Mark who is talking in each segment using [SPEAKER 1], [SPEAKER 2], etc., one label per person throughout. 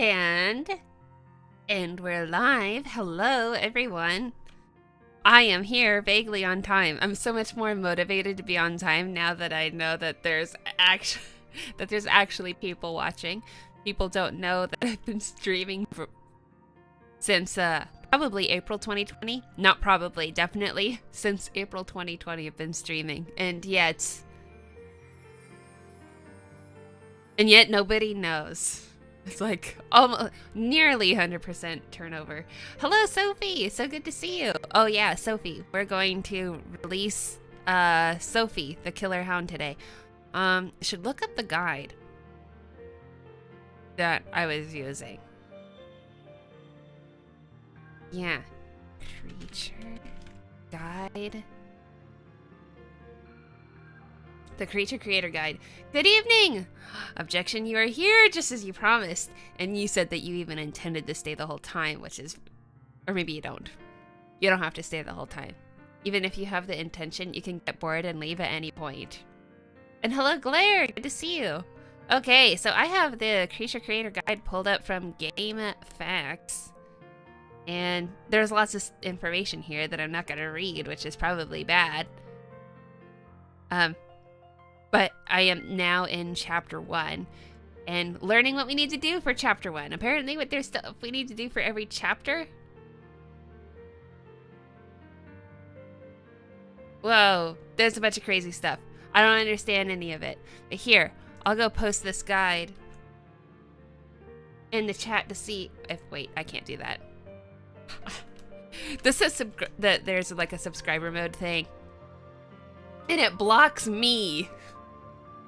[SPEAKER 1] And we're live. Hello, everyone. I am here vaguely on time. I'm so much more motivated to be on time now that I know that there's actually people watching. People don't know that I've been streaming since probably April 2020. Not probably, definitely since April 2020 I've been streaming. And yet nobody knows. It's like almost nearly 100% turnover. Hello, Sophie. So good to see you. Oh yeah, Sophie. We're going to release Sophie, the Killer Hound today. Should look up the guide that I was using. Yeah. Creature guide. The Creature Creator Guide. Good evening! Objection, you are here just as you promised. And you said that you even intended to stay the whole time, which is... Or maybe you don't. You don't have to stay the whole time. Even if you have the intention, you can get bored and leave at any point. And hello, Glare! Good to see you. Okay, so I have the Creature Creator Guide pulled up from GameFAQs. And there's lots of information here that I'm not going to read, which is probably bad. But I am now in Chapter 1 and learning what we need to do for Chapter 1. Apparently there's stuff we need to do for every chapter. Whoa, there's a bunch of crazy stuff. I don't understand any of it. But here, I'll go post this guide in the chat to see if... Wait, I can't do that. This says that there's like a subscriber mode thing. And it blocks me.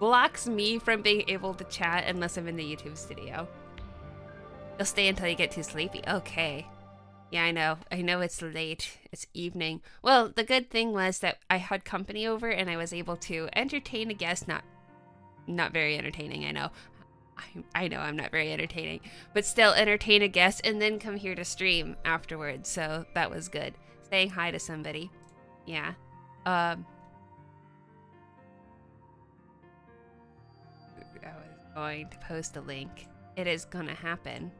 [SPEAKER 1] Blocks me from being able to chat unless I'm in the YouTube studio. You'll stay until you get too sleepy. Okay. Yeah, I know. I know it's late. It's evening. Well, the good thing was that I had company over and I was able to entertain a guest. Not very entertaining, I know. I know I'm not very entertaining. But still entertain a guest and then come here to stream afterwards. So that was good. Saying hi to somebody. Yeah. Going to post a link. It is gonna happen.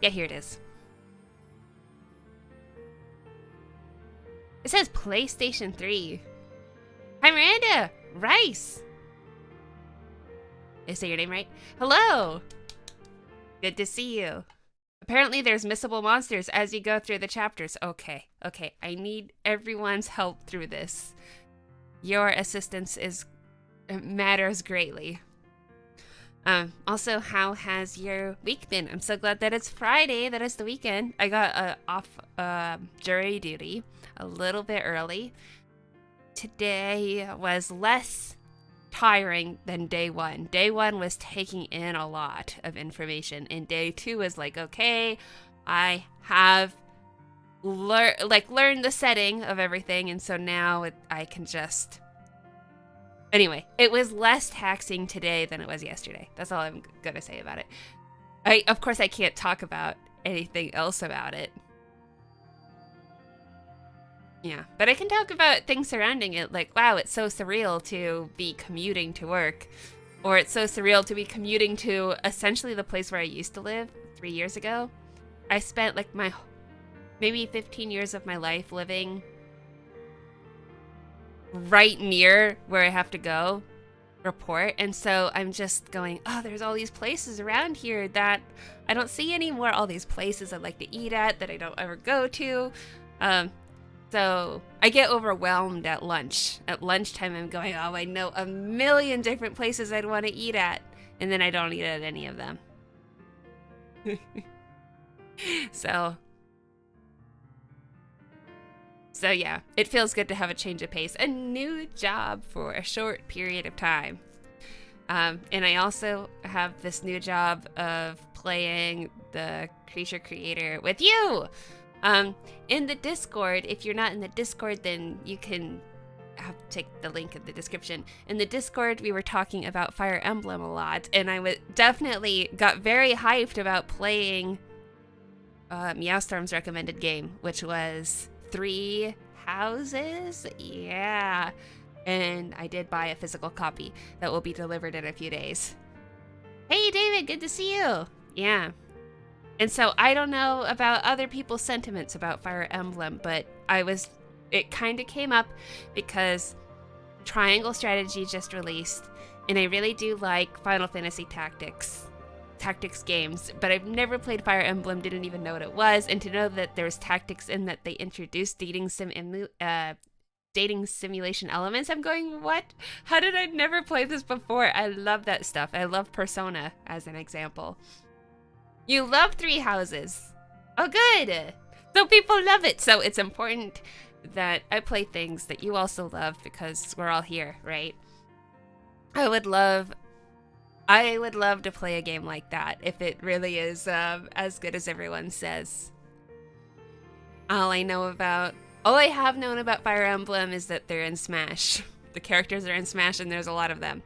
[SPEAKER 1] Yeah, here it is. It says PlayStation 3. Hi, Miranda! Rice! Did I say your name right? Hello! Good to see you. Apparently there's missable monsters as you go through the chapters. Okay. I need everyone's help through this. Your assistance matters greatly. Also, how has your week been? I'm so glad that it's Friday, that it's the weekend. I got off jury duty a little bit early. Today was less tiring than day one. Day one was taking in a lot of information, and day two was like, okay, I have learn the setting of everything, and so now I can just... Anyway, it was less taxing today than it was yesterday. That's all I'm gonna say about it. Of course, I can't talk about anything else about it. Yeah, but I can talk about things surrounding it, like, wow, it's so surreal to be commuting to work, or it's so surreal to be commuting to essentially the place where I used to live 3 years ago. I spent like maybe 15 years of my life living right near where I have to go report, and so I'm just going, oh, there's all these places around here that I don't see anymore, all these places I'd like to eat at that I don't ever go to. So I get overwhelmed at lunch. At lunchtime I'm going, oh, I know a million different places I'd want to eat at, and then I don't eat at any of them. So yeah, it feels good to have a change of pace, a new job for a short period of time. And I also have this new job of playing the Creature Creator with you in the Discord. If you're not in the Discord, then you can take the link in the description. In the Discord, we were talking about Fire Emblem a lot, and I definitely got very hyped about playing Meowstorm's recommended game, which was 3 Houses. Yeah, And I did buy a physical copy that will be delivered in a few days. Hey, David, good to see you. Yeah. And so I don't know about other people's sentiments about Fire Emblem, but it kind of came up because Triangle Strategy just released, and I really do like Final Fantasy Tactics games, but I've never played Fire Emblem, didn't even know what it was, and to know that there was tactics in that they introduced dating simulation elements, I'm going, what? How did I never play this before? I love that stuff. I love Persona, as an example. You love Three Houses. Oh, good. So people love it. So it's important that I play things that you also love because we're all here, right? I would love to play a game like that if it really is as good as everyone says. All I have known about Fire Emblem is that they're in Smash. The characters are in Smash and there's a lot of them.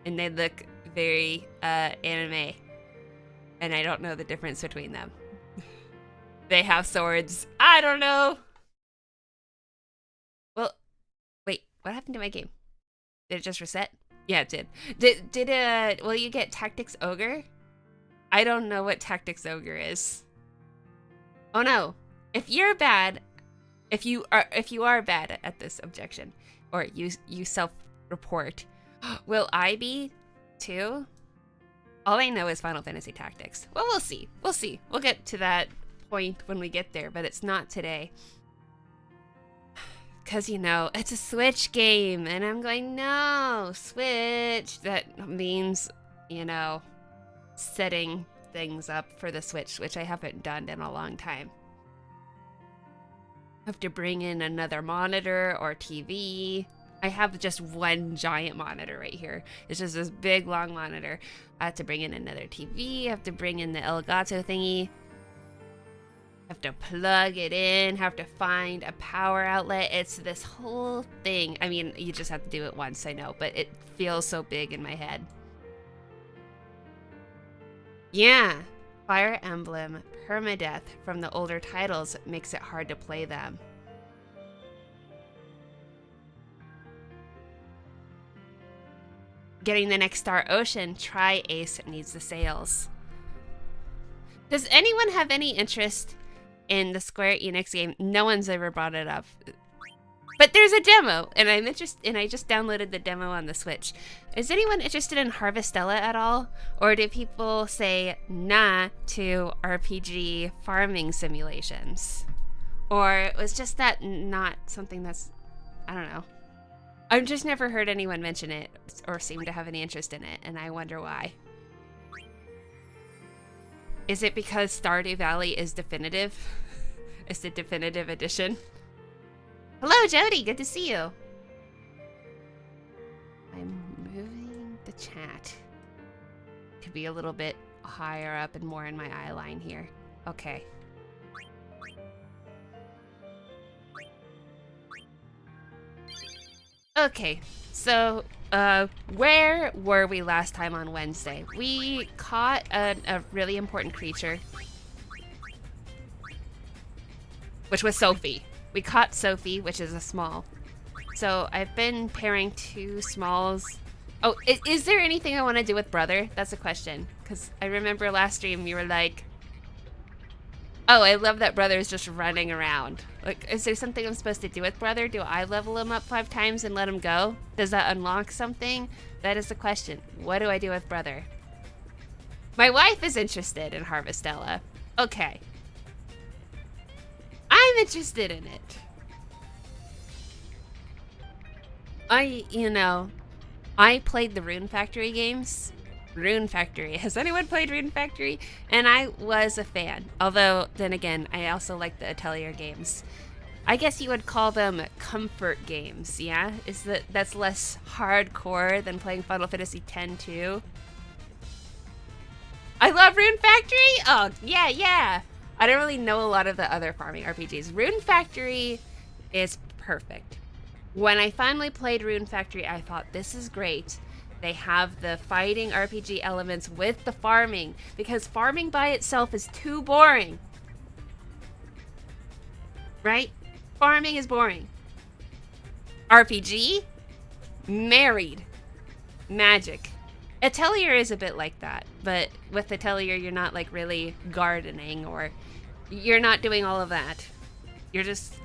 [SPEAKER 1] And they look very anime. And I don't know the difference between them. They have swords. I don't know. Well, wait, what happened to my game? Did it just reset? Yeah, it did. Will you get Tactics Ogre? I don't know what Tactics Ogre is. Oh no. If you are bad at this objection, or you self-report, will I be too? All I know is Final Fantasy Tactics. Well, we'll see. We'll get to that point when we get there, but it's not today. Because, it's a Switch game, and I'm going, no, Switch. That means, setting things up for the Switch, which I haven't done in a long time. I have to bring in another monitor or TV. I have just one giant monitor right here. It's just this big, long monitor. I have to bring in another TV. I have to bring in the Elgato thingy. Have to plug it in. Have to find a power outlet. It's this whole thing. I mean, you just have to do it once, I know, but it feels so big in my head. Yeah. Fire Emblem permadeath from the older titles makes it hard to play them. Getting the next Star Ocean, try Ace needs the sales. Does anyone have any interest in the Square Enix game? No one's ever brought it up. But there's a demo, and I just downloaded the demo on the Switch. Is anyone interested in Harvestella at all? Or do people say nah to RPG farming simulations? Or was just that not something that's, I don't know. I've just never heard anyone mention it or seem to have any interest in it, and I wonder why. Is it because Stardew Valley is definitive? It's the definitive edition? Hello, Jody. Good to see you. I'm moving the chat to be a little bit higher up and more in my eye line here. Okay. Okay, so where were we last time on Wednesday? We caught a really important creature, which was Sophie. We caught Sophie, which is a small. So I've been pairing two smalls. Oh, is there anything I want to do with Brother? That's a question. Because I remember last stream you were like, oh, I love that Brother's just running around. Like, is there something I'm supposed to do with Brother? Do I level him up 5 times and let him go? Does that unlock something? That is the question. What do I do with Brother? My wife is interested in Harvestella. Okay. I'm interested in it. I played the Rune Factory games. Rune Factory. Has anyone played Rune Factory? And I was a fan. Although, then again, I also like the Atelier games. I guess you would call them comfort games, yeah? That's less hardcore than playing Final Fantasy X too? I love Rune Factory? Oh, yeah. I don't really know a lot of the other farming RPGs. Rune Factory is perfect. When I finally played Rune Factory, I thought, this is great. They have the fighting RPG elements with the farming, because farming by itself is too boring. Right? Farming is boring. RPG? married. Magic. Atelier is a bit like that, but with Atelier, you're not like really gardening, or you're not doing all of that. You're just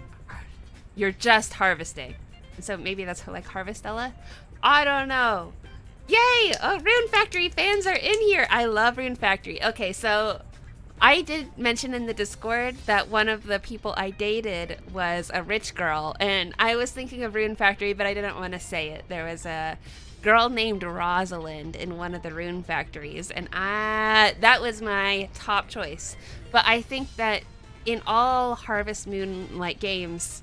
[SPEAKER 1] harvesting. And so maybe that's like Harvestella? I don't know. Yay! Oh, Rune Factory fans are in here. I love Rune Factory. Okay, so I did mention in the Discord that one of the people I dated was a rich girl, and I was thinking of Rune Factory, but I didn't want to say it. There was a girl named Rosalind in one of the Rune Factories, and that was my top choice. But I think that in all Harvest Moon-like games,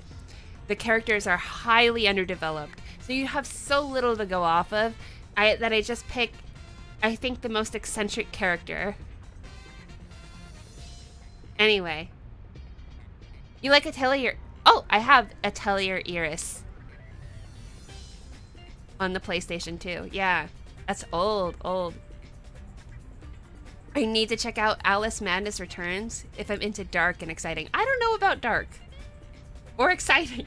[SPEAKER 1] the characters are highly underdeveloped, so you have so little to go off of that I just pick, I think, the most eccentric character. Anyway. You like Atelier? Oh, I have Atelier Iris on the PlayStation 2. Yeah, that's old. I need to check out Alice Madness Returns if I'm into dark and exciting. I don't know about dark or exciting.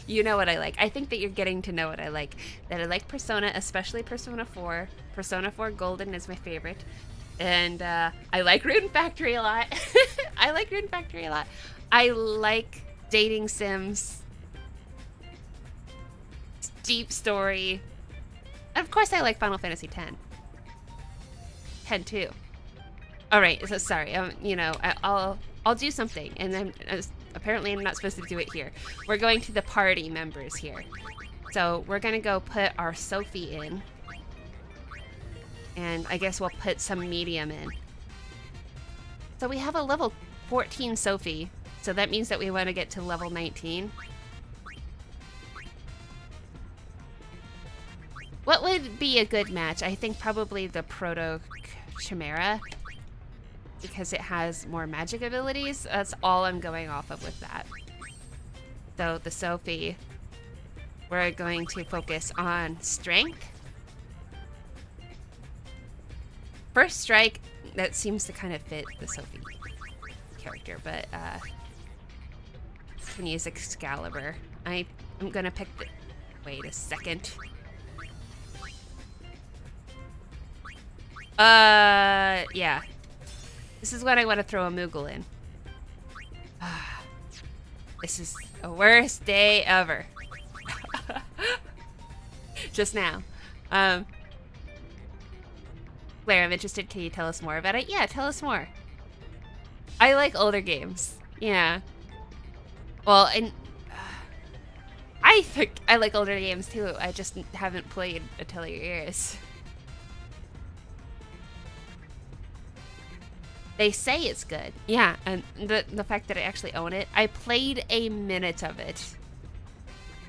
[SPEAKER 1] You know what I like. I think that you're getting to know what I like. That I like Persona, especially Persona 4. Persona 4 Golden is my favorite. And I like Rune Factory a lot. I like Rune Factory a lot. I like dating sims. Deep story. And of course I like Final Fantasy X. 10 too. All right, so sorry. You know, I'll do something, and then apparently I'm not supposed to do it here. We're going to the party members here. So we're gonna go put our Sophie in. And I guess we'll put some medium in. So we have a level 14 Sophie. So that means that we want to get to level 19. What would be a good match? I think probably the Proto Chimera, because it has more magic abilities. That's all I'm going off of with that. So the Sophie, we're going to focus on strength. First strike, that seems to kind of fit the Sophie character, but I can use Excalibur. I'm gonna pick the, wait a second. Yeah. This is what I want to throw a Moogle in. This is the worst day ever. Just now. Claire, I'm interested. Can you tell us more about it? Yeah, tell us more. I like older games. Yeah. Well, and I think I like older games too. I just haven't played Atelier Iris. They say it's good. Yeah, and the fact that I actually own it. I played a minute of it.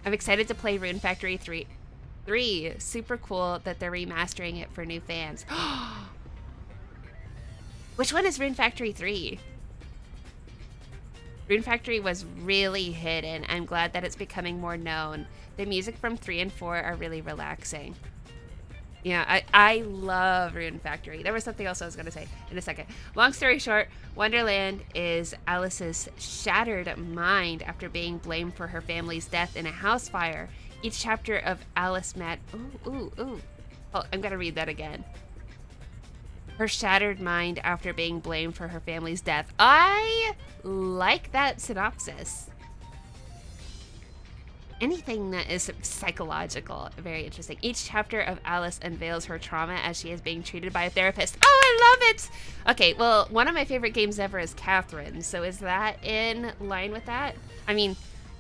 [SPEAKER 1] I'm excited to play Rune Factory 3. Super cool that they're remastering it for new fans. Which one is Rune Factory 3? Rune Factory was really hidden. I'm glad that it's becoming more known. The music from 3 and 4 are really relaxing. Yeah, I love Rune Factory. There was something else I was going to say in a second. Long story short, Wonderland is Alice's shattered mind after being blamed for her family's death in a house fire. Each chapter of Alice Ooh. Oh, I'm going to read that again. Her shattered mind after being blamed for her family's death. I like that synopsis. Anything that is psychological, very interesting. Each chapter of Alice unveils her trauma as she is being treated by a therapist. Oh, I love it! Okay, well, one of my favorite games ever is Catherine, so is that in line with that? I mean,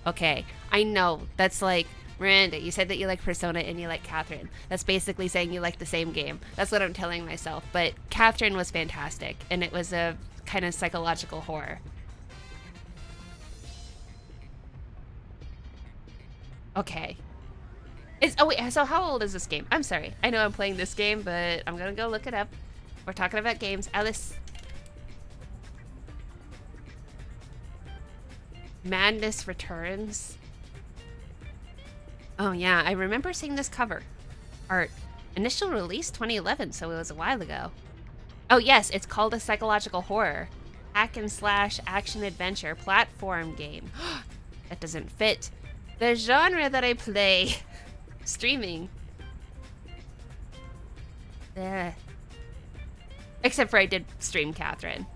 [SPEAKER 1] okay, I know, that's like, Miranda, you said that you like Persona and you like Catherine. That's basically saying you like the same game. That's what I'm telling myself, but Catherine was fantastic, and it was a kind of psychological horror. Okay. Oh wait, so how old is this game? I'm sorry. I know I'm playing this game, but I'm gonna go look it up. We're talking about games. Alice. Madness Returns. Oh yeah, I remember seeing this cover art. Initial release 2011, so it was a while ago. Oh yes, it's called a psychological horror. Hack and slash action adventure platform game. That doesn't fit the genre that I play. streaming. Except for I did stream Catherine.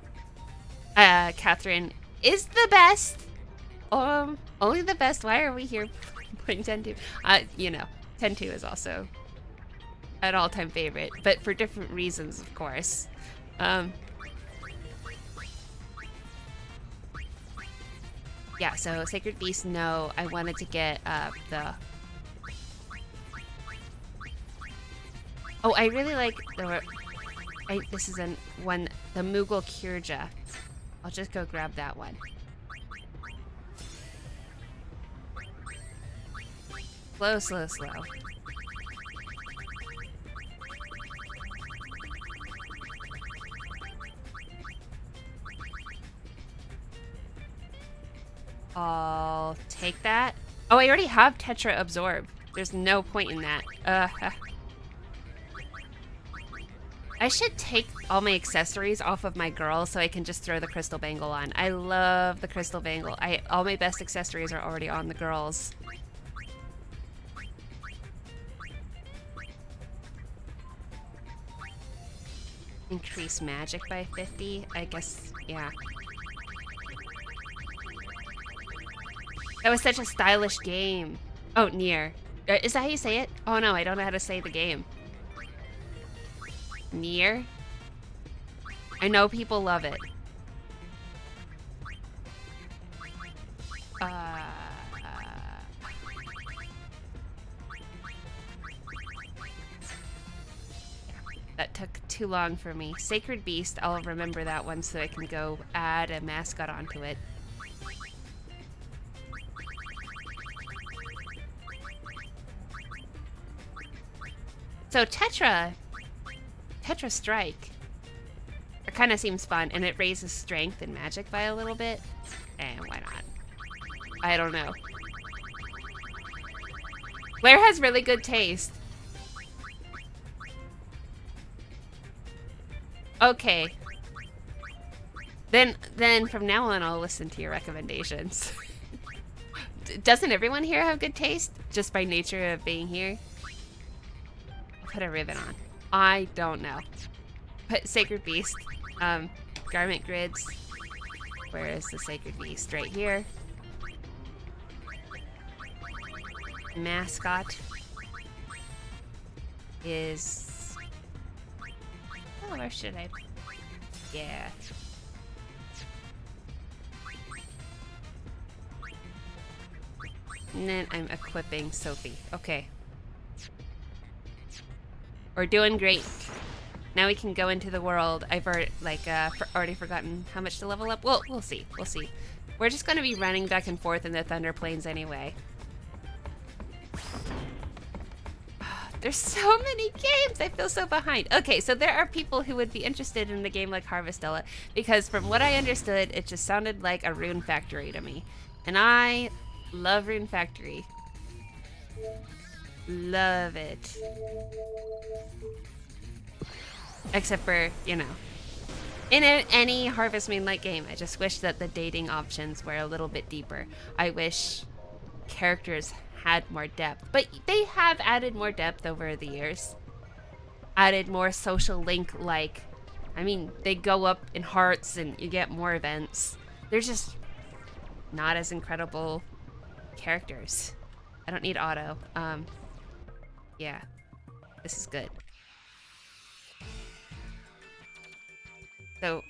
[SPEAKER 1] Catherine is the best. Only the best. Why are we here playing 10-2? You know, 10-2 is also an all-time favorite, but for different reasons, of course. Yeah, so Sacred Beast, no. I wanted to get the... Oh, I really like the... this is the Mughal Kirja. I'll just go grab that one. Slow, slow, slow. I'll take that. Oh, I already have Tetra Absorb. There's no point in that. I should take all my accessories off of my girl so I can just throw the crystal bangle on. I love the crystal bangle. All my best accessories are already on the girls. Increase magic by 50? I guess, yeah. That was such a stylish game. Oh, Nier. Is that how you say it? Oh no, I don't know how to say the game. Nier? I know people love it. That took too long for me. Sacred Beast, I'll remember that one so I can go add a mascot onto it. So Tetra Strike. It kind of seems fun, and it raises strength and magic by a little bit. And why not? I don't know. Blair has really good taste. Okay. Then from now on, I'll listen to your recommendations. Doesn't everyone here have good taste? Just by nature of being here? Put a ribbon on. I don't know. Put Sacred Beast. Garment grids. Where is the Sacred Beast? Right here. Mascot is... Oh, where should I... Yeah. And then I'm equipping Sophie. Okay. We're doing great. Now we can go into the world. I've already forgotten how much to level up. Well, we'll see. We'll see. We're just going to be running back and forth in the Thunder Plains anyway. There's so many games. I feel so behind. Okay, so there are people who would be interested in a game like Harvestella because from what I understood, it just sounded like a Rune Factory to me. And I love Rune Factory. Love it. Except for, you know, in any Harvest Moon-like game, I just wish that the dating options were a little bit deeper. I wish characters had more depth, but they have added more depth over the years. Added more social link, like, I mean, they go up in hearts and you get more events. They're just not as incredible characters. I don't need auto. Yeah, this is good. So,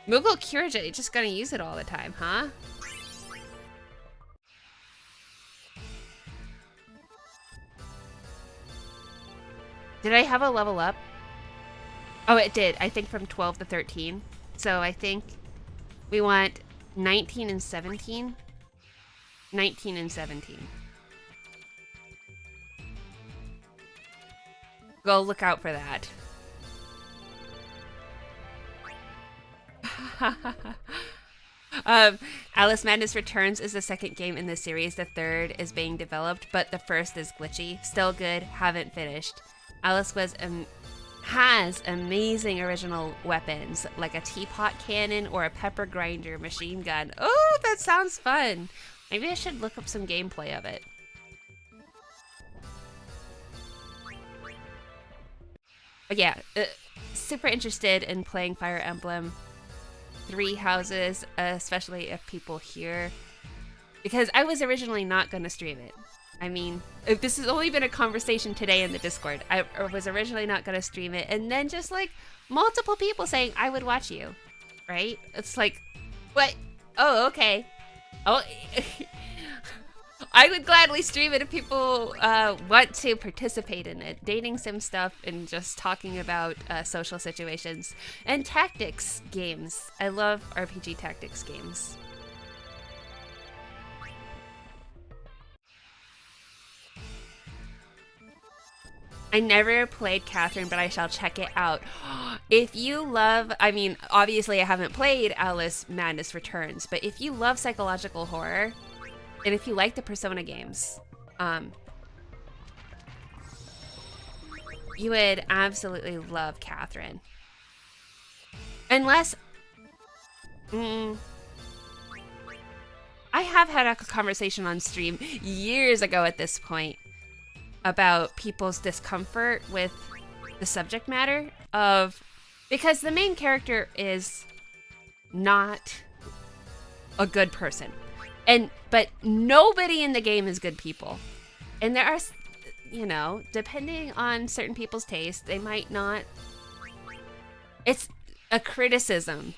[SPEAKER 1] Mughal Kirja, you're just gonna use it all the time, huh? Did I have a level up? Oh, it did. I think from 12 to 13. So I think we want 19 and 17. 19 and 17. Go look out for that. Alice Madness Returns is the second game in the series. The third is being developed, but the first is glitchy. Still good, haven't finished. Alice has amazing original weapons, like a teapot cannon or a pepper grinder machine gun. Oh, that sounds fun. Maybe I should look up some gameplay of it. But yeah, super interested in playing Fire Emblem Three Houses, especially if people hear. Because I was originally not going to stream it. I mean, if this has only been a conversation today in the Discord. I was originally not going to stream it. And then just like multiple people saying, I would watch you. Right? It's like, what? Oh, okay. Oh, I would gladly stream it if people want to participate in it. Dating sim stuff and just talking about social situations. And tactics games. I love RPG tactics games. I never played Catherine, but I shall check it out. If you love, I mean, obviously I haven't played Alice Madness Returns, but if you love psychological horror, and if you like the Persona games, you would absolutely love Catherine. Unless, I have had a conversation on stream years ago at this point about people's discomfort with the subject matter of, because the main character is not a good person. But nobody in the game is good people. And there are, you know, depending on certain people's taste, they might not. It's a criticism.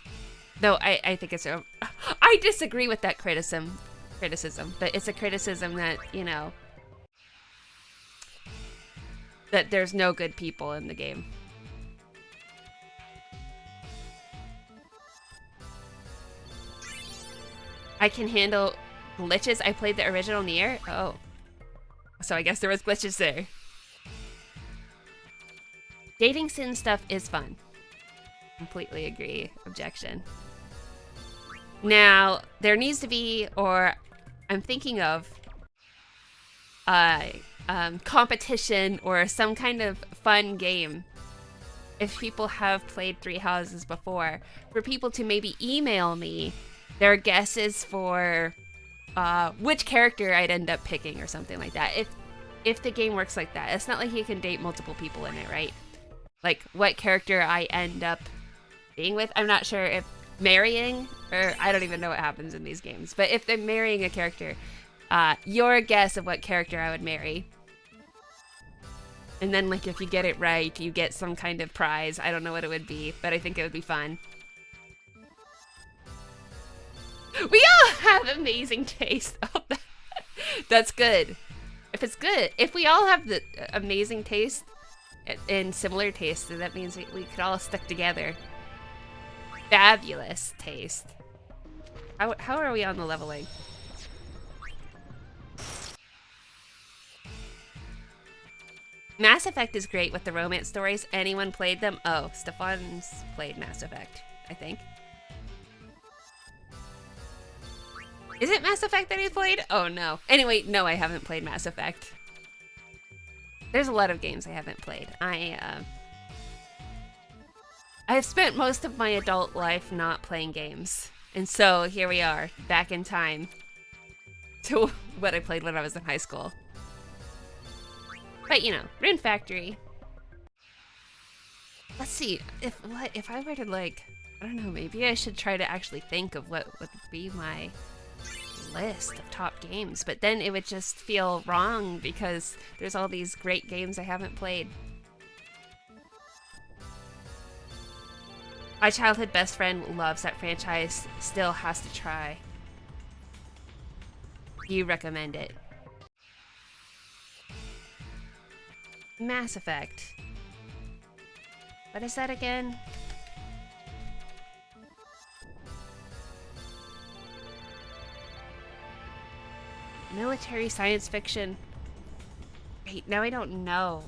[SPEAKER 1] Though I think it's I disagree with that criticism, but it's a criticism that, you know, that there's no good people in the game. I can handle glitches. I played the original Nier. Oh. So I guess there was glitches there. Dating sim stuff is fun. Completely agree. Objection. Now, there needs to be, or I'm thinking of, competition or some kind of fun game. If people have played Three Houses before, for people to maybe email me their guesses for which character I'd end up picking or something like that. If the game works like that. It's not like you can date multiple people in it, right? Like what character I end up being with. I'm not sure if marrying, or I don't even know what happens in these games. But if they're marrying a character, your guess of what character I would marry. And then like if you get it right, you get some kind of prize. I don't know what it would be, but I think it would be fun. We all have amazing taste. Oh, that's good. If it's good, if we all have the amazing taste and similar taste, then that means we could all stick together. Fabulous taste. How are we on the leveling? Mass Effect is great with the romance stories. Anyone played them? Oh, Stefan's played Mass Effect, I think. Is it Mass Effect that he played? Oh no. Anyway, no, I haven't played Mass Effect. There's a lot of games I haven't played. I have spent most of my adult life not playing games. And so here we are, back in time to what I played when I was in high school. But you know, Rune Factory. Let's see, if I were to like, I don't know, maybe I should try to actually think of what would be my list of top games, but then it would just feel wrong because there's all these great games I haven't played. My childhood best friend loves that franchise, still has to try. Do you recommend it? Mass Effect. What is that again? Military science fiction. Wait, now I don't know.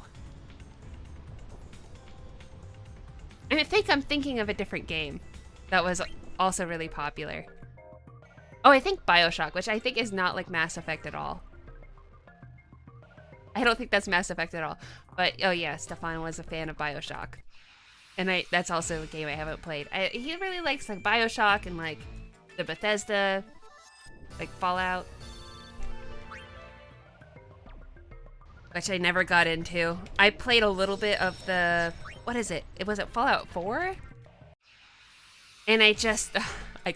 [SPEAKER 1] I think I'm thinking of a different game that was also really popular. Oh, I think BioShock, which I think is not like Mass Effect at all. I don't think that's Mass Effect at all. But, oh yeah, Stefan was a fan of BioShock. And that's also a game I haven't played. He really likes like BioShock and like the Bethesda, like Fallout. which I never got into. I played a little bit of the, what is it? Was it Fallout 4? And I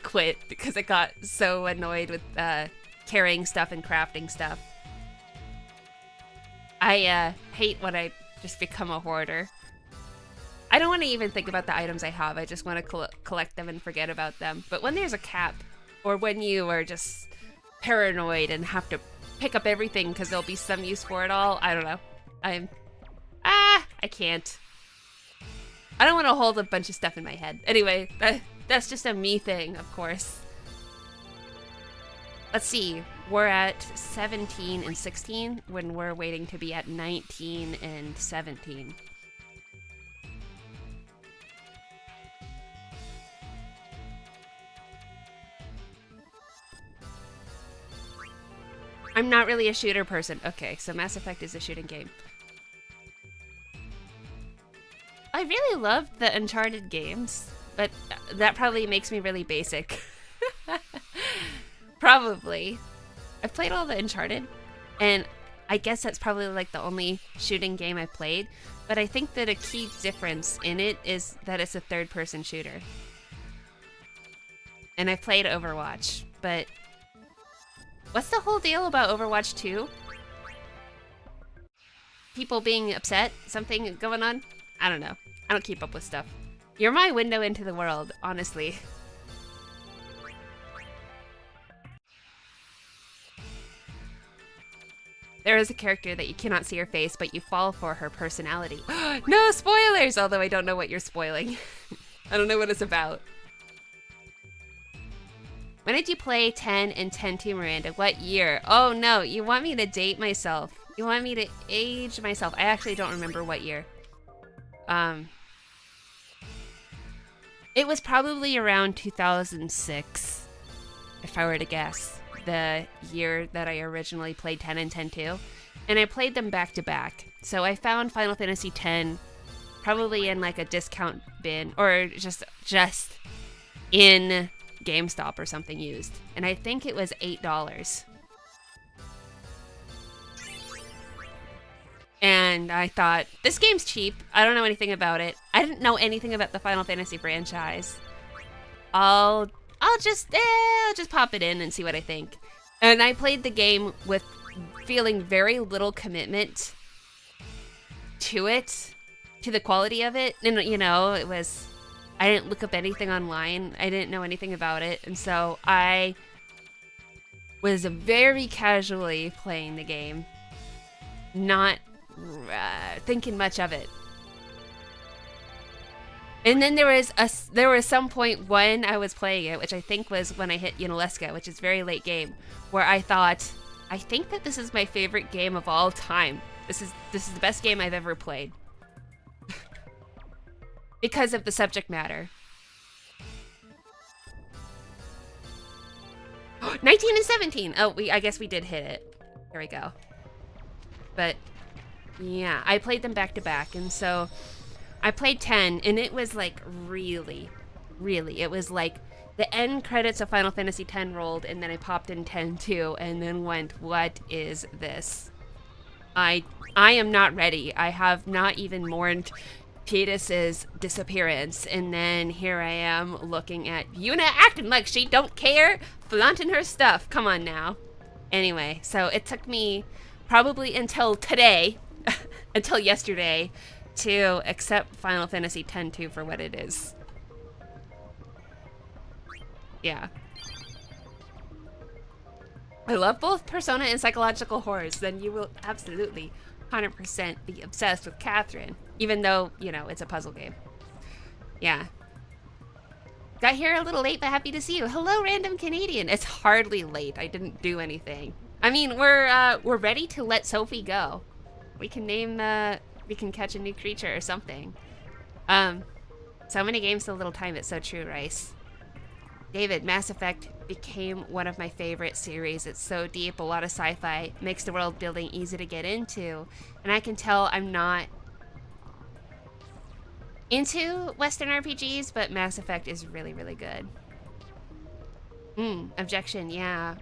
[SPEAKER 1] quit because I got so annoyed with carrying stuff and crafting stuff. I hate when I just become a hoarder. I don't want to even think about the items I have. I just want to collect them and forget about them. But when there's a cap, or when you are just paranoid and have to pick up everything because there'll be some use for it all, I don't know. I can't. I don't want to hold a bunch of stuff in my head. Anyway, that's just a me thing, of course. Let's see. We're at 17 and 16 when we're waiting to be at 19 and 17. I'm not really a shooter person. Okay, so Mass Effect is a shooting game. I really loved the Uncharted games, but that probably makes me really basic. Probably. I've played all the Uncharted, and I guess that's probably like the only shooting game I've played, but I think that a key difference in it is that it's a third-person shooter. And I've played Overwatch, but what's the whole deal about Overwatch 2? People being upset? Something going on? I don't know. I don't keep up with stuff. You're my window into the world, honestly. There is a character that you cannot see her face, but you fall for her personality. No spoilers! Although I don't know what you're spoiling. I don't know what it's about. When did you play 10 and 10-2, Miranda? What year? Oh no, you want me to date myself. You want me to age myself. I actually don't remember what year. It was probably around 2006, if I were to guess, the year that I originally played 10 and 10-2. And I played them back to back. So I found Final Fantasy X probably in like a discount bin, or just in GameStop or something used. And I think it was $8. And I thought, this game's cheap. I don't know anything about it. I didn't know anything about the Final Fantasy franchise. I'll just pop it in and see what I think. And I played the game with feeling very little commitment to it, to the quality of it. And you know, I didn't look up anything online. I didn't know anything about it. And so I was very casually playing the game, not thinking much of it. And then there was some point when I was playing it, which I think was when I hit Unalesca, which is a very late game, where I thought, I think that this is my favorite game of all time. This is the best game I've ever played. Because of the subject matter. 19 and 17. Oh, I guess we did hit it. Here we go. But yeah, I played them back to back, and so I played 10, and it was like really, it was like the end credits of Final Fantasy X rolled, and then I popped in 10-2, and then went, what is this? I am not ready. I have not even mourned Tidus's disappearance, and then here I am looking at Yuna acting like she don't care, flaunting her stuff. Come on now. Anyway, so it took me probably until today, until yesterday, to accept Final Fantasy X-2 for what it is. Yeah. I love both Persona and psychological horrors, then you will absolutely 100% be obsessed with Catherine, even though, you know, it's a puzzle game. Yeah. Got here a little late, but happy to see you. Hello, random Canadian. It's hardly late. I didn't do anything. I mean, we're ready to let Sophie go. We can we can catch a new creature or something. So many games, so little time. It's so true, Rice. David, Mass Effect became one of my favorite series. It's so deep, a lot of sci-fi, makes the world building easy to get into. And I can tell I'm not into Western RPGs, but Mass Effect is really, really good. Objection, yeah.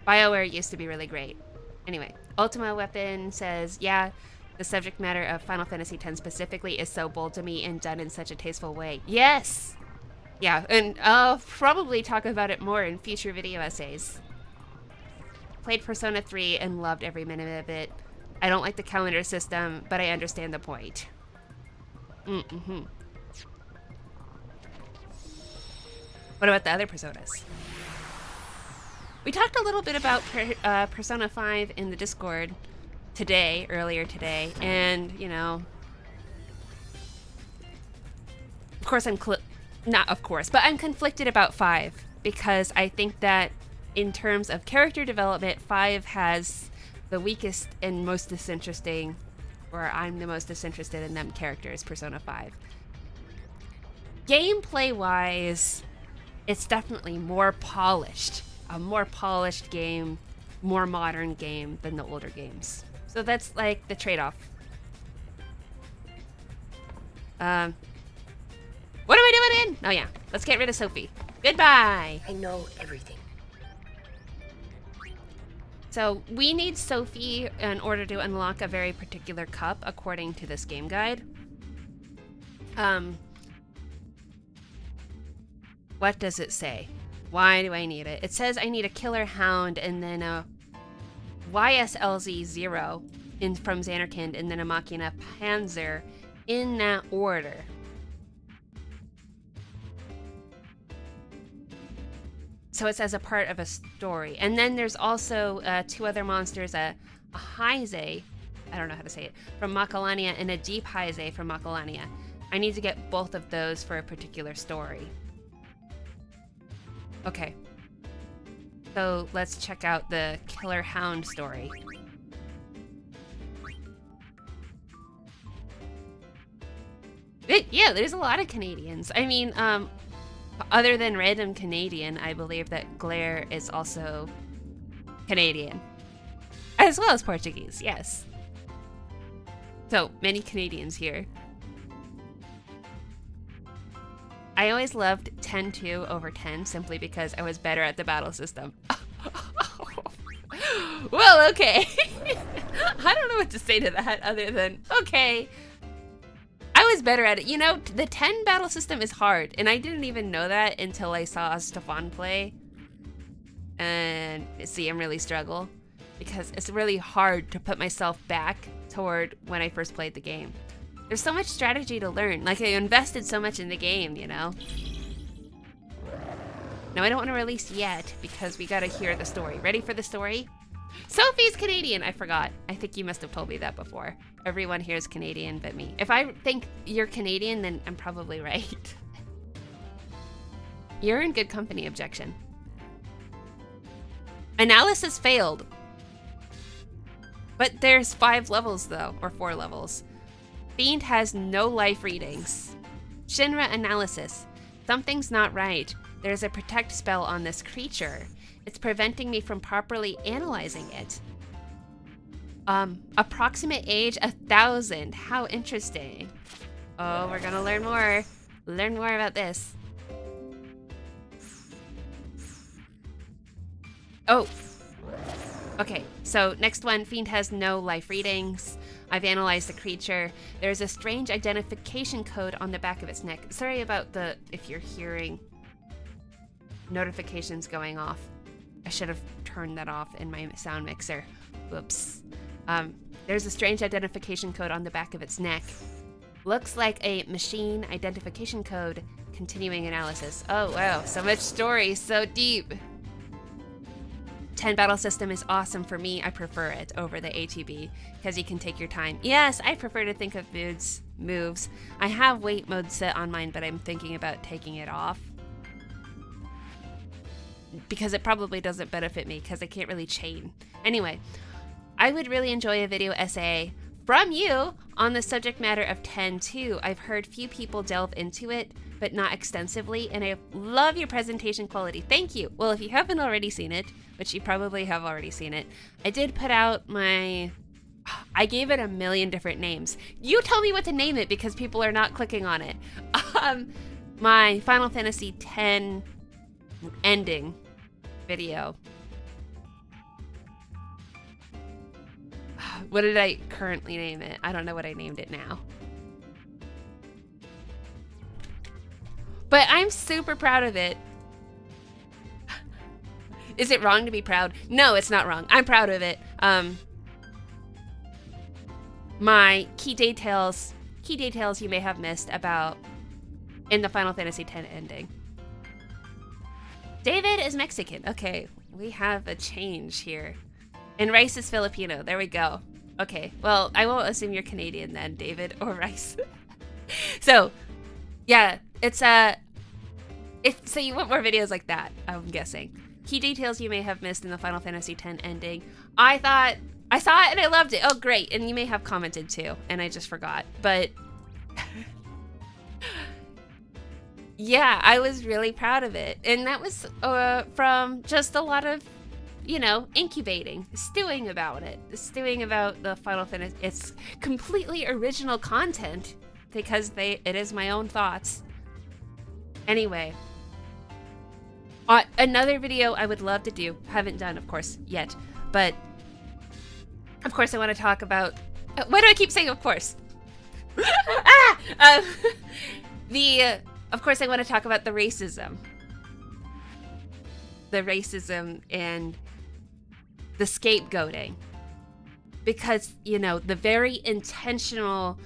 [SPEAKER 1] BioWare used to be really great. Anyway, Ultima Weapon says, yeah, the subject matter of Final Fantasy X specifically is so bold to me and done in such a tasteful way. Yes! Yeah, and I'll probably talk about it more in future video essays. Played Persona 3 and loved every minute of it. I don't like the calendar system, but I understand the point. Mm-hmm. What about the other Personas? We talked a little bit about Persona 5 in the Discord earlier today, and, you know, of course I'm I'm conflicted about 5, because I think that in terms of character development, 5 has the weakest and most disinteresting, or I'm the most disinterested in them characters, Persona 5. Gameplay-wise, it's definitely more polished. A more polished game, more modern game than the older games. So that's like the trade-off. What am I doing in? Oh yeah, let's get rid of Sophie. Goodbye!
[SPEAKER 2] I know everything.
[SPEAKER 1] So we need Sophie in order to unlock a very particular cup according to this game guide. What does it say? Why do I need it? It says I need a Killer Hound and then a YSLZ0 from Xanarkand and then a Machina Panzer in that order. So it's as a part of a story. And then there's also 2 other monsters, a Heise, I don't know how to say it, from Macalania and a Deep Heise from Macalania. I need to get both of those for a particular story. Okay. So let's check out the Killer Hound story. Yeah, there's a lot of Canadians. I mean, other than random Canadian, I believe that Glare is also Canadian. As well as Portuguese, yes. So, many Canadians here. I always loved 10-2 over 10 simply because I was better at the battle system. Well, okay. I don't know what to say to that other than, okay. I was better at it. You know, the 10 battle system is hard, and I didn't even know that until I saw Stefan play. And see him really struggle because it's really hard to put myself back toward when I first played the game. There's so much strategy to learn. Like, I invested so much in the game, you know? Now, I don't want to release yet because we gotta hear the story. Ready for the story? Sophie's Canadian! I forgot. I think you must have told me that before. Everyone here is Canadian but me. If I think you're Canadian, then I'm probably right. You're in good company, objection. Analysis failed. But there's 5 levels, though, or 4 levels. Fiend has no life readings. Shinra analysis. Something's not right. There's a protect spell on this creature. It's preventing me from properly analyzing it. Approximate age 1,000. How interesting. Oh, we're gonna learn more. Learn more about this. Oh. Okay, so next one, Fiend has no life readings. I've analyzed the creature. There's a strange identification code on the back of its neck. Sorry about if you're hearing notifications going off. I should have turned that off in my sound mixer. Whoops. There's a strange identification code on the back of its neck. Looks like a machine identification code. Continuing analysis. Oh wow, so much story, so deep. 10 battle system is awesome for me. I prefer it over the ATB because you can take your time. Yes, I prefer to think of moves. I have wait mode set on mine, but I'm thinking about taking it off because it probably doesn't benefit me because I can't really chain. Anyway, I would really enjoy a video essay from you on the subject matter of 10-2. I've heard few people delve into it, but not extensively, and I love your presentation quality. Thank you. Well, if you haven't already seen it, which you probably have already seen it, I did put out I gave it a million different names. You tell me what to name it because people are not clicking on it. My Final Fantasy X ending video. What did I currently name it? I don't know what I named it now. But I'm super proud of it. Is it wrong to be proud? No, it's not wrong. I'm proud of it. My key details you may have missed about in the Final Fantasy X ending. David is Mexican. Okay, we have a change here. And Rice is Filipino. There we go. Okay, well, I won't assume you're Canadian then, David or Rice. So, yeah, it's so you want more videos like that, I'm guessing. Key details you may have missed in the Final Fantasy X ending. I saw it and I loved it. Oh, great. And you may have commented too, and I just forgot. But yeah, I was really proud of it. And that was from just a lot of, incubating, stewing about the Final Fantasy. It's completely original content because it is my own thoughts. Anyway, another video I would love to do, haven't done, of course, yet, but of course I want to talk about, why do I keep saying of course? Of course I want to talk about the racism and the scapegoating, because, the very intentional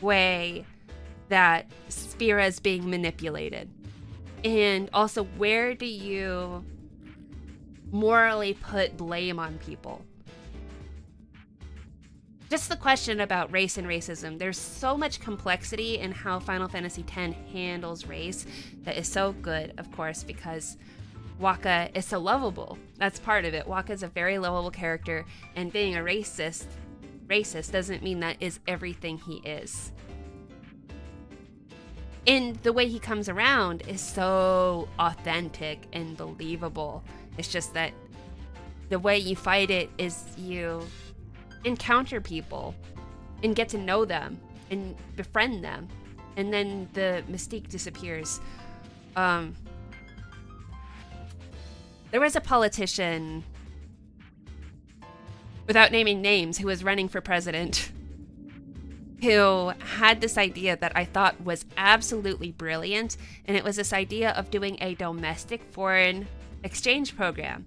[SPEAKER 1] way that Spira is being manipulated. And also, where do you morally put blame on people? Just the question about race and racism. There's so much complexity in how Final Fantasy X handles race that is so good, of course, because Wakka is so lovable. That's part of it. Wakka is a very lovable character, and being a racist doesn't mean that is everything he is. And the way he comes around is so authentic and believable. It's just that the way you fight it is you encounter people and get to know them and befriend them, and then the mystique disappears. There was a politician, without naming names, who was running for president, who had this idea that I thought was absolutely brilliant, and it was this idea of doing a domestic foreign exchange program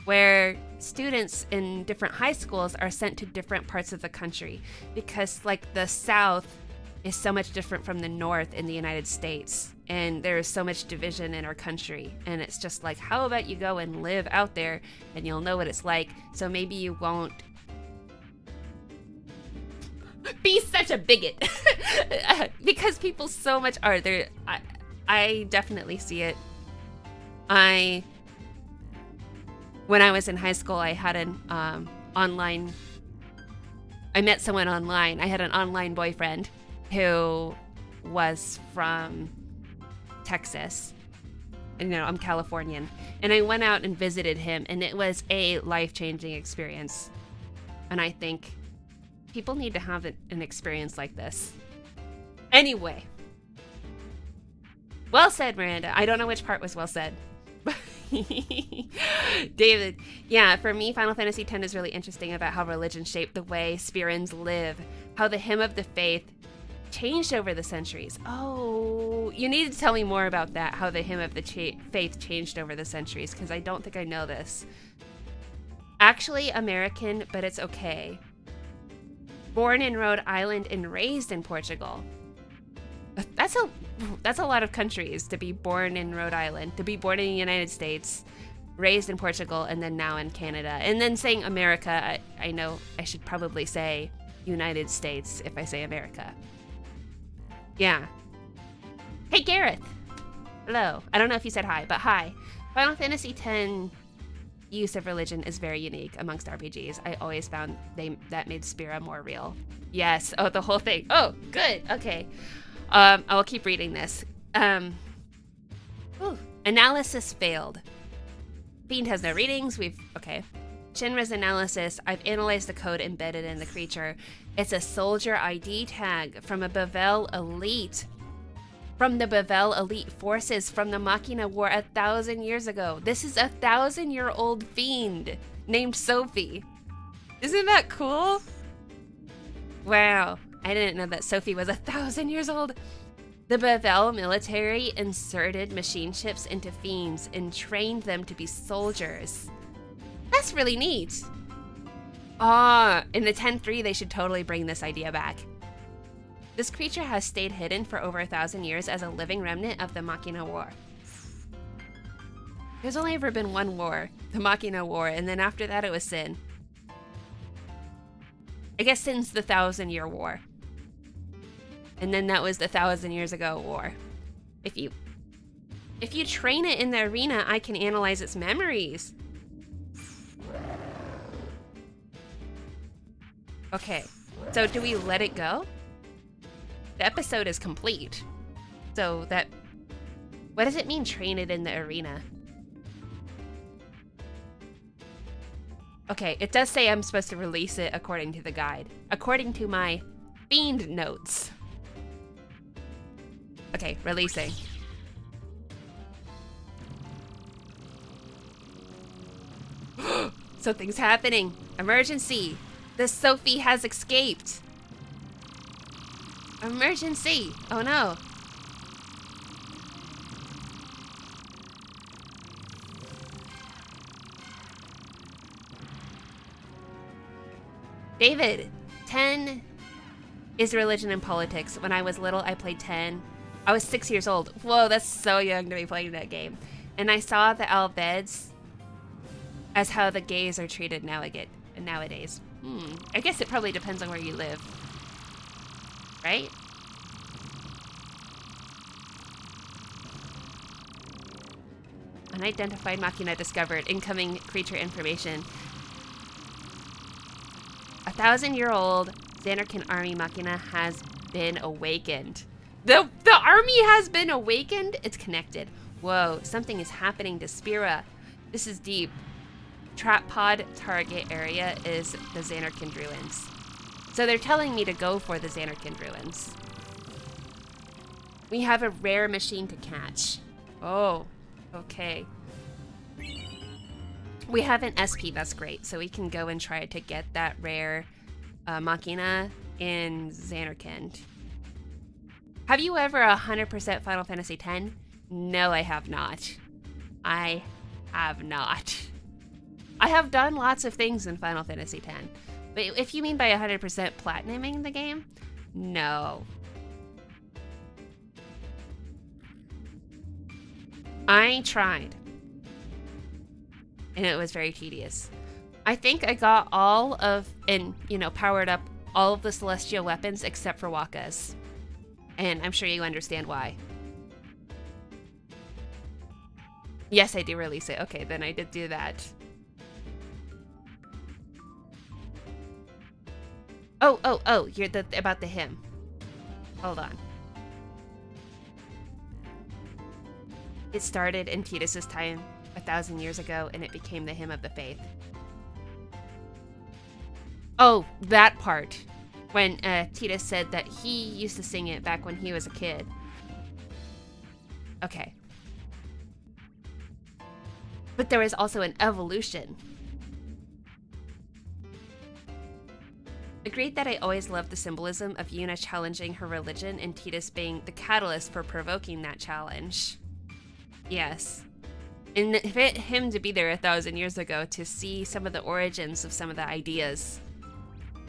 [SPEAKER 1] where students in different high schools are sent to different parts of the country, because the South is so much different from the North in the United States, and there is so much division in our country, and it's just how about you go and live out there and you'll know what it's like, so maybe you won't be such a bigot. Because people so much are there. I definitely see it. When I was in high school, I had I met someone online. I had an online boyfriend who was from Texas. And, I'm Californian. And I went out and visited him, and it was a life-changing experience. And I think people need to have an experience like this. Anyway. Well said, Miranda. I don't know which part was well said. David. Yeah, for me, Final Fantasy X is really interesting about how religion shaped the way Spirans live, how the hymn of the faith changed over the centuries. Oh, you need to tell me more about that, how the hymn of the faith changed over the centuries, because I don't think I know this. Actually American, but it's okay. Born in Rhode Island and raised in Portugal. That's a lot of countries to be born in Rhode Island, to be born in the United States, raised in Portugal, and then now in Canada. And then saying America, I know I should probably say United States if I say America. Yeah. Hey, Gareth. Hello. I don't know if you said hi, but hi. Final Fantasy X use of religion is very unique amongst RPGs. I always found that made Spira more real. Yes. Oh, the whole thing. Oh, good. Okay. I will keep reading this. Analysis failed. Fiend has no readings. Okay. Shinra's analysis. I've analyzed the code embedded in the creature. It's a soldier ID tag from a Bavel elite. From the Bavel elite forces from the Machina War 1,000 years ago. This is a 1,000-year-old fiend named Sophie. Isn't that cool? Wow, I didn't know that Sophie was 1,000 years old. The Bavel military inserted machine chips into fiends and trained them to be soldiers. That's really neat. Ah, in the 10.3, they should totally bring this idea back. This creature has stayed hidden for over 1,000 years as a living remnant of the Machina War. There's only ever been one war, the Machina War, and then after that it was Sin. I guess Sin's the 1,000-year war. And then that was the 1,000 years ago war. If you train it in the arena, I can analyze its memories. Okay, so do we let it go? The episode is complete. So that... What does it mean, train it in the arena? Okay, it does say I'm supposed to release it according to the guide. According to my Fiend notes. Okay, releasing. Something's happening. Emergency. The Sophie has escaped. Emergency. Oh no. David, 10 is religion and politics. When I was little, I played 10. I was 6 years old. Whoa, that's so young to be playing that game. And I saw the Albeds as how the gays are treated nowadays. I guess it probably depends on where you live. Right? Unidentified Machina discovered. Incoming creature information. 1,000-year-old Xanarkin army Machina has been awakened. The army has been awakened? It's connected. Whoa, something is happening to Spira. This is deep. Trap pod target area is the Xanarkin ruins. So they're telling me to go for the Xanarkin ruins. We have a rare machine to catch. Oh, okay. We have an SP, that's great. So we can go and try to get that rare Machina in Xanarkin. Have you ever 100% Final Fantasy X? No, I have not. I have not. I have done lots of things in Final Fantasy X. But if you mean by 100% platinuming the game, no. I tried. And it was very tedious. I think I got all of, and powered up all of the celestial weapons except for Wakka's. And I'm sure you understand why. Yes, I do release it. Okay, then I did do that. Oh, you're about the hymn. Hold on. It started in Tidus's time 1,000 years ago, and it became the hymn of the faith. Oh, that part. When Tidus said that he used to sing it back when he was a kid. Okay. But there was also an evolution. Agreed that I always loved the symbolism of Yuna challenging her religion and Tidus being the catalyst for provoking that challenge. Yes. And it fit him to be there 1,000 years ago to see some of the origins of some of the ideas.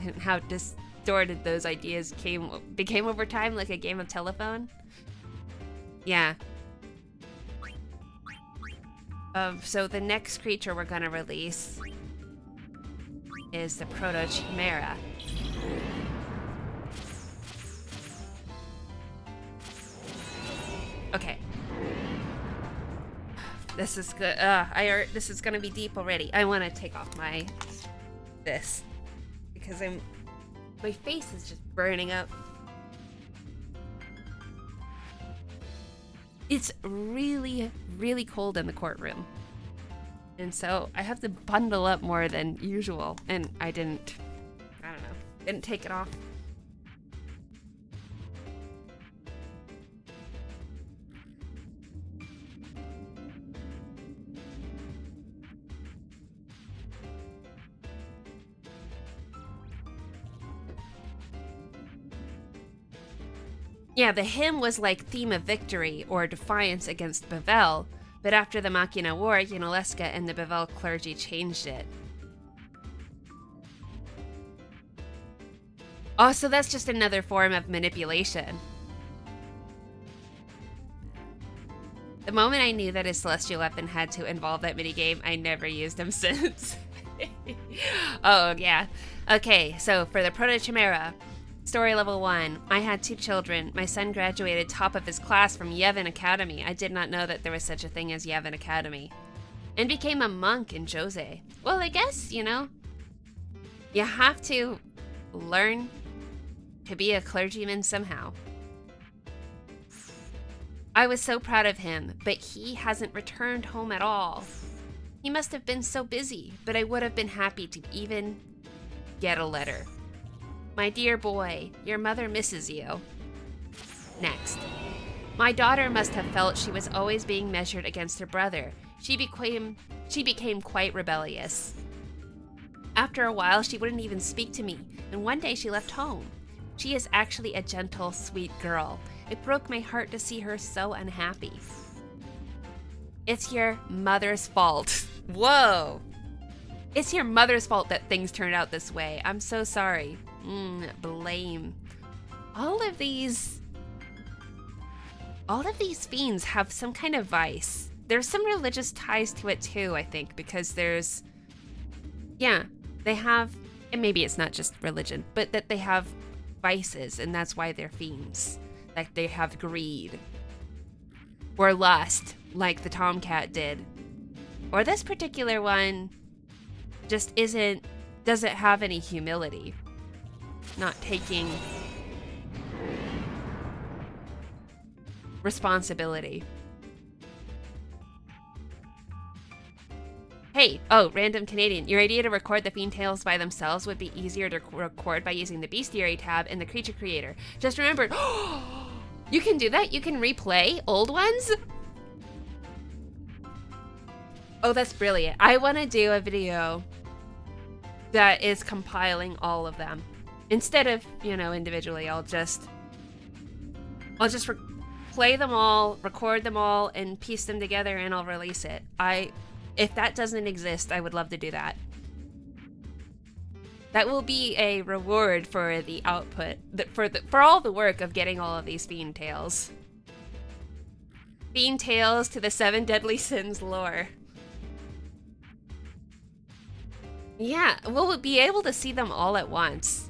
[SPEAKER 1] And how distorted those ideas became over time, like a game of telephone. Yeah. So the next creature we're gonna release is the Proto-Chimera. Okay. This is good. This is gonna be deep already. I want to take off this because my face is just burning up. It's really, really cold in the courtroom, and so I have to bundle up more than usual. And I didn't take it off. Yeah, the hymn was like Theme of Victory or Defiance against Bavel, but after the Machina War, Yunalesca and the Bavel clergy changed it. Oh, so that's just another form of manipulation. The moment I knew that his celestial weapon had to involve that minigame, I never used him since. Oh, yeah. Okay, so for the Proto-Chimera, story level 1. I had 2 children. My son graduated top of his class from Yevon Academy. I did not know that there was such a thing as Yevon Academy. And became a monk in Jose. Well, I guess, you know, you have to learn to be a clergyman somehow. I was so proud of him, but he hasn't returned home at all. He must have been so busy, but I would have been happy to even get a letter. My dear boy, your mother misses you. Next. My daughter must have felt she was always being measured against her brother. She became quite rebellious. After a while, she wouldn't even speak to me, and one day she left home. She is actually a gentle, sweet girl. It broke my heart to see her so unhappy. It's your mother's fault. Whoa! It's your mother's fault that things turned out this way. I'm so sorry. Blame. All of these fiends have some kind of vice. There's some religious ties to it too, I think, because there's... Yeah, they have... And maybe it's not just religion, but that they have vices, and that's why they're fiends. Like they have greed. Or lust, like the Tomcat did. Or this particular one just doesn't have any humility. Not taking responsibility. Hey, oh, random Canadian. Your idea to record the Fiend Tales by themselves would be easier to record by using the Bestiary tab in the Creature Creator. Just remember, you can do that? You can replay old ones? Oh, that's brilliant. I want to do a video that is compiling all of them. Instead of, you know, individually, I'll just play them all, record them all, and piece them together, and I'll release it. If that doesn't exist, I would love to do that. That will be a reward for the output, for all the work of getting all of these Fiend Tales. Fiend Tales to the 7 Deadly Sins lore. Yeah, we'll be able to see them all at once.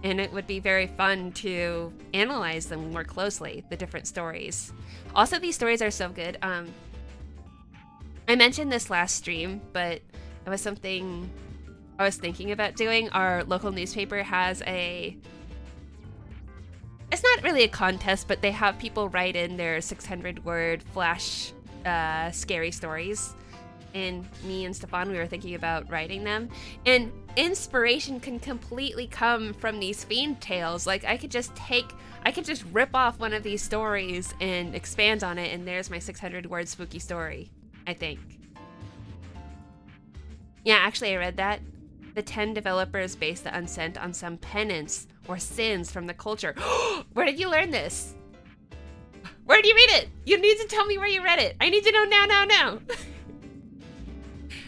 [SPEAKER 1] And it would be very fun to analyze them more closely, the different stories. Also, these stories are so good. I mentioned this last stream, but it was something I was thinking about doing. Our local newspaper has it's not really a contest, but they have people write in their 600-word flash scary stories. And me and Stefan, we were thinking about writing them. And inspiration can completely come from these Fiend Tales. Like, I could just rip off one of these stories and expand on it, and there's my 600-word spooky story, I think. Yeah, actually, I read that. The 10 developers based the Unsent on some penance or sins from the culture. Where did you learn this? Where did you read it? You need to tell me where you read it. I need to know now.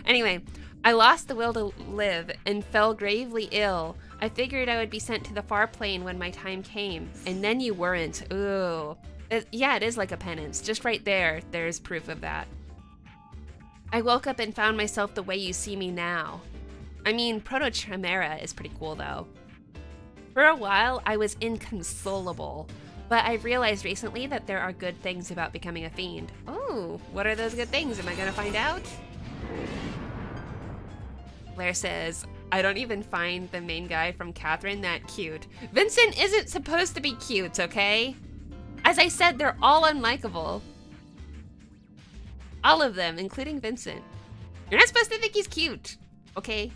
[SPEAKER 1] Anyway, I lost the will to live and fell gravely ill. I figured I would be sent to the far plane when my time came, and then you weren't. Ooh. Yeah, it is like a penance. Just right there's proof of that. I woke up and found myself the way you see me now. I mean, Proto-Chimera is pretty cool, though. For a while, I was inconsolable, but I've realized recently that there are good things about becoming a fiend. Oh, what are those good things? Am I gonna find out? Blair says, I don't even find the main guy from Catherine that cute. Vincent isn't supposed to be cute, okay? As I said, they're all unlikable. All of them, including Vincent. You're not supposed to think he's cute, okay?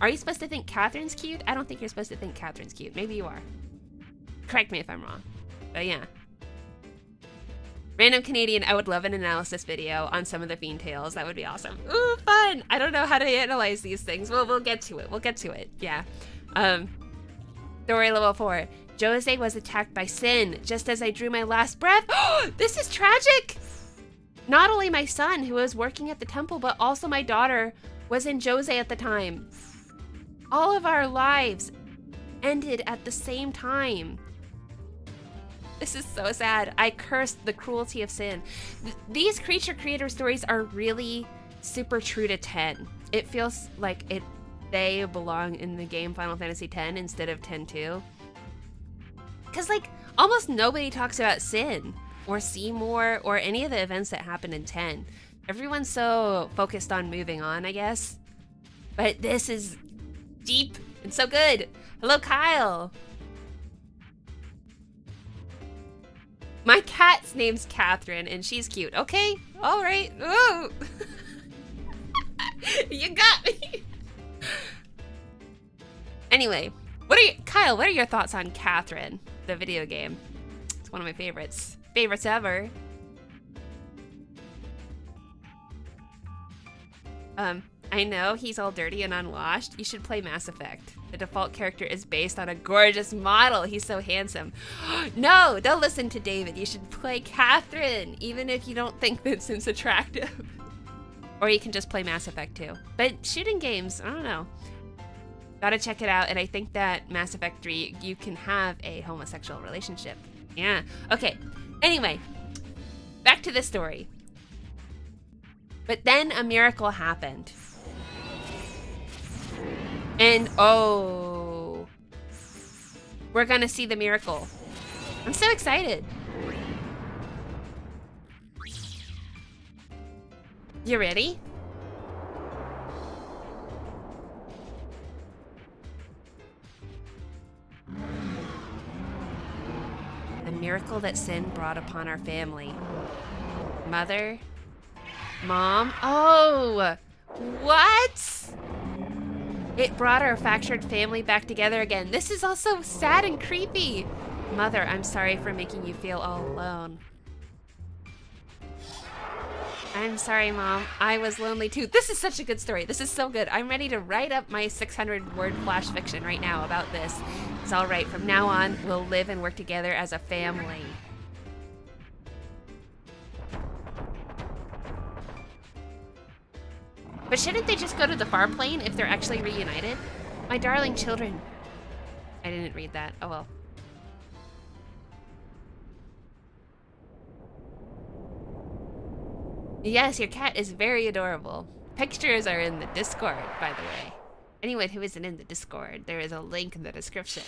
[SPEAKER 1] Are you supposed to think Catherine's cute? I don't think you're supposed to think Catherine's cute. Maybe you are. Correct me if I'm wrong. But yeah. Random Canadian, I would love an analysis video on some of the Fiend Tales. That would be awesome. Ooh, fun! I don't know how to analyze these things. We'll get to it. Yeah. Story level 4. Jose was attacked by Sin just as I drew my last breath. This is tragic! Not only my son, who was working at the temple, but also my daughter was in Jose at the time. All of our lives ended at the same time. This is so sad. I cursed the cruelty of Sin. These creature creator stories are really super true to 10. It feels like they belong in the game Final Fantasy X instead of 10-2. Because, like, almost nobody talks about Sin or Seymour or any of the events that happened in 10. Everyone's so focused on moving on, I guess. But this is deep and so good. Hello, Kyle. My cat's name's Catherine, and she's cute. Okay, all right. Ooh. You got me. Anyway, Kyle, what are your thoughts on Catherine, the video game? It's one of my favorites. Favorites ever. I know he's all dirty and unwashed. You should play Mass Effect. The default character is based on a gorgeous model. He's so handsome. No, don't listen to David. You should play Catherine, even if you don't think Vincent's attractive. Or you can just play Mass Effect 2. But shooting games, I don't know. Gotta check it out, and I think that Mass Effect 3, you can have a homosexual relationship. Yeah, okay. Anyway, back to the story. But then a miracle happened. And oh, we're gonna see the miracle. I'm so excited. You ready? The miracle that Sin brought upon our family. Mother, Mom, oh, what? It brought our fractured family back together again. This is also sad and creepy. Mother, I'm sorry for making you feel all alone. I'm sorry, Mom. I was lonely too. This is such a good story. This is so good. I'm ready to write up my 600-word flash fiction right now about this. It's all right. From now on, we'll live and work together as a family. But shouldn't they just go to the far plane if they're actually reunited? My darling children. I didn't read that. Oh well. Yes, your cat is very adorable. Pictures are in the Discord, by the way. Anyone who isn't in the Discord, there is a link in the description.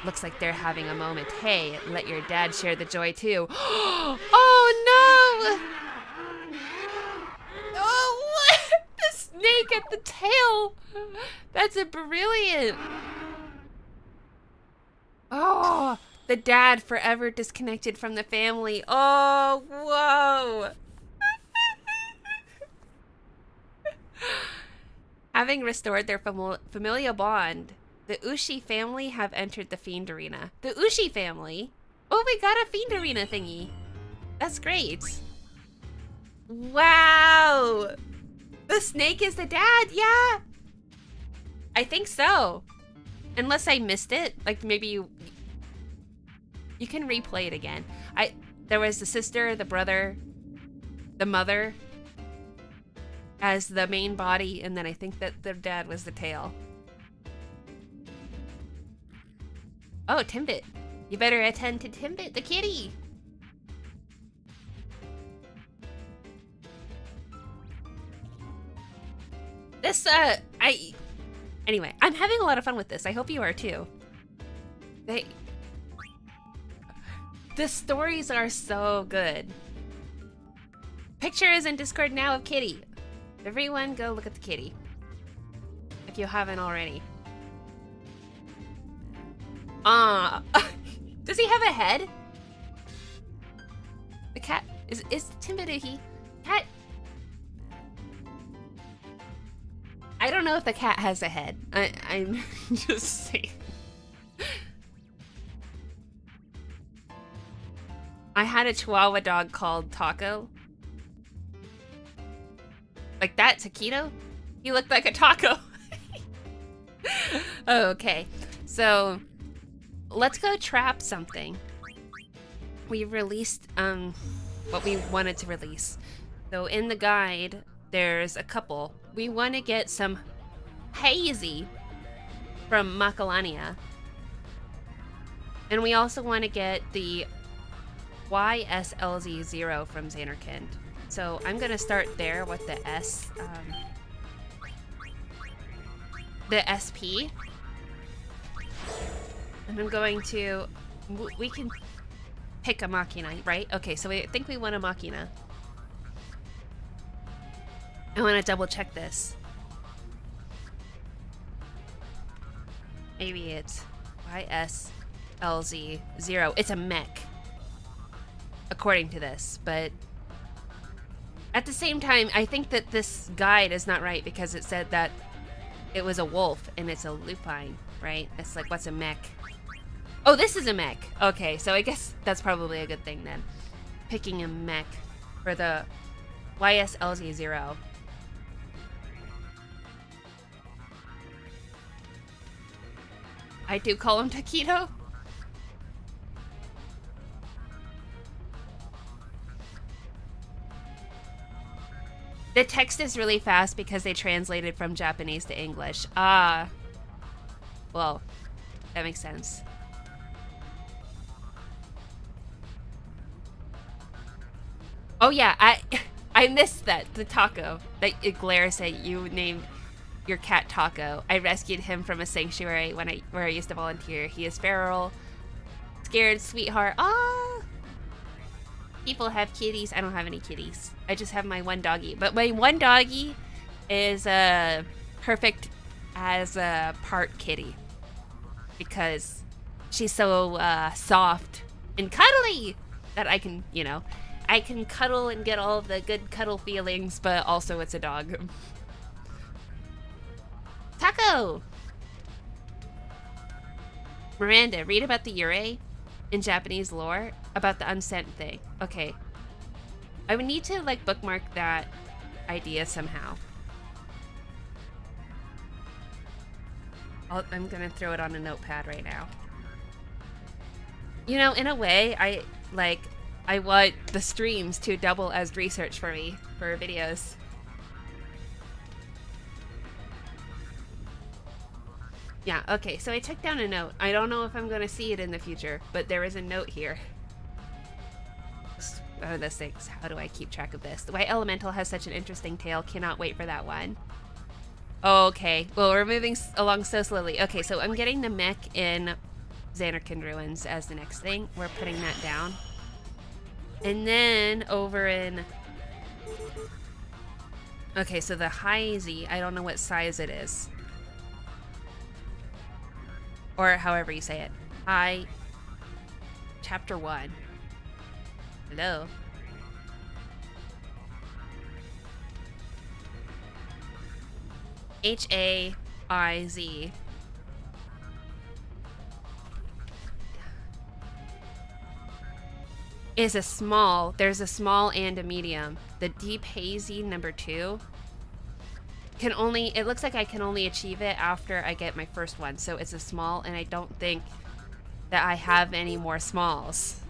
[SPEAKER 1] Looks like they're having a moment. Hey, let your dad share the joy too. Oh no! Oh, what? The snake at the tail! That's a brilliant. Oh, the dad forever disconnected from the family. Oh, whoa. Having restored their familial bond, the Ushi family have entered the Fiend Arena. The Ushi family? Oh, we got a Fiend Arena thingy. That's great. Wow. The snake is the dad, yeah. I think so. Unless I missed it. Like maybe you can replay it again. There was the sister, the brother, the mother as the main body, and then I think that the dad was the tail. Oh, Timbit. You better attend to Timbit, the kitty. This, anyway, I'm having a lot of fun with this. I hope you are too. The stories are so good. Picture is in Discord now of Kitty. Everyone go look at the kitty. If you haven't already. Does he have a head? The cat is Timothy. Cat. I don't know if the cat has a head. I'm just saying. I had a Chihuahua dog called Taco. Like that, taquito? He looked like a taco. Oh, okay. So, let's go trap something. We released what we wanted to release. So in the guide, there's a couple. We want to get some hazy from Macalania. And we also want to get the YSLZ0 from Xanarkand. So I'm going to start there with the the SP. And I'm going to, we can pick a Machina, right? Okay, so I think we want a Machina. I want to double check this. Maybe it's YSLZ0. It's a mech, according to this, but at the same time, I think that this guide is not right because it said that it was a wolf and it's a lupine, right? It's like, what's a mech? Oh, this is a mech. Okay, so I guess that's probably a good thing then. Picking a mech for the YSLZ0. I do call him Taquito. The text is really fast because they translated from Japanese to English. Ah. Well, that makes sense. Oh yeah, I missed that, the taco. That Glare said you named your cat Taco. I rescued him from a sanctuary where I used to volunteer. He is feral, scared, sweetheart. Ah. People have kitties. I don't have any kitties. I just have my one doggy. But my one doggy is perfect as a part kitty because she's so soft and cuddly that I can, you know, I can cuddle and get all the good cuddle feelings, but also it's a dog. Taco! Miranda, read about the Yurei in Japanese lore about the unsent thing. Okay. I would need to like bookmark that idea somehow. I'm gonna throw it on a notepad right now. You know, in a way, I want the streams to double as research for me for videos. Yeah, okay, so I took down a note. I don't know if I'm gonna see it in the future, but there is a note here. Oh, those things. How do I keep track of this? The White Elemental has such an interesting tale. Cannot wait for that one. Okay, well, we're moving along so slowly. Okay, so I'm getting the mech in Xanarkand Ruins as the next thing. We're putting that down. And then over in... Okay, so the Hazy, I don't know what size it is. Or however you say it. Chapter 1. Hello. H-A-I-Z. Is a small. There's a small and a medium. The Deep Hazy number 2 can only, it looks like I can only achieve it after I get my first one. So it's a small, and I don't think that I have any more smalls.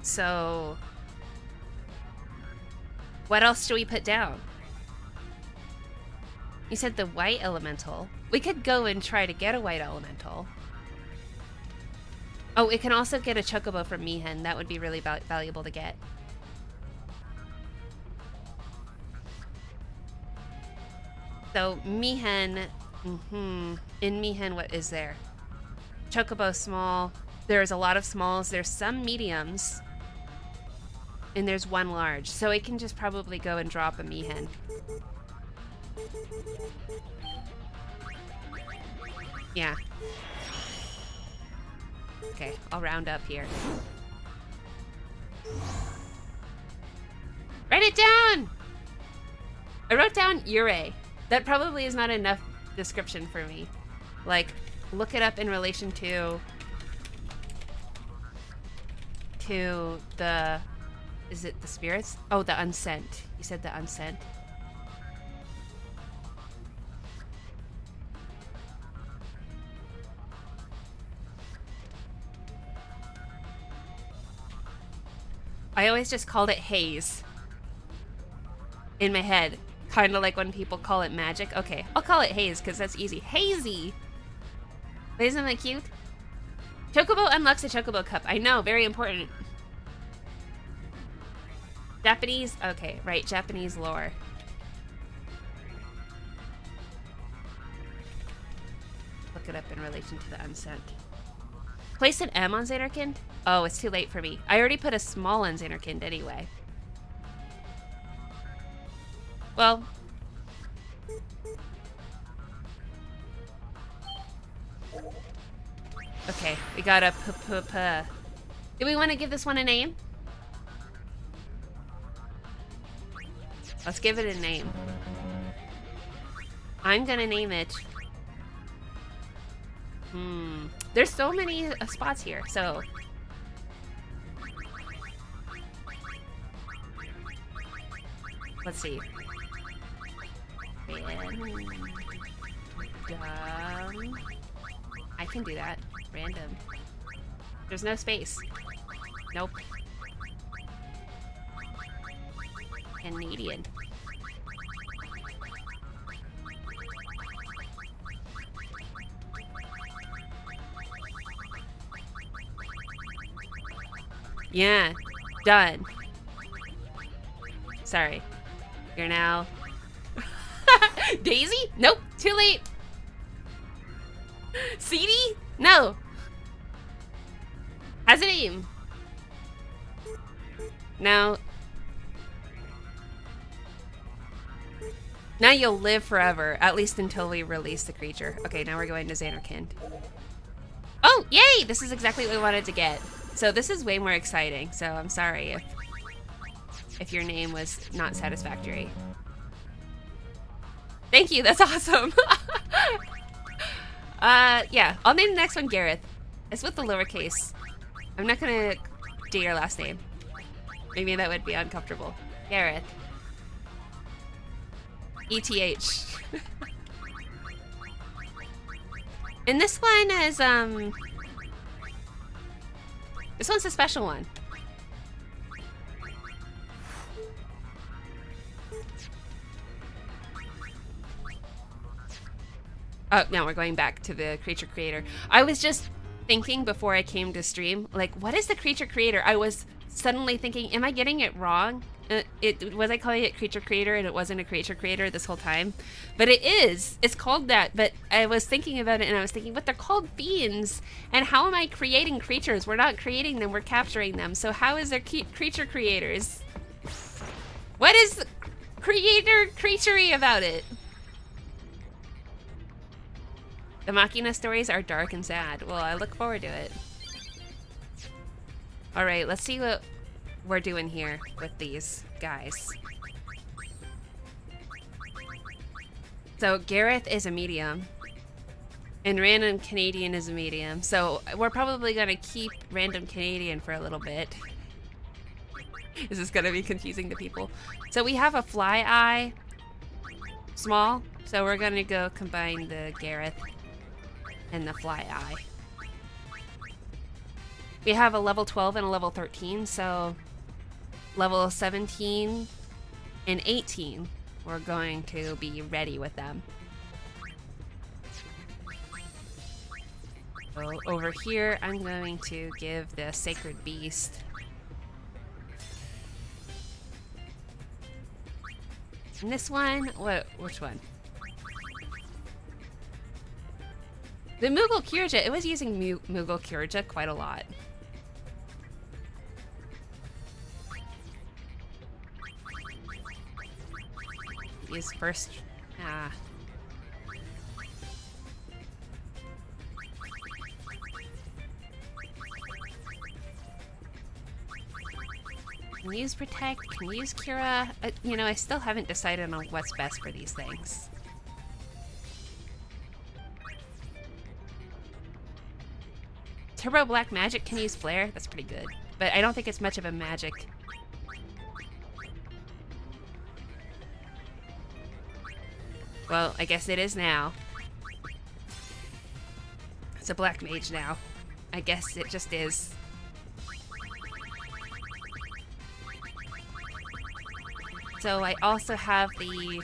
[SPEAKER 1] So what else should we put down? You said the White Elemental. We could go and try to get a White Elemental. Oh, it can also get a Chocobo from Mihen. That would be really valuable to get. So Mihen, in Mihen, what is there? Chocobo small. There's a lot of smalls. There's some mediums. And there's one large. So it can just probably go and drop a Mihen. Yeah. Okay, I'll round up here. Write it down! I wrote down Yurei. That probably is not enough description for me. Like, look it up in relation to the... Is it the spirits? Oh, the unsent. You said the unsent. I always just called it haze. In my head. Kind of like when people call it magic. Okay, I'll call it haze because that's easy. Hazy! But isn't that cute? Chocobo unlocks a Chocobo Cup. I know, very important. Japanese? Okay, right, Japanese lore. Look it up in relation to the unsent. Place an M on Xanarkand? Oh, it's too late for me. I already put a small on Xanarkand anyway. Well. Okay, we got a p-p-p. Do we want to give this one a name? Let's give it a name. I'm gonna name it. There's so many spots here, so. Let's see. Random. I can do that. Random. There's no space. Nope. Canadian. Yeah, done. Sorry. You're now... Daisy? Nope, too late. CD? No. Has a name. Now you'll live forever, at least until we release the creature. Okay, now we're going to Xanarkand. Oh, yay! This is exactly what we wanted to get. So this is way more exciting, so I'm sorry if your name was not satisfactory. Thank you, that's awesome. Yeah, I'll name the next one Gareth. It's with the lowercase. I'm not gonna do your last name. Maybe that would be uncomfortable. Gareth. ETH. And this one is, this one's a special one. Oh, now we're going back to the creature creator. I was just thinking before I came to stream, like, what is the creature creator? I was suddenly thinking, am I getting it wrong? Was I calling it creature creator and it wasn't a creature creator this whole time? But it is. It's called that. But I was thinking about it and I was thinking, but they're called fiends. And how am I creating creatures? We're not creating them, we're capturing them. So how is there creature creators? What is creature-y about it? The Machina stories are dark and sad. Well, I look forward to it. Alright, let's see what we're doing here with these guys. So Gareth is a medium. And Random Canadian is a medium. So we're probably gonna keep Random Canadian for a little bit. This is gonna be confusing to people. So we have a fly eye. Small. So we're gonna go combine the Gareth and the fly eye. We have a level 12 and a level 13, so level 17 and 18, we're going to be ready with them. So over here, I'm going to give the Sacred Beast and this one, which one? The Moogle Kirja, it was using Moogle Kirja quite a lot. Use first, Can use Protect, can use Cura. You know, I still haven't decided on what's best for these things. Turbo Black Magic can use Flare. That's pretty good. But I don't think it's much of a magic. Well, I guess it is now. It's a Black Mage now. I guess it just is. So I also have the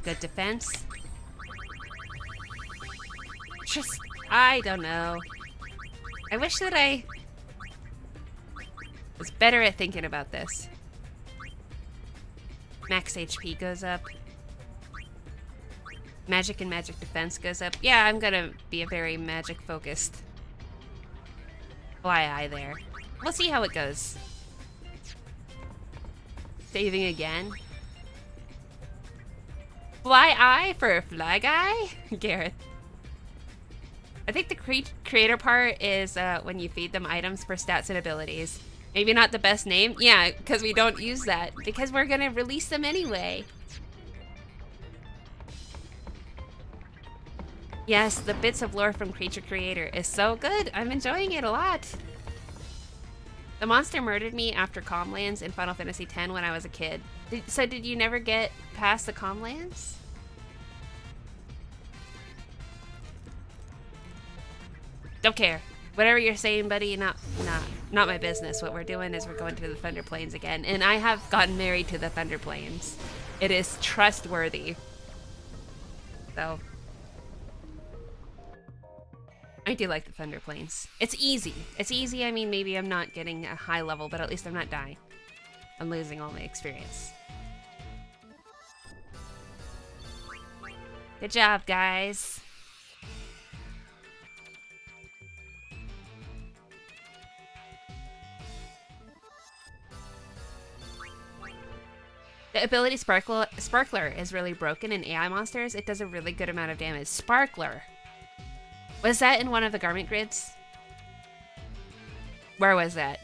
[SPEAKER 1] good defense. Just, I don't know. I wish that I was better at thinking about this. Max HP goes up. Magic and magic defense goes up. Yeah, I'm gonna be a very magic focused fly eye there. We'll see how it goes. Saving again. Fly eye for a fly guy? Gareth. I think the creator part is when you feed them items for stats and abilities. Maybe not the best name. Yeah, because we don't use that. Because we're gonna release them anyway. Yes, the bits of lore from Creature Creator is so good. I'm enjoying it a lot. The monster murdered me after Calmlands in Final Fantasy X when I was a kid. So did you never get past the Calmlands? Don't care. Whatever you're saying, buddy, not my business. What we're doing is we're going to the Thunder Plains again. And I have gotten married to the Thunder Plains. It is trustworthy. So I do like the Thunder Plains. It's easy. It's easy. I mean, maybe I'm not getting a high level, but at least I'm not dying. I'm losing all my experience. Good job, guys. The ability Sparkler is really broken in AI monsters. It does a really good amount of damage. Sparkler. Was that in one of the garment grids? Where was that?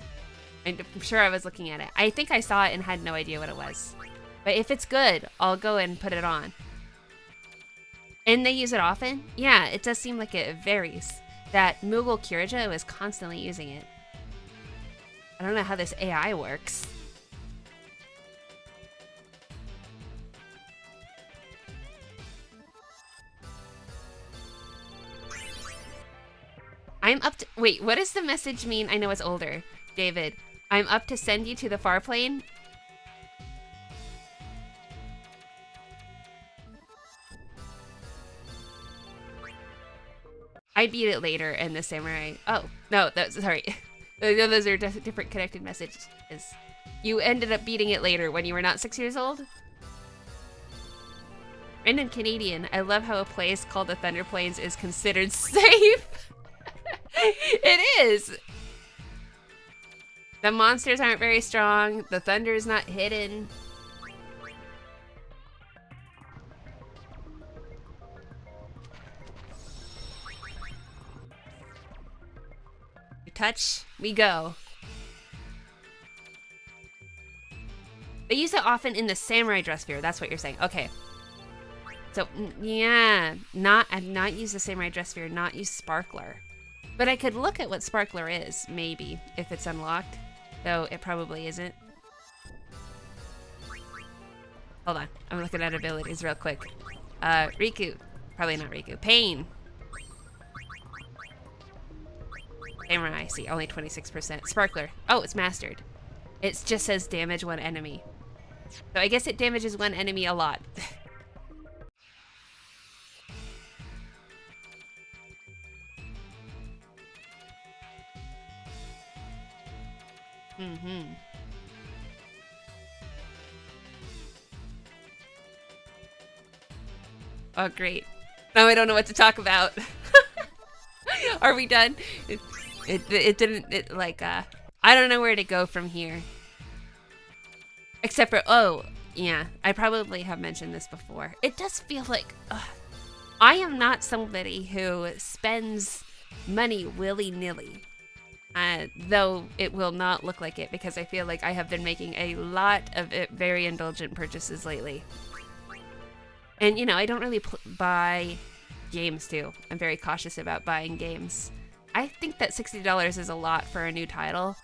[SPEAKER 1] I'm sure I was looking at it. I think I saw it and had no idea what it was. But if it's good, I'll go and put it on. And they use it often? Yeah, it does seem like it varies. That Moogle Kirija was constantly using it. I don't know how this AI works. I'm up to— wait, what does the message mean? I know it's older. David, I'm up to send you to the far plane. I beat it later in the samurai. Oh, no, sorry. Those are different connected messages. You ended up beating it later when you were not 6 years old? Brandon Canadian, I love how a place called the Thunder Plains is considered safe. It is. The monsters aren't very strong. The thunder is not hidden. Touch, we go. They use it often in the samurai dress sphere. That's what you're saying. Okay. So yeah, I've not used the samurai dress sphere, not used Sparkler. But I could look at what Sparkler is, maybe, if it's unlocked. Though it probably isn't. Hold on, I'm looking at abilities real quick. Riku. Probably not Riku. Pain. Samurai, see, only 26%. Sparkler. Oh, it's mastered. It just says damage one enemy. So I guess it damages one enemy a lot. Mm-hmm. Oh, great. Now I don't know what to talk about. Are we done? It didn't, I don't know where to go from here. Except for, oh, yeah, I probably have mentioned this before. It does feel like, I am not somebody who spends money willy-nilly. Though it will not look like it because I feel like I have been making a lot of very indulgent purchases lately. And, you know, I don't really buy games too. I'm very cautious about buying games. I think that $60 is a lot for a new title,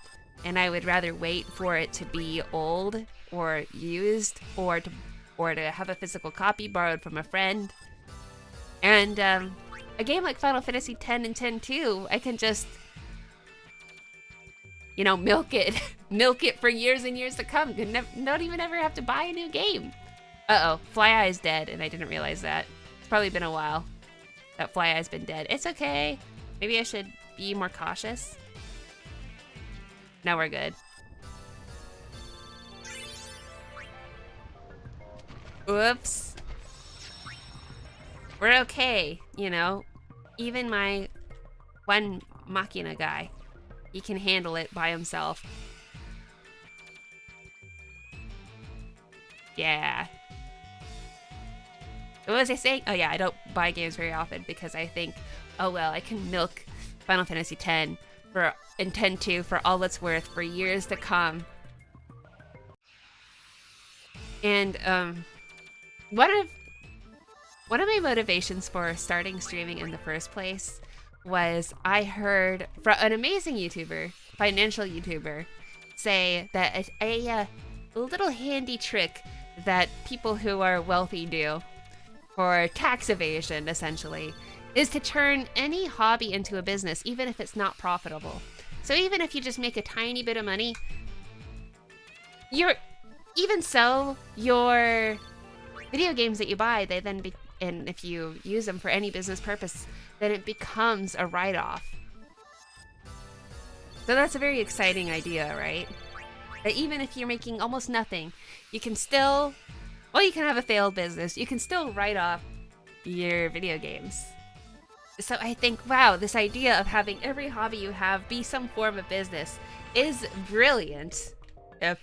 [SPEAKER 1] and I would rather wait for it to be old or used or to have a physical copy borrowed from a friend. And a game like Final Fantasy X and X-2, I can just you know, milk it, milk it for years and years to come. Don't even ever have to buy a new game. Uh-oh, Fly Eye's dead, and I didn't realize that. It's probably been a while that Fly Eye's been dead. It's okay. Maybe I should be more cautious. No, we're good. Oops. We're okay, you know. Even my one Machina guy, he can handle it by himself. Yeah. What was I saying? Oh yeah, I don't buy games very often because I think, oh well, I can milk Final Fantasy X for and X-2 for all it's worth for years to come. And one of my motivations for starting streaming in the first place was I heard from an amazing YouTuber, financial YouTuber, say that a little handy trick that people who are wealthy do for tax evasion, essentially, is to turn any hobby into a business, even if it's not profitable. So even if you just make a tiny bit of money, your video games that you buy, they then and if you use them for any business purpose, then it becomes a write-off. So that's a very exciting idea, right? That even if you're making almost nothing, you can still, well, you can have a failed business. You can still write off your video games. So I think, wow, this idea of having every hobby you have be some form of business is brilliant. And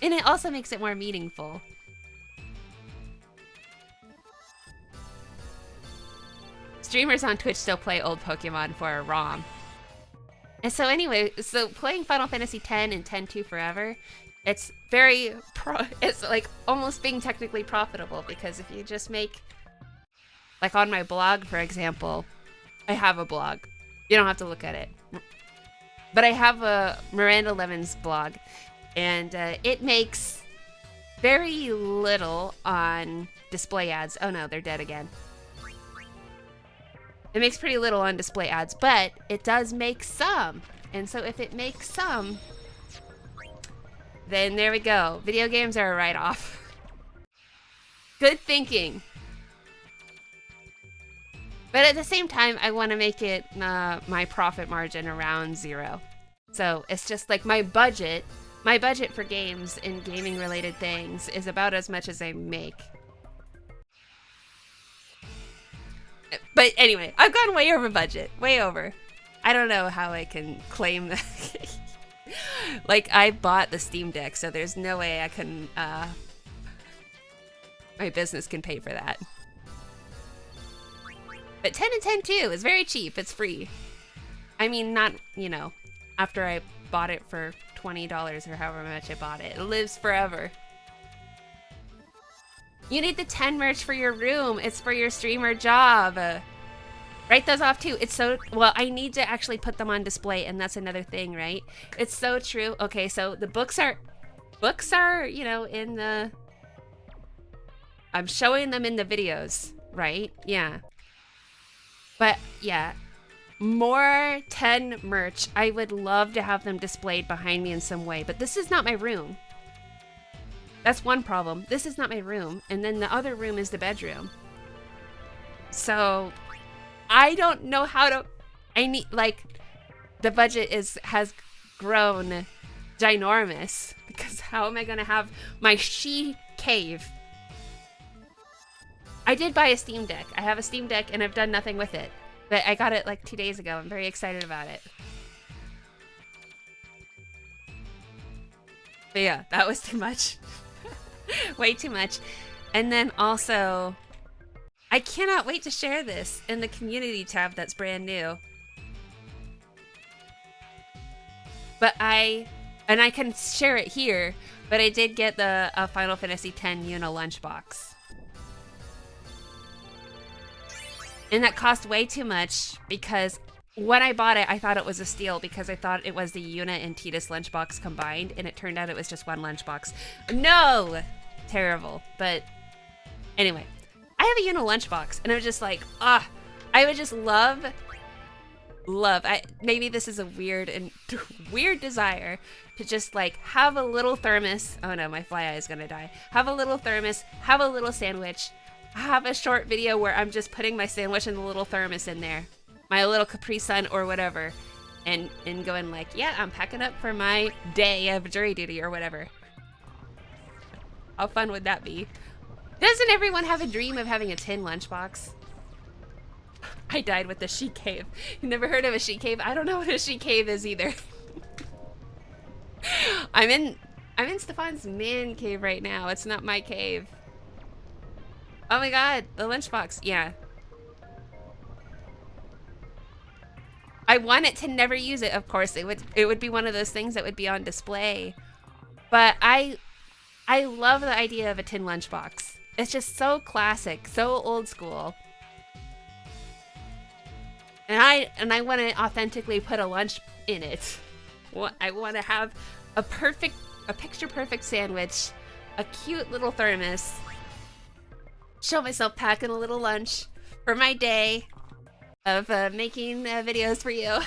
[SPEAKER 1] it also makes it more meaningful. Streamers on Twitch still play old Pokemon for a ROM. And so anyway, so playing Final Fantasy X and X-2 forever, it's very it's like almost being technically profitable, because if you just make, like on my blog, for example, I have a blog. You don't have to look at it. But I have a Miranda Lemons blog, and it makes very little on display ads. Oh no, they're dead again. It makes pretty little on display ads, but it does make some. And so if it makes some, then there we go. Video games are a write-off. Good thinking. But at the same time, I want to make it my profit margin around 0. So it's just like my budget for games and gaming related things is about as much as I make. But anyway, I've gone way over budget. Way over. I don't know how I can claim that. Like, I bought the Steam Deck, so there's no way I can, my business can pay for that. But 10 and 10 too is very cheap. It's free. I mean, not, you know, after I bought it for $20 or however much I bought it. It lives forever. You need the 10 merch for your room. It's for your streamer job. Write those off too. It's so, well, I need to actually put them on display, and that's another thing, right? It's so true. Okay, so the books are, you know, in the, I'm showing them in the videos, right? Yeah. But yeah, more 10 merch. I would love to have them displayed behind me in some way, but this is not my room. That's one problem. This is not my room, and then the other room is the bedroom. So I don't know how to, I need, like, the budget has grown ginormous, because how am I gonna have my she cave? I did buy a Steam Deck. I have a Steam Deck and I've done nothing with it, but I got it like 2 days ago. I'm very excited about it. But yeah, that was too much. Way too much. And then also, I cannot wait to share this in the community tab that's brand new. But I can share it here, but I did get the Final Fantasy X Yuna lunchbox. And that cost way too much, because when I bought it, I thought it was a steal, because I thought it was the Yuna and Tidus lunchbox combined, and it turned out it was just one lunchbox. No! Terrible. But anyway, I have a Yuna lunchbox, and I was just like, I would just love love, maybe this is a weird desire to just like have a little thermos. Oh no, my fly eye is gonna die. Have a little thermos, have a little sandwich, have a short video where I'm just putting my sandwich and the little thermos in there, my little Capri Sun or whatever, and going like, yeah, I'm packing up for my day of jury duty or whatever. How fun would that be? Doesn't everyone have a dream of having a tin lunchbox? I died with the sheet cave. You never heard of a sheet cave? I don't know what a sheet cave is either. I'm in Stefan's man cave right now. It's not my cave. Oh my god, the lunchbox. Yeah. I want it to never use it, of course. It would be one of those things that would be on display. But I love the idea of a tin lunchbox. It's just so classic, so old school. And I want to authentically put a lunch in it. I want to have a picture perfect sandwich, a cute little thermos. Show myself packing a little lunch for my day of making videos for you.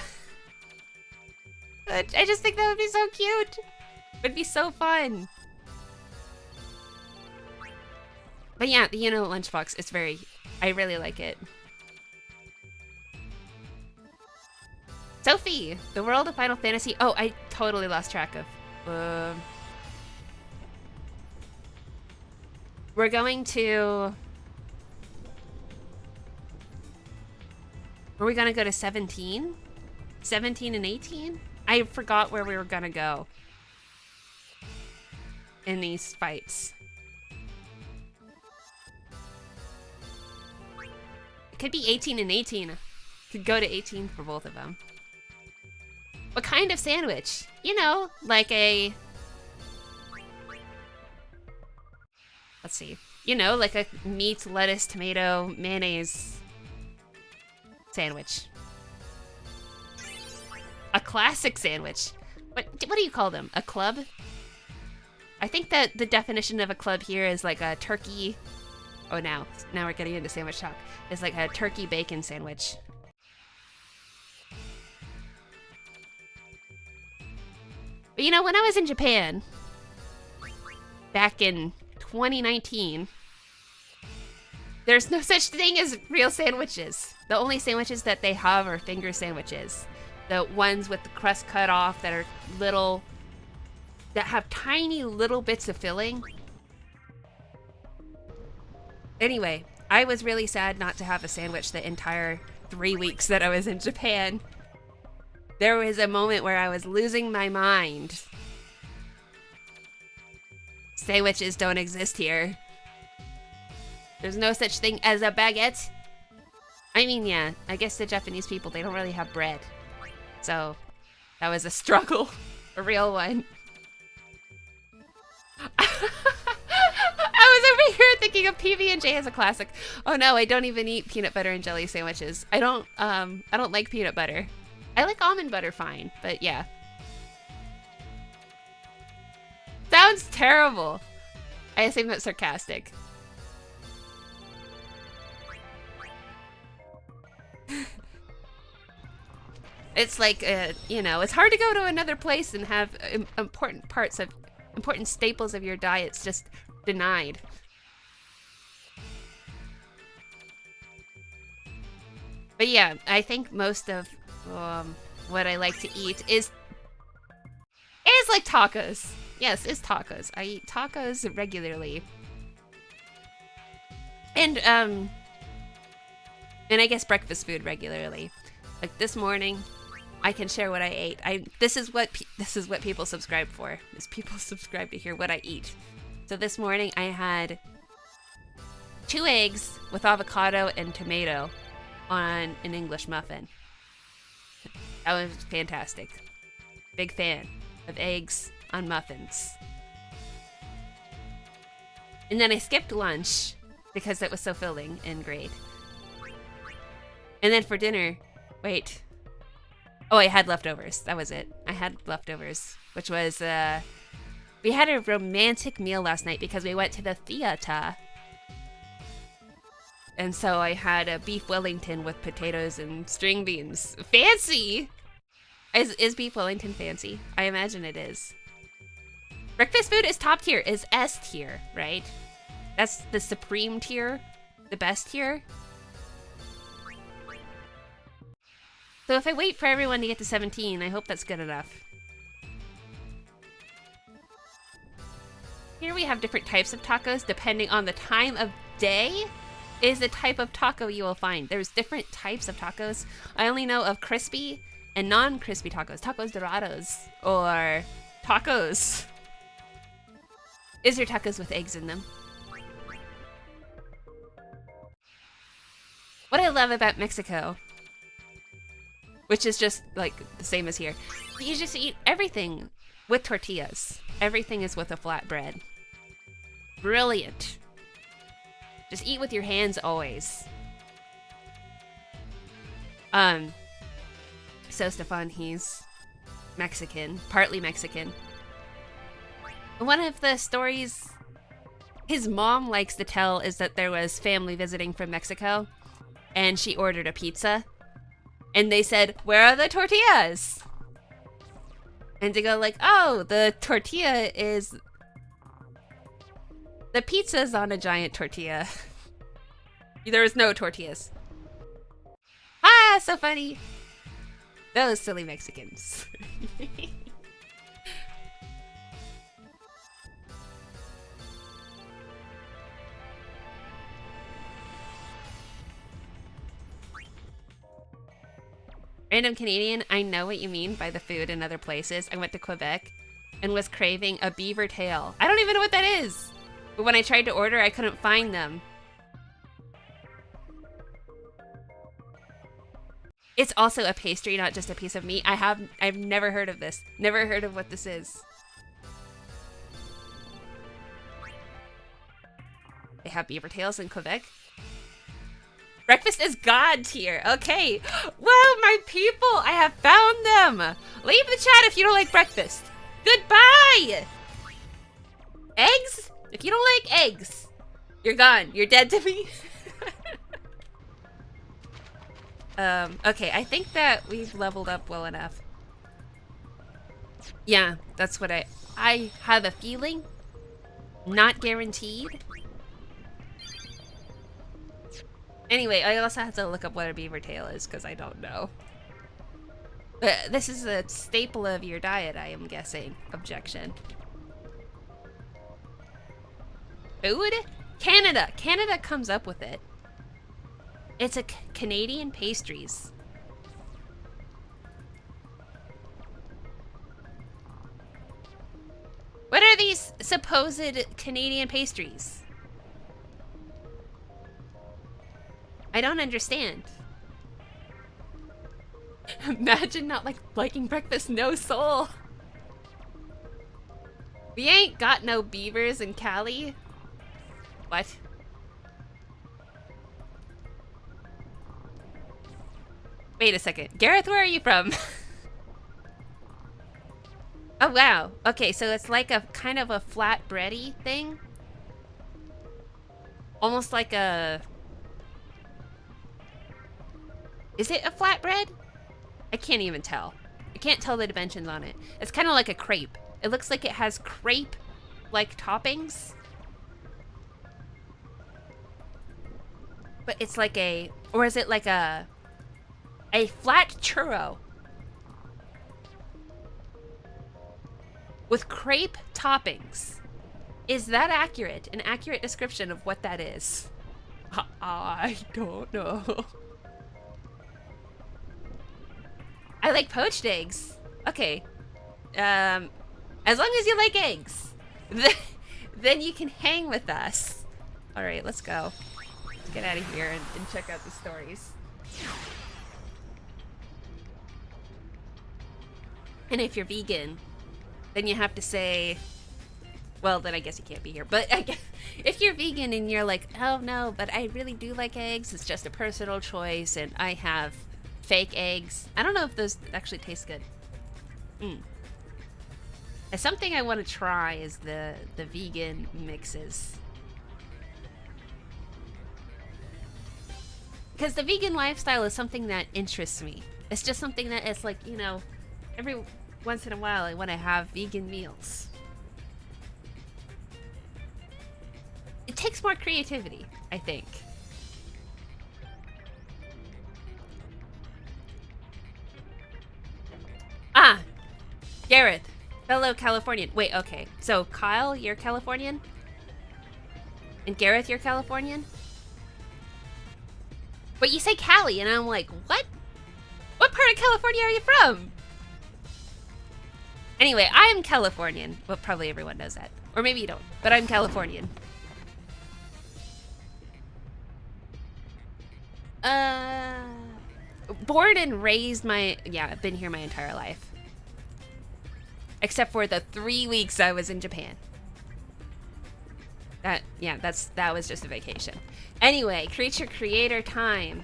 [SPEAKER 1] But I just think that would be so cute. It would be so fun. But yeah, the lunchbox, it's I really like it. Sophie, the world of Final Fantasy. Oh, I totally lost track of. We're going to... Were we gonna go to 17? 17 and 18? I forgot where we were gonna go in these fights. It could be 18 and 18. Could go to 18 for both of them. What kind of sandwich? You know, like a... Let's see. You know, like a meat, lettuce, tomato, mayonnaise sandwich. A classic sandwich. What do you call them? A club? I think that the definition of a club here is like a turkey... Oh, now we're getting into sandwich talk. It's like a turkey bacon sandwich. But you know, when I was in Japan, back in 2019, there's no such thing as real sandwiches. The only sandwiches that they have are finger sandwiches. The ones with the crust cut off that are little, that have tiny little bits of filling. Anyway, I was really sad not to have a sandwich the entire 3 weeks that I was in Japan. There was a moment where I was losing my mind. Sandwiches don't exist here. There's no such thing as a baguette. I mean, yeah, I guess the Japanese people, they don't really have bread. So, that was a struggle. A real one. I was over here thinking of PB&J as a classic. Oh no, I don't even eat peanut butter and jelly sandwiches. I don't like peanut butter. I like almond butter fine, but yeah. Sounds terrible. I assume that's sarcastic. It's like, you know, it's hard to go to another place and have important staples of your diets just denied. But yeah, I think most of what I like to eat is like tacos. Yes, it's tacos. I eat tacos regularly. And I guess breakfast food regularly. Like this morning, I can share what I ate. This is what people subscribe for. Is people subscribe to hear what I eat. So this morning I had 2 eggs with avocado and tomato on an English muffin. That was fantastic. Big fan of eggs on muffins. And then I skipped lunch because it was so filling and great. And then for dinner, wait. Oh, I had leftovers. That was it. I had leftovers, which was, we had a romantic meal last night because we went to the theater. And so I had a beef Wellington with potatoes and string beans. Fancy! Is beef Wellington fancy? I imagine it is. Breakfast food is top tier, is S tier, right? That's the supreme tier, the best tier. So if I wait for everyone to get to 17, I hope that's good enough. Here we have different types of tacos depending on the time of day is the type of taco you will find. There's different types of tacos. I only know of crispy and non-crispy tacos. Tacos dorados or tacos. Is there tacos with eggs in them? What I love about Mexico, which is just like the same as here, you just eat everything with tortillas. Everything is with a flatbread. Brilliant. Just eat with your hands always. So Stefan, he's Mexican, partly Mexican. One of the stories his mom likes to tell is that there was family visiting from Mexico, and she ordered a pizza, and they said, "Where are the tortillas?" And to go like, "Oh, the tortilla is... the pizza's on a giant tortilla." There is no tortillas. Ah, so funny. Those silly Mexicans. Random Canadian, I know what you mean by the food in other places. I went to Quebec and was craving a beaver tail. I don't even know what that is. But when I tried to order, I couldn't find them. It's also a pastry, not just a piece of meat. I've never heard of this. Never heard of what this is. They have beaver tails in Quebec. Breakfast is God tier. Okay. Whoa, my people, I have found them. Leave the chat if you don't like breakfast. Goodbye. Eggs? If you don't like eggs, you're gone. You're dead to me. Okay, I think that we've leveled up well enough. Yeah, that's what I have a feeling. Not guaranteed. Anyway, I also have to look up what a beaver tail is, because I don't know. This is a staple of your diet, I am guessing. Objection. Food? Canada! Canada comes up with it. It's a Canadian pastries. What are these supposed Canadian pastries? I don't understand. Imagine not liking breakfast, no soul. We ain't got no beavers in Cali. What? Wait a second. Gareth, where are you from? Oh, wow. Okay, so it's like a kind of a flatbready thing. Almost like a... Is it a flatbread? I can't even tell. I can't tell the dimensions on it. It's kind of like a crepe. It looks like it has crepe-like toppings. But it's like a... Or is it like a flat churro with crepe toppings? Is that accurate? An accurate description of what that is? I don't know. I like poached eggs. Okay. As long as you like eggs, then you can hang with us. All right, let's go. Let's get out of here and check out the stories. And if you're vegan, then you have to say, well, then I guess you can't be here. But I guess if you're vegan and you're like, oh no, but I really do like eggs, it's just a personal choice, and I have fake eggs. I don't know if those actually taste good. Something I want to try is the vegan mixes. because the vegan lifestyle is something that interests me. It's just something that it's like, you know, every once in a while I want to have vegan meals. It takes more creativity, I think. Ah, Gareth, fellow Californian. Wait, okay. So Kyle, you're Californian? And Gareth, you're Californian? But you say Cali, and I'm like, what? What part of California are you from? Anyway, I am Californian. Well, probably everyone knows that. Or maybe you don't, but I'm Californian. Born and raised I've been here my entire life. Except for the 3 weeks I was in Japan. That was just a vacation. Anyway, creature creator time.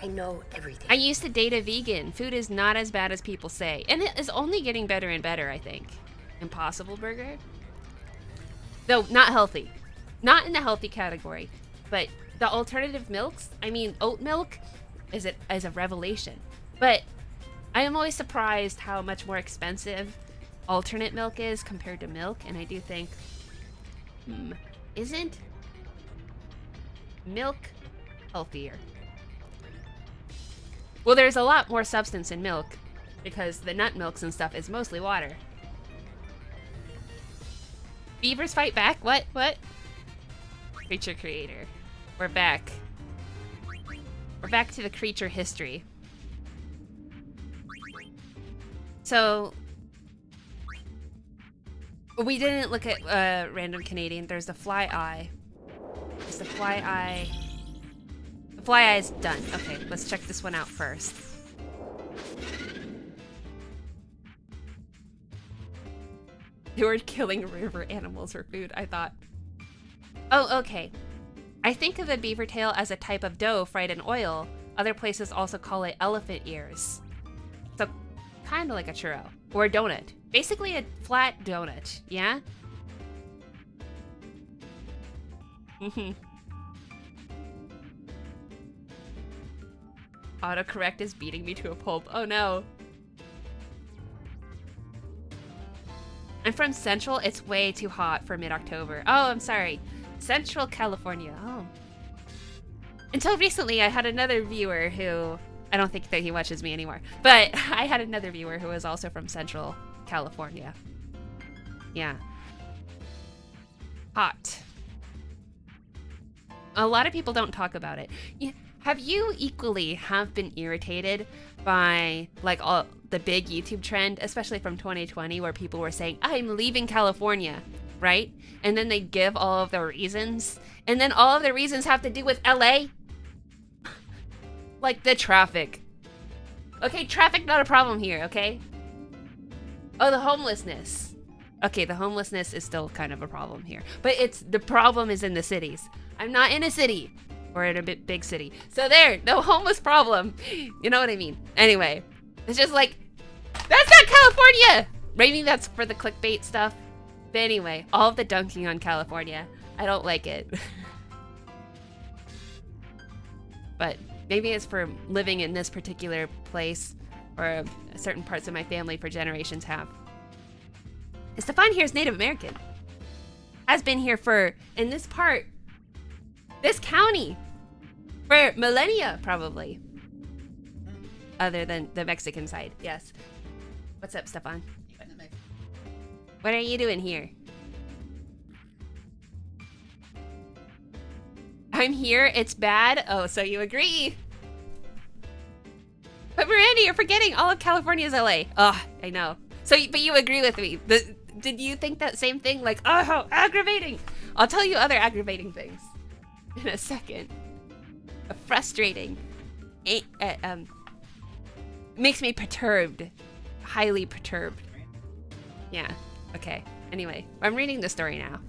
[SPEAKER 2] I know everything.
[SPEAKER 1] I used to date a vegan. Food is not as bad as people say. And it is only getting better and better, I think. Impossible Burger? Though, not healthy. Not in the healthy category. But the alternative milks, I mean, oat milk is a revelation. But I am always surprised how much more expensive alternate milk is compared to milk. And I do think, isn't milk healthier? Well, there's a lot more substance in milk because the nut milks and stuff is mostly water. Beavers fight back? What? Creature creator. We're back. We're back to the creature history. So, we didn't look at Random Canadian. There's the fly eye. Is the fly eye... The fly eye is done. Okay, let's check this one out first. They were killing river animals for food, I thought. Oh, okay. I think of the beaver tail as a type of dough fried in oil. Other places also call it elephant ears. So, kind of like a churro. Or a donut. Basically a flat donut, yeah? Autocorrect is beating me to a pulp. Oh no. I'm from Central. It's way too hot for mid-October. Oh, I'm sorry. Central California. Oh. Until recently, I had another viewer who... I don't think that he watches me anymore. But I had another viewer who was also from Central California. Yeah. Hot. A lot of people don't talk about it. Yeah. Have you equally been irritated by like all the big YouTube trend, especially from 2020, where people were saying, I'm leaving California, right? And then they give all of their reasons. And then all of their reasons have to do with LA? Like the traffic. Okay, traffic not a problem here, okay? Oh, the homelessness. Okay, the homelessness is still kind of a problem here. But the problem is in the cities. I'm not in a city. Or in a big city. So there, no homeless problem. You know what I mean? Anyway, it's just like, that's not California! Maybe that's for the clickbait stuff. But anyway, all of the dunking on California. I don't like it. But maybe it's for living in this particular place, or certain parts of my family for generations have. Stefan here is Native American. Has been here for, in this part, this county, for millennia, probably. Other than the Mexican side, yes. What's up, Stefan? What are you doing here? I'm here, it's bad. Oh, so you agree. But Miranda, you're forgetting all of California is LA. Oh, I know. So, but you agree with me. Did you think that same thing? Like, oh, how aggravating. I'll tell you other aggravating things in a second. Frustrating. Makes me perturbed. Highly perturbed. Yeah, okay. Anyway, I'm reading the story now.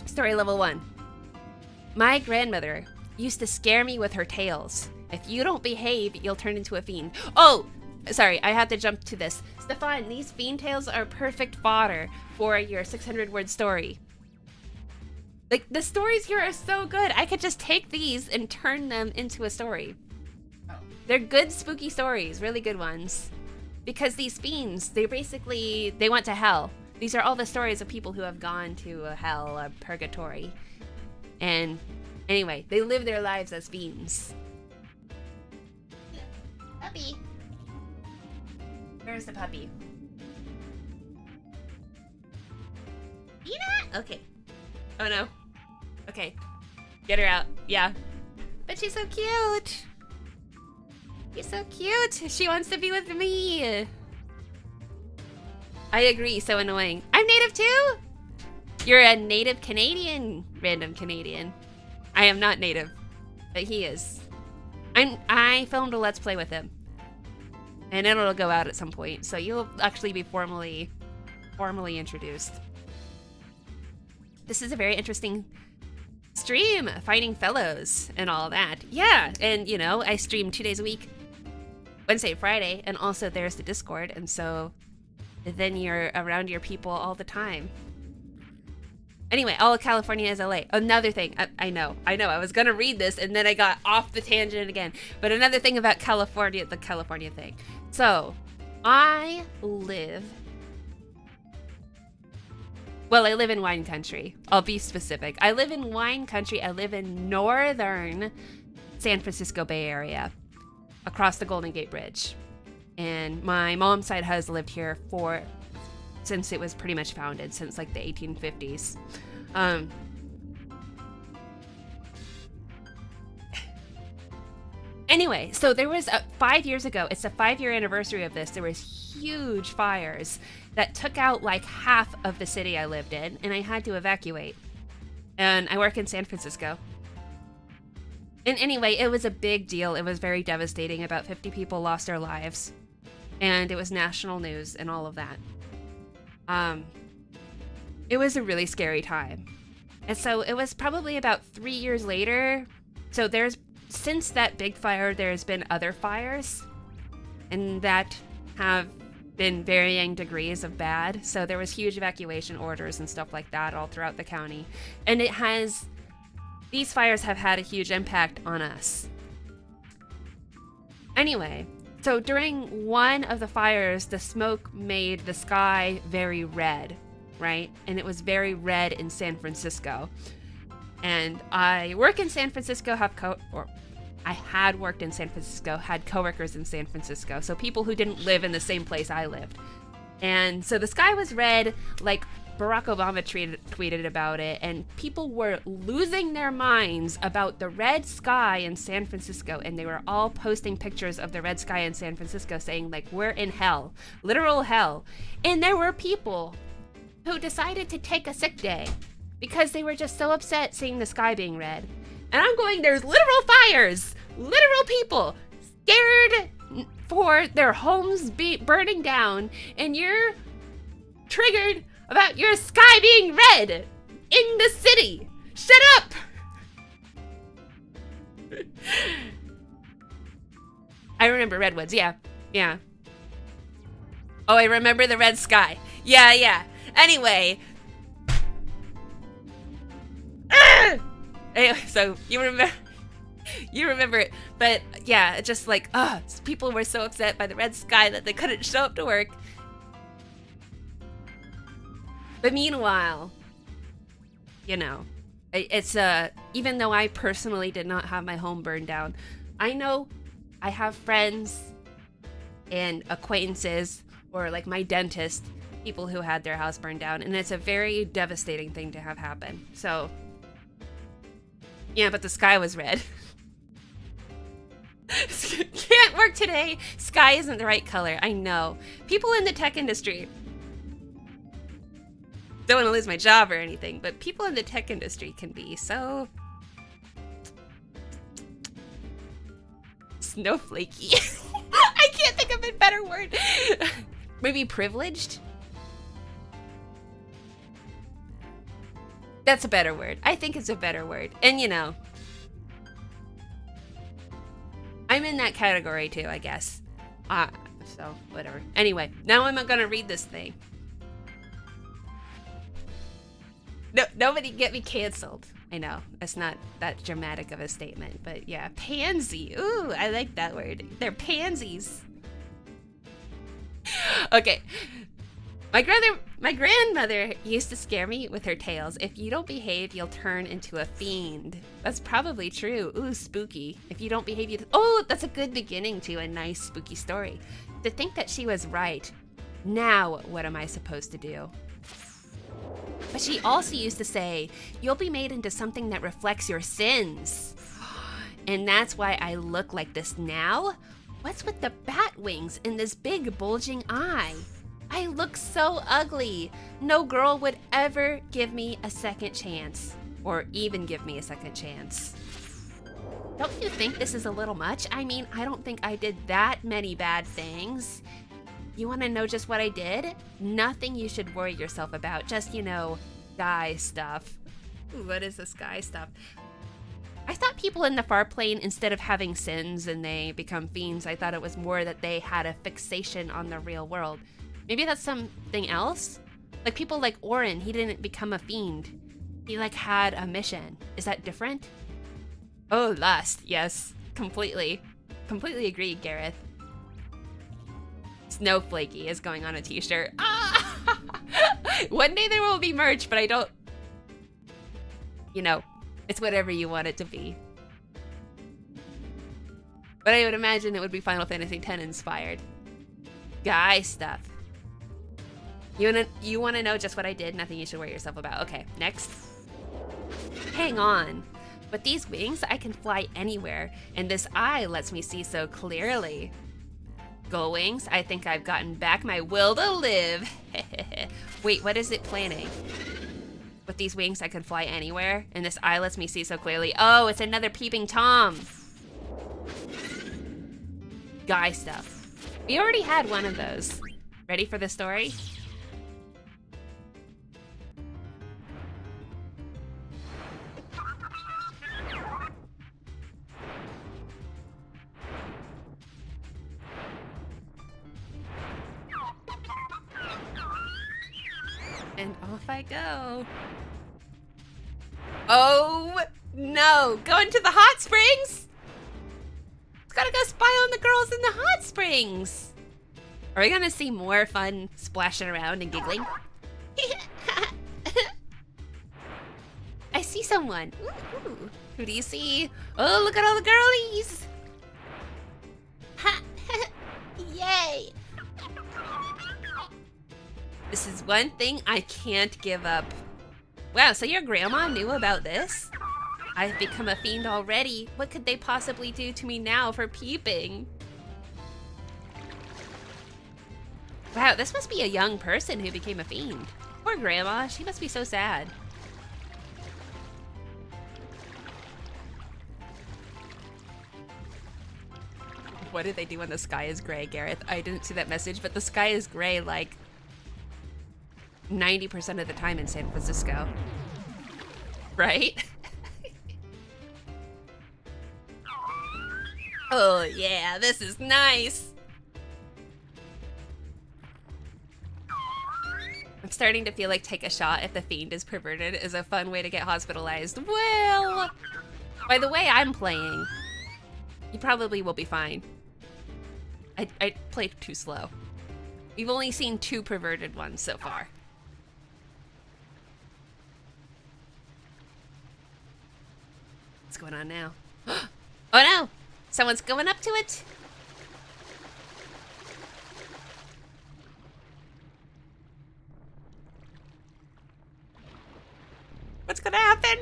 [SPEAKER 1] Story level 1. My grandmother used to scare me with her tales. If you don't behave, you'll turn into a fiend. Oh, sorry, I had to jump to this. Stefan, these fiend tales are perfect fodder for your 600-word story. Like, the stories here are so good. I could just take these and turn them into a story. They're good, spooky stories, really good ones. Because these fiends, they went to hell. These are all the stories of people who have gone to a hell, a purgatory. And anyway, they live their lives as fiends. Puppy. Where's the puppy? Ina? Okay. Oh no. Okay. Get her out. Yeah. But she's so cute. She's so cute. She wants to be with me. I agree. So annoying. I'm native too? You're a native Canadian, random Canadian. I am not native, but he is. I filmed a Let's Play with him. And it'll go out at some point. So you'll actually be formally introduced. This is a very interesting stream, finding fellows and all that. Yeah, and you know, I stream 2 days a week, Wednesday and Friday, and also there's the Discord, and so then you're around your people all the time. Anyway, all of California is LA. Another thing, I know, I was gonna read this and then I got off the tangent again, but another thing about California, the California thing. So, I live in wine country. I'll be specific. I live in wine country. I live in northern San Francisco Bay Area, across the Golden Gate Bridge. And my mom's side has lived here since it was pretty much founded, since like the 1850s. Anyway, so there was 5 years ago, it's the 5-year anniversary of this, there was huge fires that took out like half of the city I lived in, and I had to evacuate. And I work in San Francisco. And anyway, it was a big deal. It was very devastating. About 50 people lost their lives. And it was national news and all of that. It was a really scary time. And so it was probably about 3 years later. So since that big fire, there's been other fires. And that have been varying degrees of bad. So there was huge evacuation orders and stuff like that all throughout the county. And these fires have had a huge impact on us. Anyway, so during one of the fires, the smoke made the sky very red, right? And it was very red in San Francisco. And I work in San Francisco, I had worked in San Francisco, had coworkers in San Francisco, so people who didn't live in the same place I lived. And so the sky was red, like Barack Obama tweeted about it, and people were losing their minds about the red sky in San Francisco, and they were all posting pictures of the red sky in San Francisco saying, like, we're in hell, literal hell. And there were people who decided to take a sick day because they were just so upset seeing the sky being red. And I'm going, there's literal fires, literal people scared for their homes burning down, and you're triggered about your sky being red in the city. Shut up! I remember redwoods, yeah. Oh, I remember the red sky. Yeah. Anyway. Anyway, so you remember it, but yeah, it's just like, people were so upset by the red sky that they couldn't show up to work. But meanwhile, you know, it's even though I personally did not have my home burned down, I know I have friends and acquaintances, or like my dentist, people who had their house burned down, and it's a very devastating thing to have happen. So yeah, but the sky was red. Can't work today. Sky isn't the right color. I know. People in the tech industry, don't want to lose my job or anything, but people in the tech industry can be so snowflakey. I can't think of a better word. Maybe privileged? That's a better word. I think it's a better word. And you know, I'm in that category too, I guess. So whatever. Anyway, now I'm gonna read this thing. No, nobody get me canceled. I know, it's not that dramatic of a statement, but yeah, pansy. Ooh, I like that word. They're pansies. Okay. My grandmother used to scare me with her tales. If you don't behave, you'll turn into a fiend. That's probably true. Ooh, spooky. If you don't behave, you... Oh, that's a good beginning to a nice spooky story. To think that she was right. Now, what am I supposed to do? But she also used to say, you'll be made into something that reflects your sins. And that's why I look like this now? What's with the bat wings and this big bulging eye? I look so ugly. No girl would ever give me a second chance. Or even give me a second chance. Don't you think this is a little much? I mean, I don't think I did that many bad things. You want to know just what I did? Nothing you should worry yourself about. Just, you know, guy stuff. Ooh, what is this guy stuff? I thought people in the far plane, instead of having sins and they become fiends, I thought it was more that they had a fixation on the real world. Maybe that's something else? Like people like Orin, he didn't become a fiend. He like had a mission. Is that different? Oh, lust. Yes, completely. Completely agree, Gareth. Snowflakey is going on a t-shirt. Ah! One day there will be merch, but I don't... You know, it's whatever you want it to be. But I would imagine it would be Final Fantasy X inspired. Guy stuff. You wanna know just what I did? Nothing you should worry yourself about. Okay, next. Hang on. With these wings, I can fly anywhere, and this eye lets me see so clearly. Go wings, I think I've gotten back my will to live. Wait, what is it planning? With these wings, I can fly anywhere, and this eye lets me see so clearly. Oh, it's another peeping Tom. Guy stuff. We already had one of those. Ready for the story? And off I go. Oh no, going to the hot springs? Gotta go spy on the girls in the hot springs. Are we gonna see more fun splashing around and giggling? I see someone. Ooh, who do you see? Oh, look at all the girlies. Yay. This is one thing I can't give up. Wow, so your grandma knew about this? I've become a fiend already. What could they possibly do to me now for peeping? Wow, this must be a young person who became a fiend. Poor grandma, she must be so sad. What did they do when the sky is gray, Gareth? I didn't see that message, but the sky is gray like 90% of the time in San Francisco. Right? Oh yeah, this is nice. I'm starting to feel like take a shot if the fiend is perverted is a fun way to get hospitalized. Well, by the way I'm playing, you probably will be fine. I played too slow. We've only seen 2 perverted ones so far. What's going on now? Oh no! Someone's going up to it! What's gonna happen?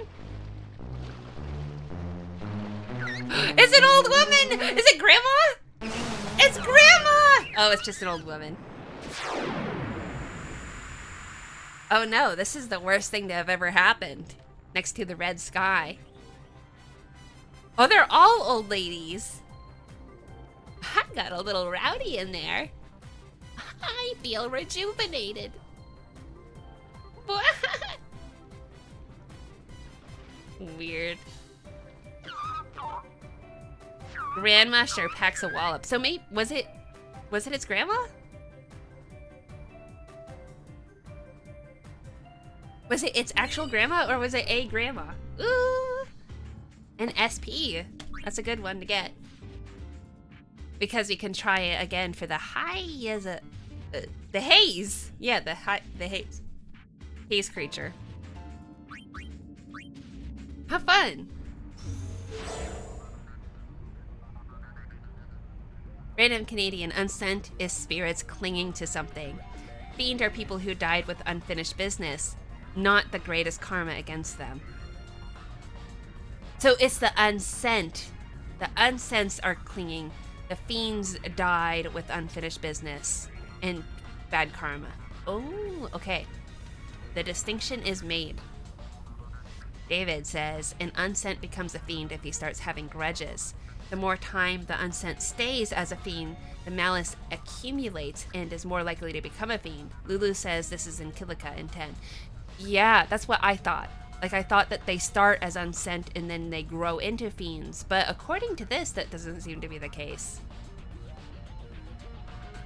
[SPEAKER 1] It's an old woman! Is it Grandma? It's Grandma! Oh, it's just an old woman. Oh no, this is the worst thing to have ever happened. Next to the red sky. Oh, they're all old ladies. I got a little rowdy in there. I feel rejuvenated. Weird. Grandma sure packs a wallop. So maybe, was it its grandma? Was it its actual grandma or was it a grandma? Ooh! An SP. That's a good one to get. Because we can try it again for the the haze. Yeah, the haze. Haze creature. Have fun! Random Canadian. Unsent is spirits clinging to something. Fiend are people who died with unfinished business, not the greatest karma against them. So it's the unsent. The unsents are clinging. The fiends died with unfinished business and bad karma. Oh, okay. The distinction is made. David says, an unsent becomes a fiend if he starts having grudges. The more time the unsent stays as a fiend, the malice accumulates and is more likely to become a fiend. Lulu says this is in Kilika in 10. Yeah, that's what I thought. Like, I thought that they start as unsent and then they grow into fiends. But according to this, that doesn't seem to be the case.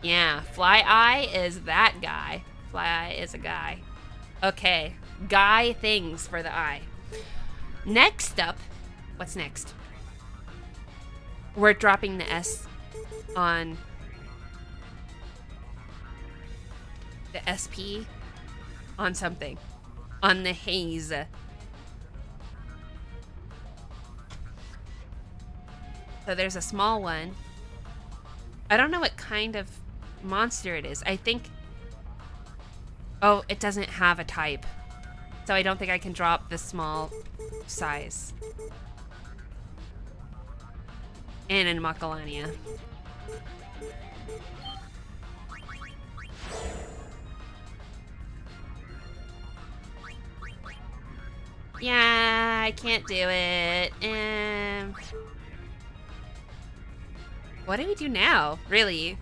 [SPEAKER 1] Yeah, Fly Eye is that guy. Fly Eye is a guy. Okay, guy things for the eye. Next up, what's next? We're dropping the S on the SP on something. On the haze. So there's a small one. I don't know what kind of monster it is. I think... Oh, it doesn't have a type. So I don't think I can drop the small size. And in Makalania. Yeah, I can't do it. What do we do now? Really?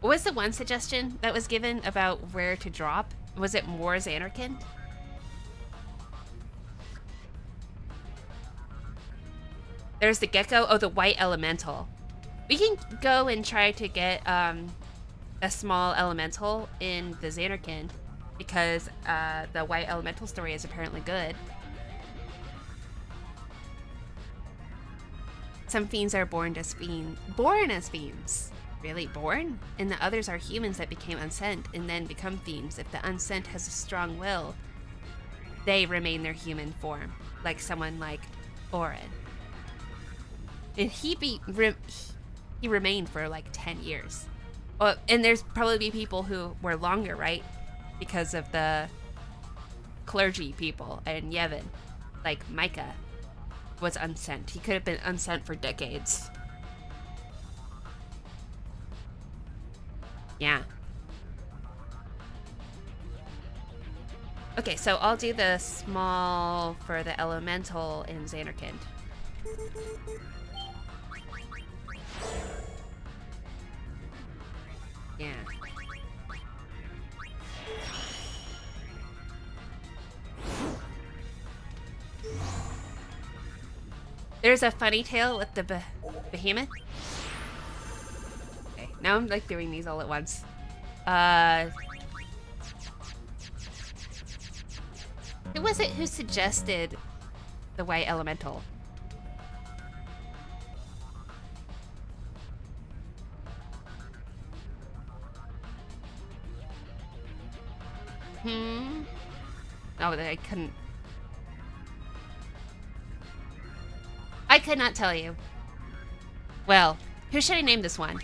[SPEAKER 1] What was the one suggestion that was given about where to drop? Was it more Xanarkand? There's the gecko. Oh, the white elemental. We can go and try to get a small elemental in the Xanarkand because the white elemental story is apparently good. Some fiends are born as fiends. Born as fiends. Really? Born? And the others are humans that became unsent and then become fiends. If the unsent has a strong will, they remain their human form. Like someone like Oren. And he remained for like 10 years. Well, and there's probably people who were longer, right? Because of the clergy people and Yevon. Like Micah was unsent. He could have been unsent for decades. Yeah. Okay, so I'll do the small for the elemental in Xanarkand. Yeah. There's a funny tale with the behemoth. Okay, now I'm like doing these all at once. Who was it who suggested the white elemental? Oh, I couldn't. I could not tell you. Well, who should I name this one?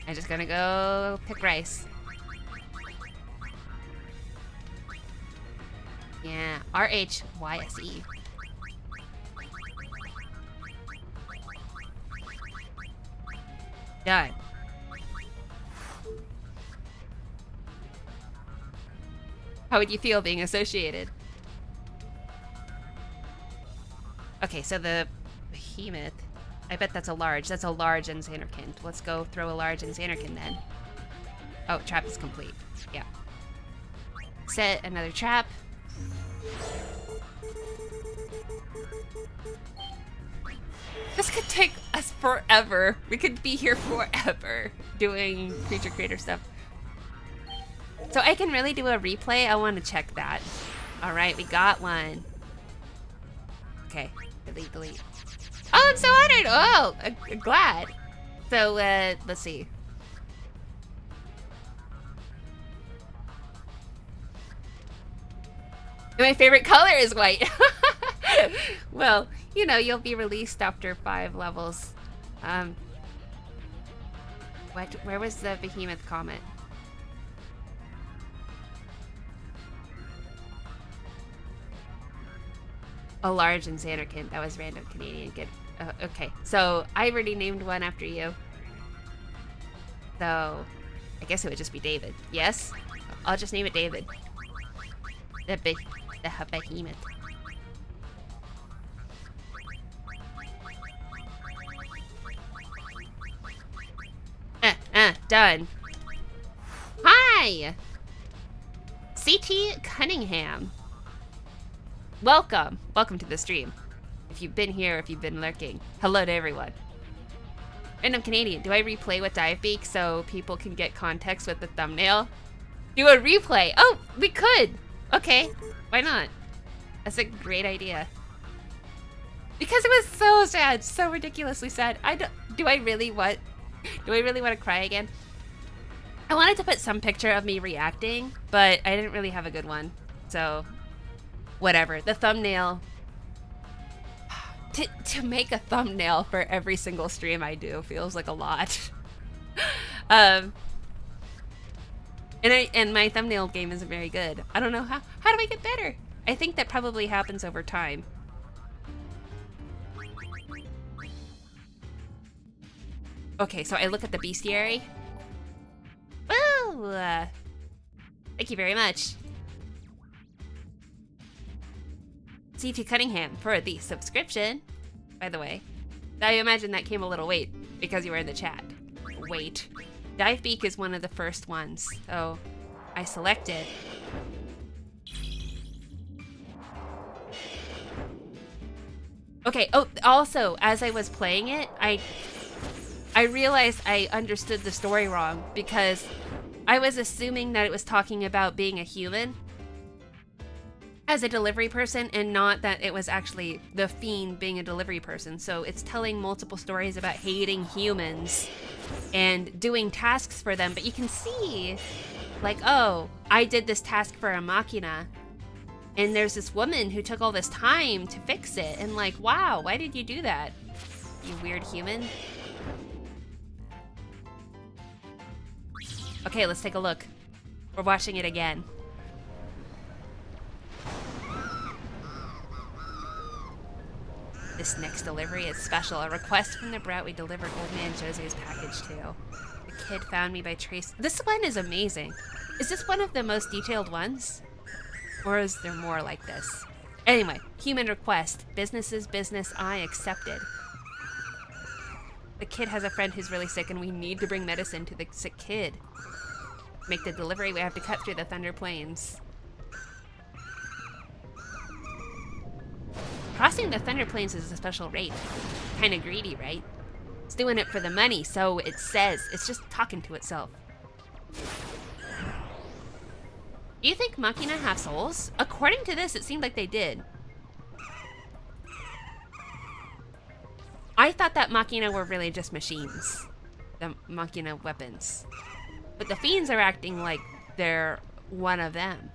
[SPEAKER 1] I'm just gonna go pick rice. Yeah, RHYSE. Done. How would you feel being associated? Okay, so the behemoth. I bet that's a large. That's a large in Xanarkand. Let's go throw a large in Xanarkand then. Oh, trap is complete. Yeah. Set another trap. This could take us forever. We could be here forever doing creature creator stuff. So I can really do a replay? I want to check that. All right, we got one. Okay, delete. Oh, I'm so honored. Oh, I'm glad. So, let's see. My favorite color is white. Well, you know, you'll be released after 5 levels. Where was the behemoth comment? A large and Xanderkin. That was random Canadian. Good. Okay, so I already named one after you. So, I guess it would just be David. Yes? I'll just name it David. The behemoth. Done. Hi! CT Cunningham. Welcome to the stream. If you've been here, if you've been lurking. Hello to everyone. Random Canadian, do I replay with Divebeak so people can get context with the thumbnail? Do a replay. Oh, we could. Okay, why not? That's a great idea. Because it was so sad, so ridiculously sad. Do I really want to cry again? I wanted to put some picture of me reacting, but I didn't really have a good one. So, whatever. The thumbnail. To make a thumbnail for every single stream I do feels like a lot. And my thumbnail game isn't very good. I don't know how do I get better? I think that probably happens over time. Okay, so I look at the bestiary. Woo! Thank you very much. CT Cunningham for the subscription, by the way. I imagine that came a little late because you were in the chat. Wait. Divebeak is one of the first ones, so I selected. Okay, oh, also, as I was playing it, I realized I understood the story wrong because I was assuming that it was talking about being a human as a delivery person and not that it was actually the Fiend being a delivery person. So it's telling multiple stories about hating humans and doing tasks for them. But you can see, like, oh, I did this task for a machina and there's this woman who took all this time to fix it. And like, wow, why did you do that? You weird human. Okay, let's take a look. We're watching it again. This next delivery is special. A request from the brat we delivered Old Man Jose's package to. The kid found me by trace. This one is amazing. Is this one of the most detailed ones? Or is there more like this? Anyway, human request. Business is business. I accepted. The kid has a friend who's really sick and we need to bring medicine to the sick kid. To make the delivery, we have to cut through the Thunder Plains. Crossing the Thunder Plains is a special rate. Kinda greedy, right? It's doing it for the money, so it says. It's just talking to itself. Do you think Machina have souls? According to this, it seemed like they did. I thought that Machina were really just machines. The Machina weapons. But the Fiends are acting like they're one of them.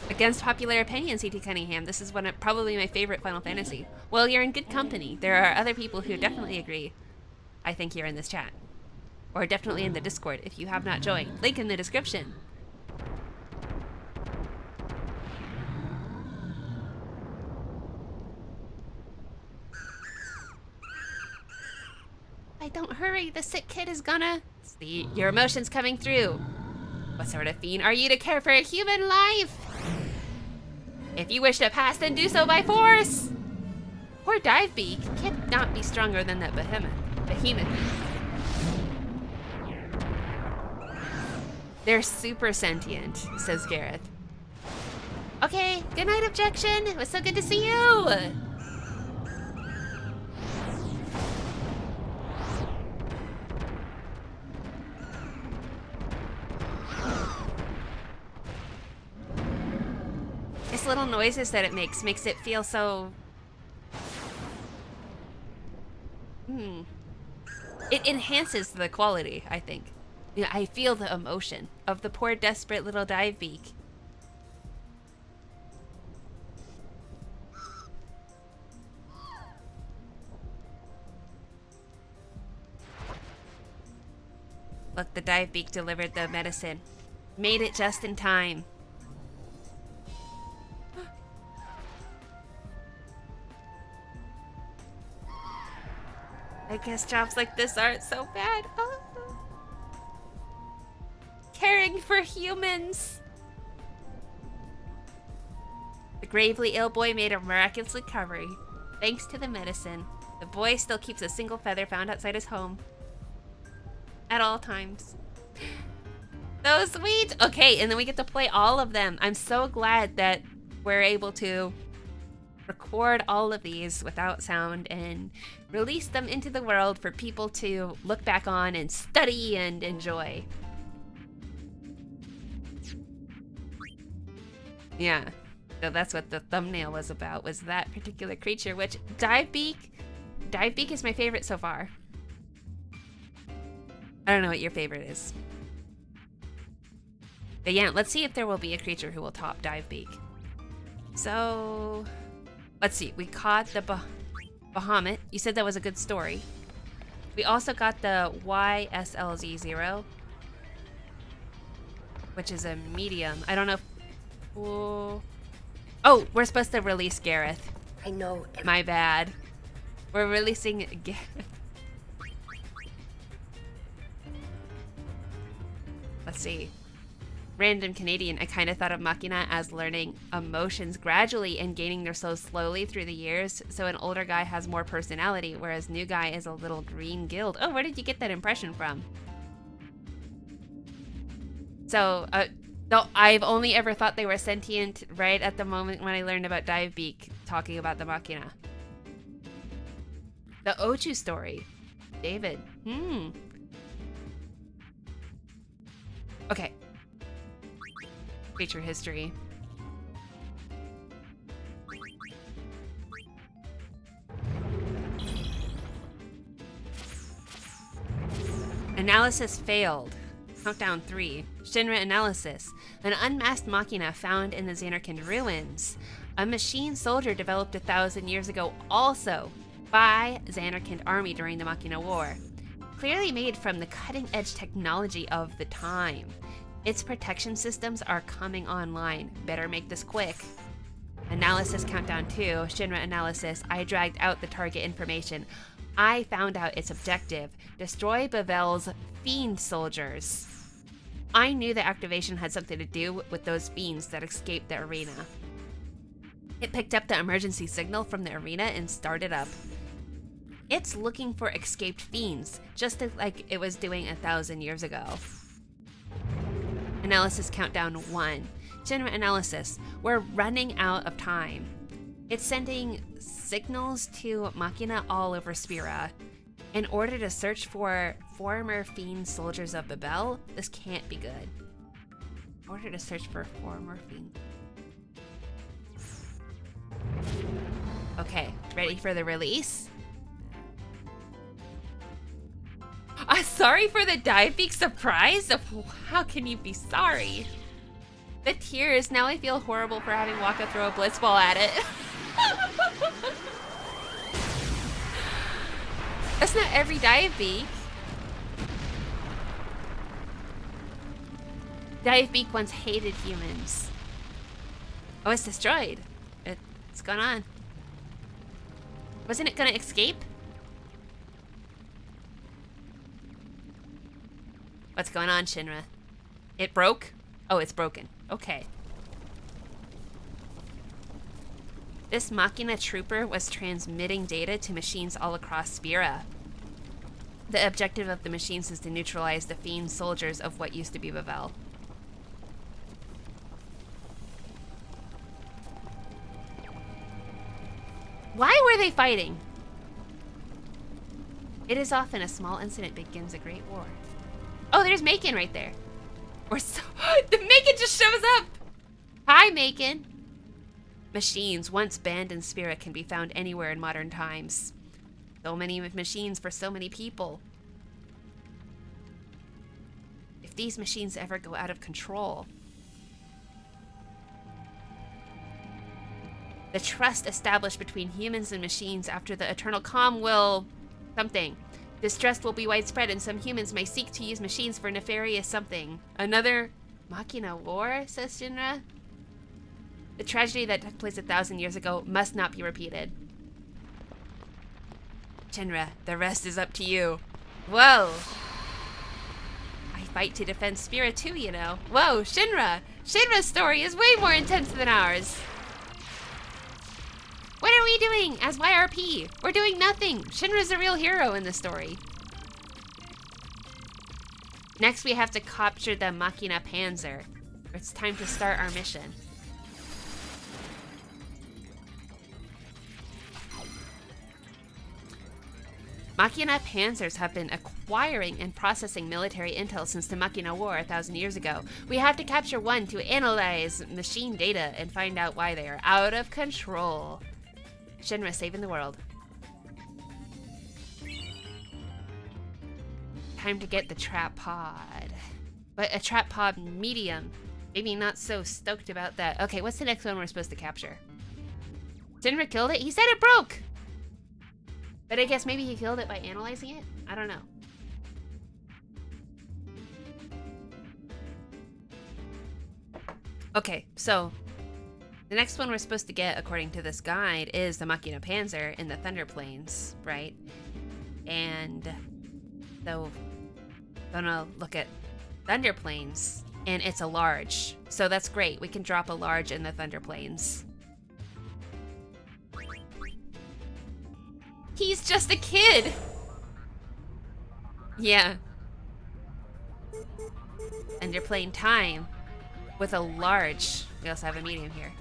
[SPEAKER 1] Against popular opinion, CT Cunningham, this is probably my favorite Final Fantasy. Well, you're in good company. There are other people who definitely agree. I think you're in this chat. Or definitely in the Discord if you have not joined. Link in the description. Don't hurry, the sick kid is gonna... See, your emotions coming through. What sort of fiend are you to care for a human life? If you wish to pass, then do so by force. Poor Divebeak can't not be stronger than that behemoth. They're super sentient, says Gareth. Okay, good night, Objection. It was so good to see you. It's little noises that it makes it feel so... It enhances the quality, I think. Yeah, I feel the emotion of the poor, desperate little dive beak. Look, the dive beak delivered the medicine. Made it just in time. I guess jobs like this aren't so bad. Oh. Caring for humans. The gravely ill boy made a miraculous recovery. Thanks to the medicine, the boy still keeps a single feather found outside his home. At all times. So sweet! Okay, and then we get to play all of them. I'm so glad that we're able to record all of these without sound and release them into the world for people to look back on and study and enjoy. Yeah, so that's what the thumbnail was about, was that particular creature, which Dive Beak is my favorite so far. I don't know what your favorite is. But yeah, let's see if there will be a creature who will top Dive Beak. So, let's see. We caught the Bahamut. You said that was a good story. We also got the YSLZ0, which is a medium. I don't know if... Oh, we're supposed to release Gareth.
[SPEAKER 2] I know.
[SPEAKER 1] My bad. We're releasing Gareth. Let's see. Random Canadian. I kind of thought of Machina as learning emotions gradually and gaining their souls slowly through the years. So an older guy has more personality, whereas new guy is a little green guild. Oh, where did you get that impression from? So, no, I've only ever thought they were sentient right at the moment when I learned about Dive Beak talking about the Machina. The Ochu story. David. Okay. Creature history. Analysis failed. Countdown 3. Shinra analysis. An unmasked Machina found in the Xanarkand ruins. A machine soldier developed 1,000 years ago also by Xanarkand army during the Machina War. Clearly made from the cutting-edge technology of the time. Its protection systems are coming online. Better make this quick. Analysis countdown 2. Shinra analysis. I dragged out the target information. I found out its objective. Destroy Bavel's Fiend soldiers. I knew the activation had something to do with those fiends that escaped the arena. It picked up the emergency signal from the arena and started up. It's looking for escaped fiends, just like it was doing 1,000 years ago. Analysis countdown 1. Shinra analysis. We're running out of time. It's sending signals to Machina all over Spira. In order to search for former Fiend soldiers of Babel, this can't be good. In order to search for former Fiend. Okay, ready for the release? Sorry for the Dive Beak surprise? How can you be sorry? The tears. Now I feel horrible for having Waka throw a blitzball at it. That's not every Dive Beak. Dive Beak once hated humans. Oh, it's destroyed. It's gone on. Wasn't it gonna escape? What's going on, Shinra? It broke? Oh, it's broken. Okay. This Machina trooper was transmitting data to machines all across Spira. The objective of the machines is to neutralize the Fiend soldiers of what used to be Bavel. Why were they fighting? It is often a small incident begins a great war. Oh, there's Macon right there. We're so the Macon just shows up. Hi, Macon. Machines, once banned in spirit, can be found anywhere in modern times. So many machines for so many people. If these machines ever go out of control, the trust established between humans and machines after the eternal calm will... something. Distrust will be widespread and some humans may seek to use machines for nefarious something. Another Machina war, says Shinra? The tragedy that took place 1,000 years ago must not be repeated. Shinra, the rest is up to you. Whoa. I fight to defend spirit too, you know. Whoa, Shinra! Shinra's story is way more intense than ours. What are we doing as YRP? We're doing nothing. Shinra's the real hero in the story. Next, we have to capture the Machina Panzer. It's time to start our mission. Machina Panzers have been acquiring and processing military intel since the Machina War 1,000 years ago. We have to capture one to analyze machine data and find out why they are out of control. Shinra saving the world. Time to get the trap pod. But a trap pod medium. Maybe not so stoked about that. Okay, what's the next one we're supposed to capture? Shinra killed it? He said it broke! But I guess maybe he killed it by analyzing it? I don't know. Okay, so the next one we're supposed to get, according to this guide, is the Machina Panzer in the Thunder Plains, right? And so gonna look at Thunder Plains, and it's a large. So that's great. We can drop a large in the Thunder Plains. He's just a kid! Yeah. And you're playing time with a large. We also have a medium here.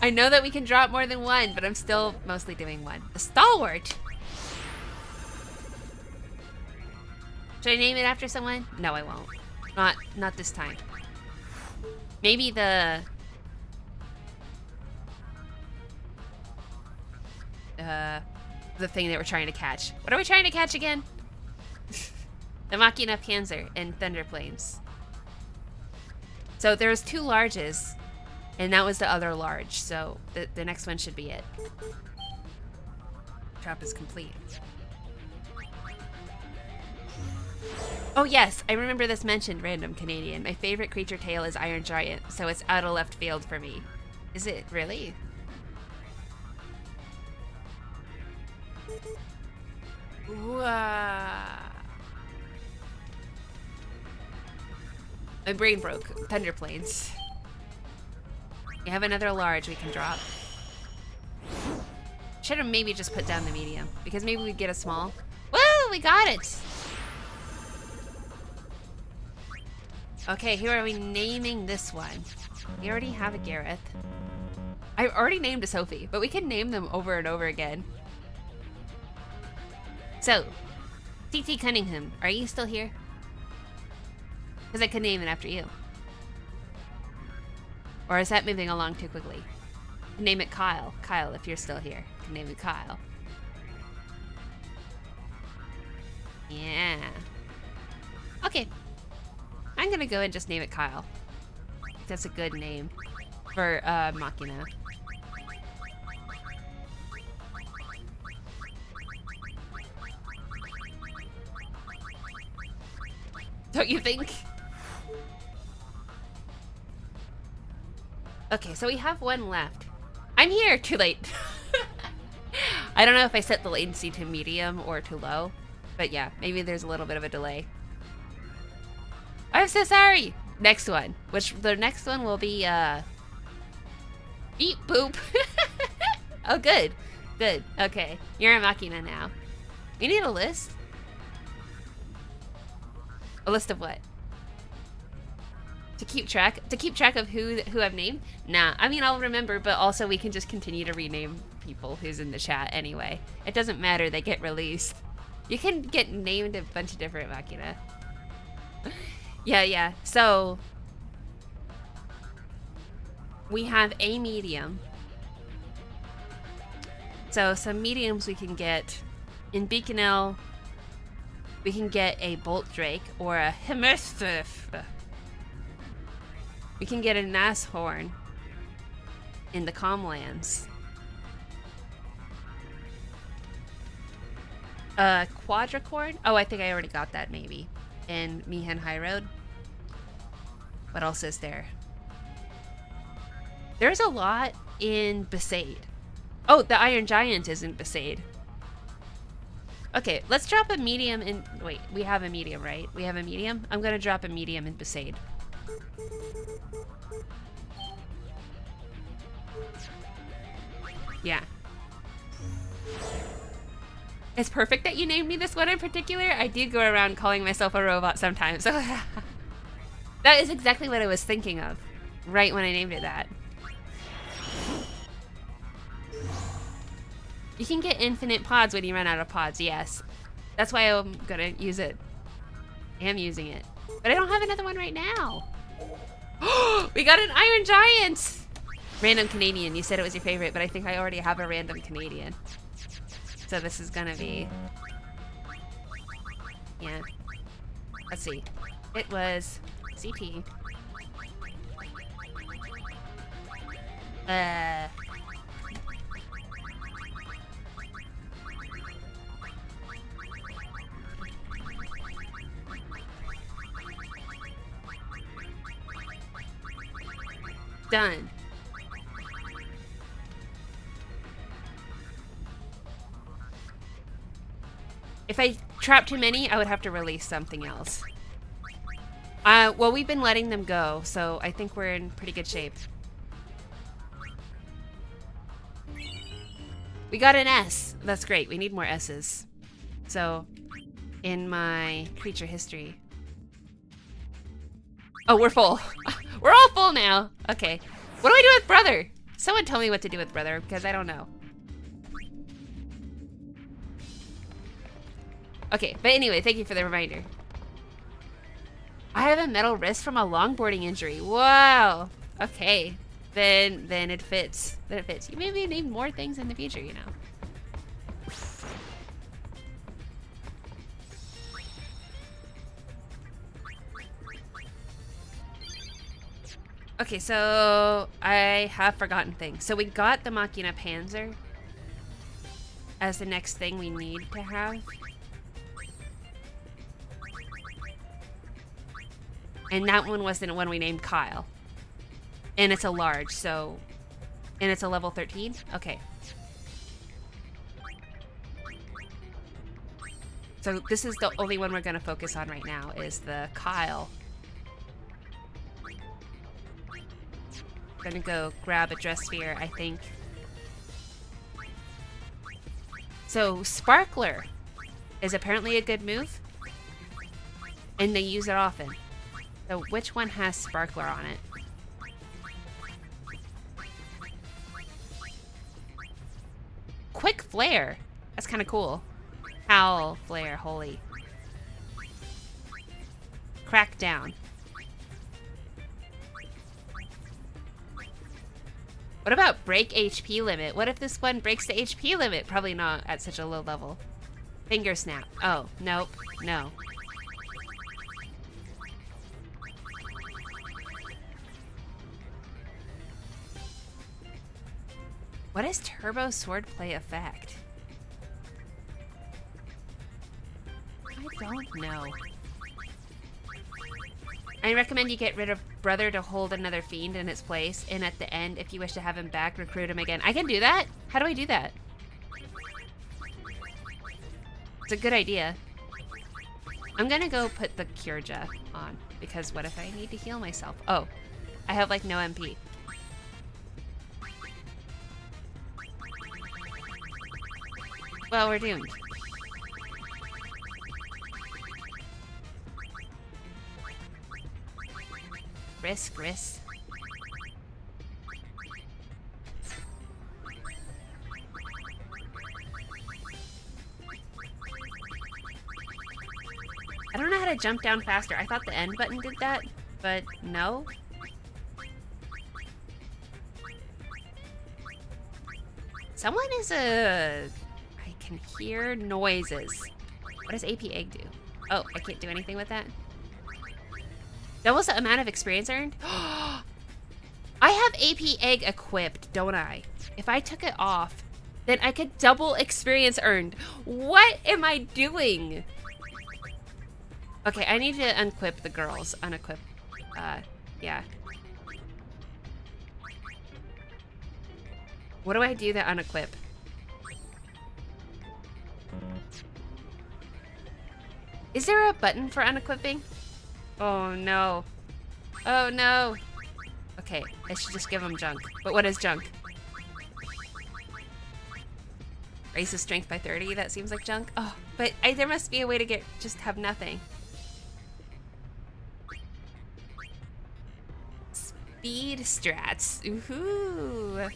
[SPEAKER 1] I know that we can drop more than one, but I'm still mostly doing one. A stalwart! Should I name it after someone? No, I won't. Not this time. Maybe the thing that we're trying to catch. What are we trying to catch again? The Machina Panzer in Thunder Plains. So there's two larges, and that was the other large, so the next one should be it. Trap is complete. Oh yes, I remember this mentioned, random Canadian. My favorite creature tale is Iron Giant, so it's out of left field for me. Is it really? My brain broke. Thunder Plains. We have another large we can drop. Should have maybe just put down the medium, because maybe we'd get a small. Woo! We got it! Okay, who are we naming this one? We already have a Gareth. I've already named a Sophie, but we can name them over and over again. So, T.T. Cunningham, are you still here? Because I could name it after you. Or is that moving along too quickly? Name it Kyle. Kyle, if you're still here. Can name it Kyle. Yeah. Okay. I'm gonna go and just name it Kyle. That's a good name for Machina. Don't you think? Okay, so we have one left. I'm here! Too late. I don't know if I set the latency to medium or to low, but yeah, maybe there's a little bit of a delay. I'm so sorry! Next one, which the next one will be, beep boop. Oh, good. Good. Okay, you're a Machina now. We need a list. A list of what? To keep track of who I've named? Nah, I mean, I'll remember, but also we can just continue to rename people who's in the chat anyway. It doesn't matter, they get released. You can get named a bunch of different Machina. Yeah. So we have a medium. So some mediums we can get. In Beaconell, we can get a Bolt Drake or a Hemistif. We can get a Nashorn in the Calmlands. Quadricorn? Oh, I think I already got that maybe. In Mihan High Road. What else is there? There's a lot in Besaid. Oh, the Iron Giant is in Besaid. Okay, let's drop a medium in... Wait, we have a medium, right? We have a medium? I'm gonna drop a medium in Besaid. Yeah. It's perfect that you named me this one in particular. I do go around calling myself a robot sometimes. That is exactly what I was thinking of right when I named it that. You can get infinite pods when you run out of pods, yes. That's why I'm gonna use it. I am using it. But I don't have another one right now. We got an Iron Giant! Random Canadian, you said it was your favorite, but I think I already have a random Canadian. So this is gonna be... Yeah. Let's see. It was CP. Done. If I trap too many, I would have to release something else. Well, we've been letting them go, so I think we're in pretty good shape. We got an S. That's great. We need more S's. So, in my creature history. Oh, we're full. We're all full now. Okay. What do I do with brother? Someone tell me what to do with brother, because I don't know. Okay, but anyway, thank you for the reminder. I have a metal wrist from a longboarding injury. Wow. Okay. Then it fits. Then it fits. You maybe need more things in the future, you know. Okay, so I have forgotten things. So we got the Machina Panzer as the next thing we need to have. And that one was the one we named Kyle. And it's a large, so... And it's a level 13? Okay. So this is the only one we're going to focus on right now, is the Kyle. Gonna go grab a Dress Sphere, I think. So, Sparkler is apparently a good move. And they use it often. So, which one has Sparkler on it? Quick Flare. That's kind of cool. Howl, Flare, holy. Crackdown. What about break HP limit? What if this one breaks the HP limit? Probably not at such a low level. Finger snap. Oh, nope. No. What is Turbo Swordplay effect? I don't know. I recommend you get rid of Brother to hold another Fiend in its place, and at the end, if you wish to have him back, recruit him again. I can do that? How do I do that? It's a good idea. I'm gonna go put the Cure-Ja on, because what if I need to heal myself? Oh, I have like no MP. Well, we're doomed. Risk. I don't know how to jump down faster. I thought the end button did that, but no. Someone is I can hear noises. What does AP Egg do? Oh, I can't do anything with that. Doubles the amount of experience earned? I have AP Egg equipped, don't I? If I took it off, then I could double experience earned. What am I doing? Okay, I need to unequip the girls. Unequip. Yeah. What do I do to unequip? Is there a button for unequipping? Oh no. Oh no. Okay, I should just give them junk. But what is junk? Raises strength by 30, that seems like junk. Oh, but there must be a way to just have nothing. Speed strats. Ooh.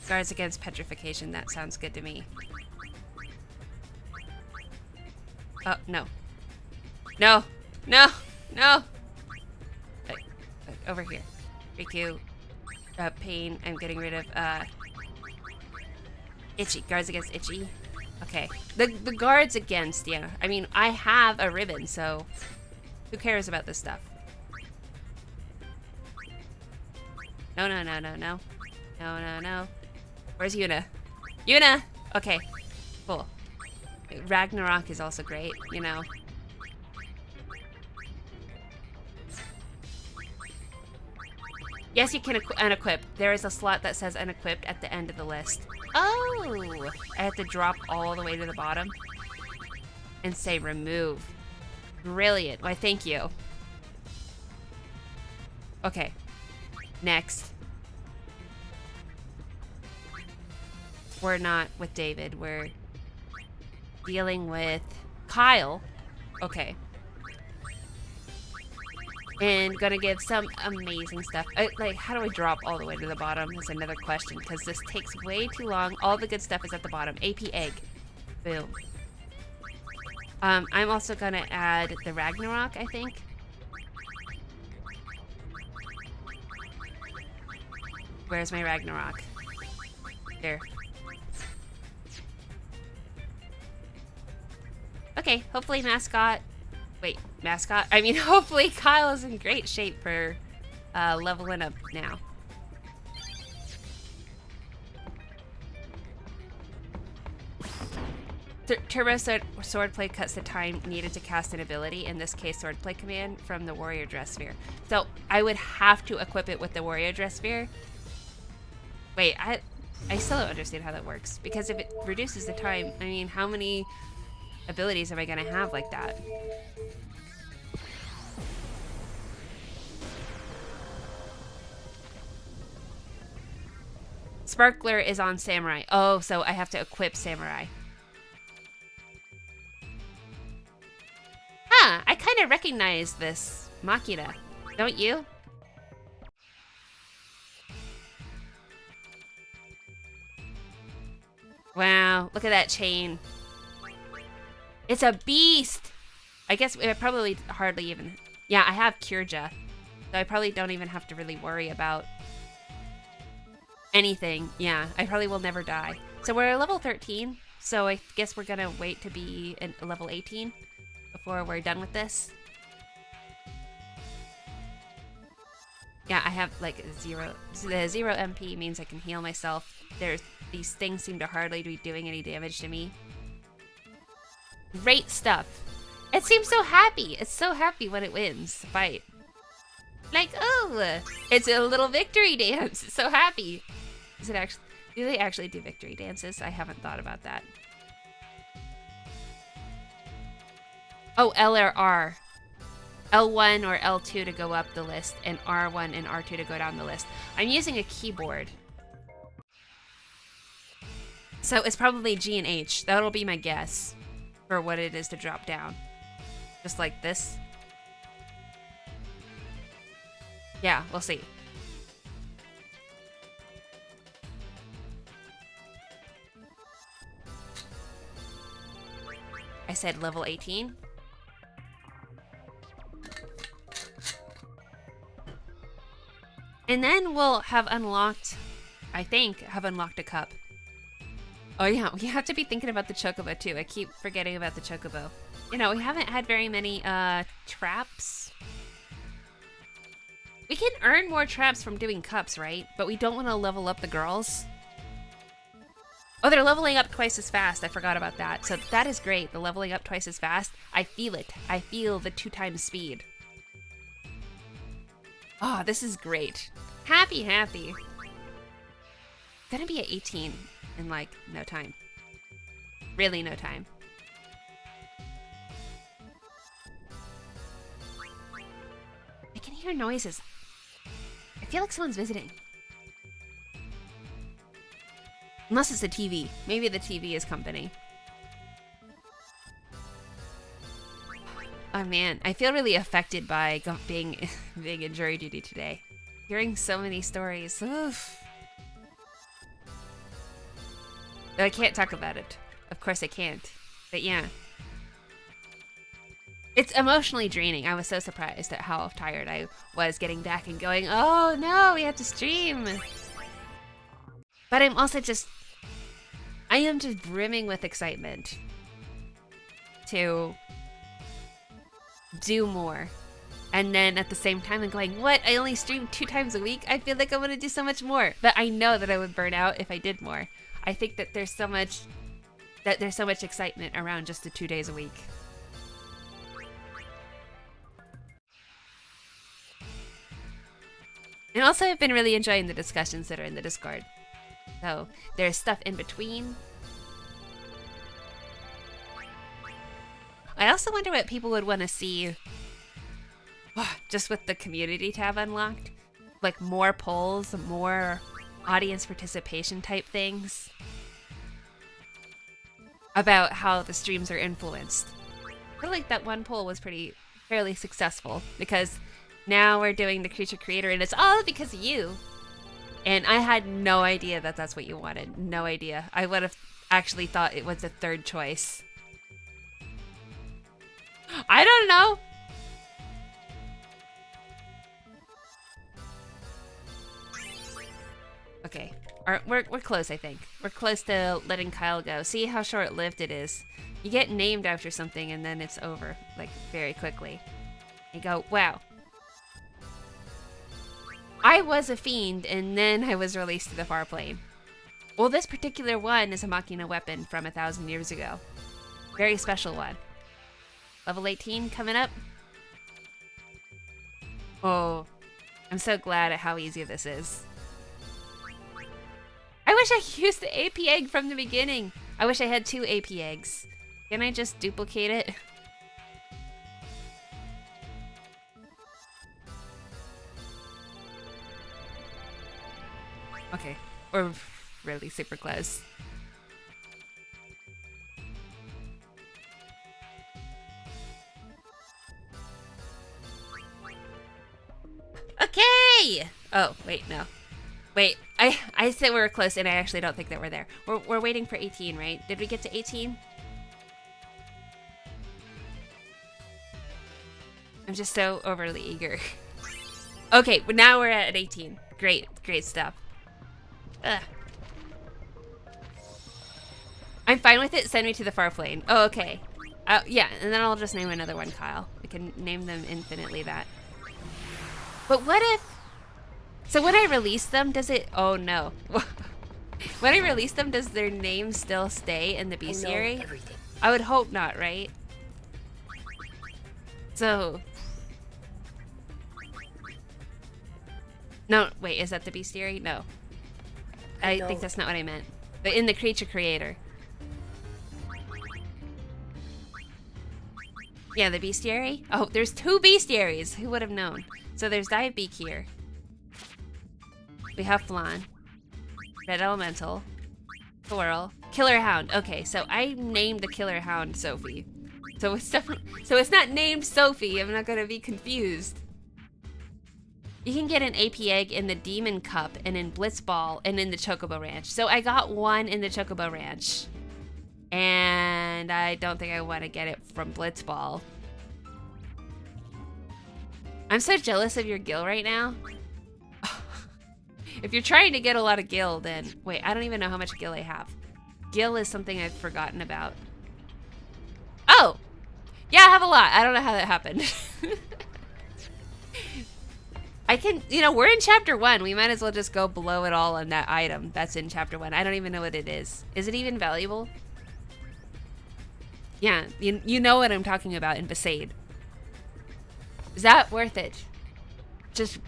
[SPEAKER 1] Guards against petrification, that sounds good to me. Oh, no. No! Over here. Riku. Pain, I'm getting rid of, Itchy. Guards against itchy. Okay. The guards against, yeah. I mean, I have a ribbon, so who cares about this stuff? No. Where's Yuna? Yuna! Okay. Cool. Ragnarok is also great, you know. Yes, you can unequip. There is a slot that says unequipped at the end of the list. Oh! I have to drop all the way to the bottom and say remove. Brilliant. Why, thank you. Okay. Next. We're not with David. We're dealing with Kyle. Okay. And gonna give some amazing stuff. Like, how do I drop all the way to the bottom? That's another question, because this takes way too long. All the good stuff is at the bottom. AP Egg. Boom. I'm also gonna add the Ragnarok, I think. Where's my Ragnarok? There. Okay, hopefully mascot. Wait, mascot? I mean, hopefully Kyle is in great shape for leveling up now. Turbo Swordplay cuts the time needed to cast an ability, in this case Swordplay command, from the Warrior Dress Sphere. So I would have to equip it with the Warrior Dress Sphere. Wait, I still don't understand how that works, because if it reduces the time, I mean, how many abilities am I gonna have like that? Sparkler is on Samurai. Oh, so I have to equip Samurai. Huh, I kind of recognize this Makina, don't you? Wow, look at that chain. It's a beast! I guess I probably hardly even... Yeah, I have Kyrja, so I probably don't even have to really worry about anything. Yeah, I probably will never die. So we're at level 13, so I guess we're gonna wait to be at level 18 before we're done with this. Yeah, I have like zero. So the 0 MP means I can heal myself. These things seem to hardly be doing any damage to me. Great stuff. It seems so happy. It's so happy when it wins the fight. Like, oh, it's a little victory dance. It's so happy. Is it actually? Do they actually do victory dances? I haven't thought about that. Oh, L or R. L1 or L2 to go up the list, and R1 and R2 to go down the list. I'm using a keyboard. So it's probably G and H. That'll be my guess for what it is to drop down. Just like this. Yeah, we'll see. I said level 18. And then we'll have unlocked, I think, have unlocked a cup. Oh yeah, we have to be thinking about the chocobo too. I keep forgetting about the chocobo. You know, we haven't had very many traps. We can earn more traps from doing cups, right? But we don't want to level up the girls. Oh, they're leveling up twice as fast. I forgot about that. So that is great. The leveling up twice as fast. I feel it. I feel the 2 times speed. Oh, this is great. Happy, happy. Gonna be at 18 in like no time. Really no time. I can hear noises. I feel like someone's visiting. Unless it's the TV. Maybe the TV is company. Oh man, I feel really affected by being in jury duty today. Hearing so many stories. Oof. Though I can't talk about it. Of course I can't. But yeah. It's emotionally draining. I was so surprised at how tired I was getting back and going, oh no, we have to stream. But I'm also I am just brimming with excitement to do more. And then at the same time I'm going, what? I only stream 2 times a week? I feel like I want to do so much more. But I know that I would burn out if I did more. I think that there's so much excitement around just the 2 days a week. And also I've been really enjoying the discussions that are in the Discord. So there's stuff in between. I also wonder what people would want to see just with the community tab unlocked. Like more polls, more audience participation type things. About how the streams are influenced. I feel like that one poll was fairly successful because now we're doing the creature creator and it's all because of you. And I had no idea that that's what you wanted. No idea. I would have actually thought it was the 3rd choice. I don't know. Okay. We're close, I think. We're close to letting Kyle go. See how short-lived it is. You get named after something and then it's over, like, very quickly. You go, wow. I was a fiend, and then I was released to the far plane. Well, this particular one is a Machina weapon from 1,000 years ago. Very special one. Level 18 coming up. Oh, I'm so glad at how easy this is. I wish I used the AP egg from the beginning. I wish I had 2 AP eggs. Can I just duplicate it? Okay, we're really super close. Okay! Oh, wait, no. Wait, I said we were close and I actually don't think that we're there. We're waiting for 18, right? Did we get to 18? I'm just so overly eager. Okay, well now we're at 18. Great, great stuff. Ugh. I'm fine with it. Send me to the far plane. Oh, okay. Yeah, and then I'll just name another one Kyle. We can name them infinitely that. But what if... So when I release them, does it... Oh, no. When I release them, does their name still stay in the bestiary? I would hope not, right? So... No, wait, is that the bestiary? No. I think that's not what I meant. But in the creature creator. Yeah, the bestiary? Oh, there's 2 bestiaries. Who would have known? So there's Divebeak here. We have Flan. Red Elemental. Floral. Killer Hound. Okay, so I named the Killer Hound Sophie. So it's not named Sophie. I'm not gonna be confused. You can get an AP egg in the Demon Cup and in Blitzball and in the Chocobo Ranch. So I got one in the Chocobo Ranch. And I don't think I want to get it from Blitzball. I'm so jealous of your gil right now. If you're trying to get a lot of gil, then... Wait, I don't even know how much gil I have. Gil is something I've forgotten about. Oh! Yeah, I have a lot. I don't know how that happened. I can... You know, we're in Chapter 1. We might as well just go blow it all on that item that's in Chapter 1. I don't even know what it is. Is it even valuable? Yeah, you know what I'm talking about in Besaid. Is that worth it? Just...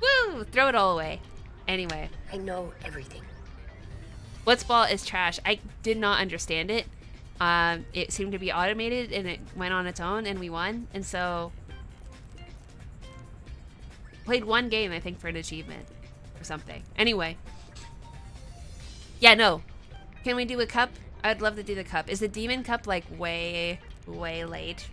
[SPEAKER 1] Woo! Throw it all away. Anyway.
[SPEAKER 2] I know everything.
[SPEAKER 1] Blitzball is trash. I did not understand it. It seemed to be automated and it went on its own and we won. And so... Played one game, I think, for an achievement. Or something. Anyway. Yeah, no. Can we do a cup? I'd love to do the cup. Is the Demon Cup, like, way late?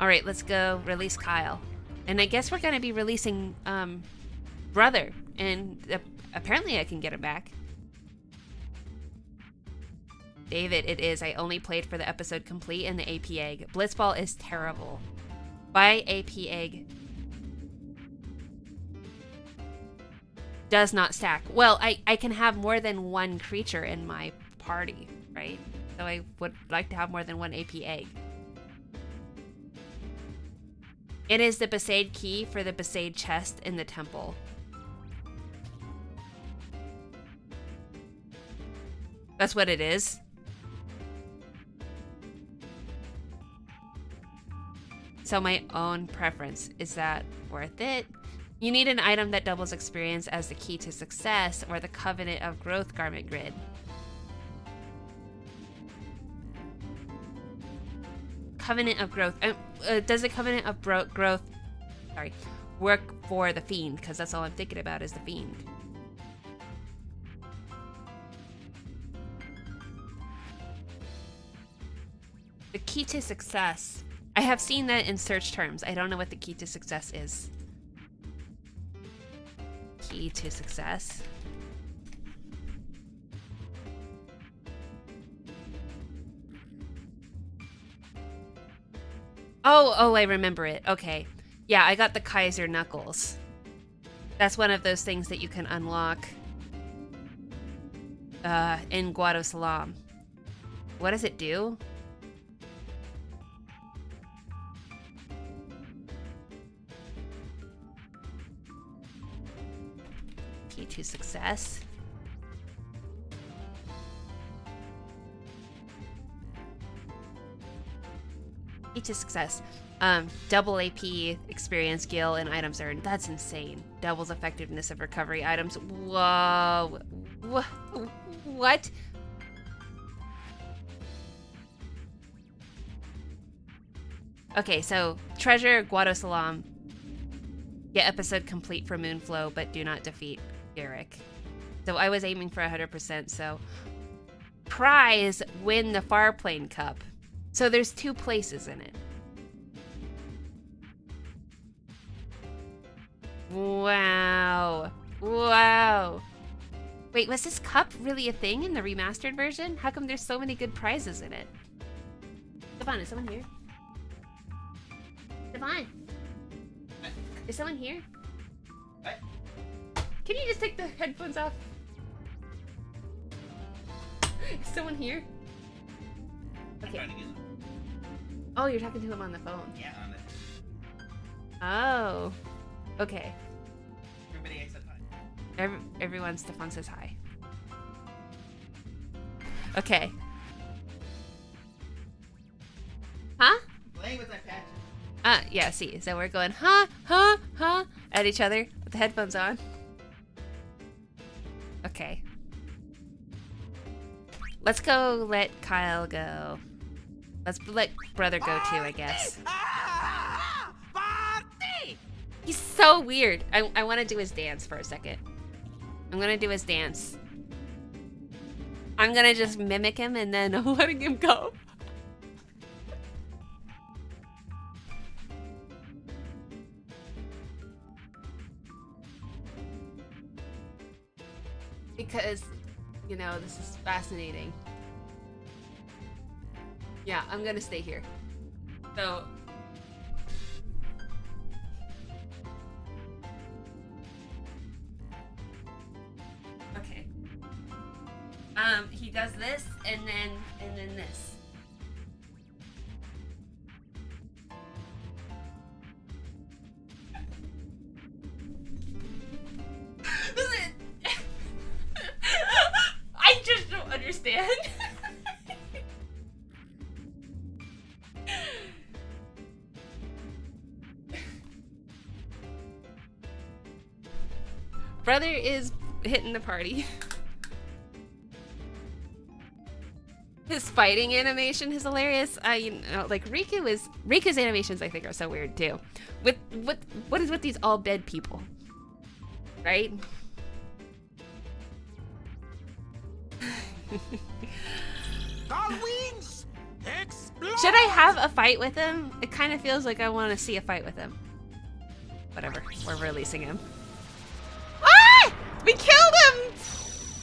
[SPEAKER 1] Alright, let's go release Kyle. And I guess we're going to be releasing Brother. And apparently I can get him back. David, it is. I only played for the episode complete and the AP egg. Blitzball is terrible. Buy AP egg. Does not stack. Well, I can have more than one creature in my party, right? So I would like to have more than one AP egg. It is the Besaid key for the Besaid chest in the temple. That's what it is. So my own preference. Is that worth it? You need an item that doubles experience as the key to success or the Covenant of Growth garment grid. Covenant of Growth. Does the Covenant of Growth work for the Fiend? Because that's all I'm thinking about is the Fiend. The key to success. I have seen that in search terms. I don't know what the key to success is. Key to success. Oh, I remember it. Okay. Yeah, I got the Kaiser Knuckles. That's one of those things that you can unlock in Guado Salam. What does it do? Key to success. Key to success. Double AP experience, gil, and items earned. That's insane. Doubles effectiveness of recovery items. Whoa. What? Okay, so treasure Guado Salam. Get episode complete for Moonflow, but do not defeat Garrick. So I was aiming for 100%, so... Prize, win the Farplane Cup. So there's 2 places in it. Wow. Wow. Wait, was this cup really a thing in the remastered version? How come there's so many good prizes in it? Stefan, is someone here? Stefan? Is someone here?
[SPEAKER 3] What?
[SPEAKER 1] Can you just take the headphones off? Is someone here? Okay.
[SPEAKER 3] I'm trying to use them.
[SPEAKER 1] Oh, you're talking to him on the phone.
[SPEAKER 3] Yeah, on it.
[SPEAKER 1] Oh. Okay.
[SPEAKER 3] Everybody said hi.
[SPEAKER 1] Everyone, Stefan says hi. Okay. Huh?
[SPEAKER 3] Playing with my patches.
[SPEAKER 1] Yeah, see. So we're going, at each other with the headphones on. Okay. Let's go let Kyle go. Let's let Brother go too, I guess. He's so weird. I want to do his dance for a second. I'm going to do his dance. I'm going to just mimic him and then letting him go. because, you know, this is fascinating. Yeah, I'm gonna stay here. So... Okay. He does this, and then this. Listen! I just don't understand. Brother is hitting the party. His fighting animation is hilarious. You know, like Riku's animations I think are so weird too. What is with these all dead people? Right? Should I have a fight with him? It kind of feels like I want to see a fight with him. Whatever, we're releasing him. Ah! We killed him!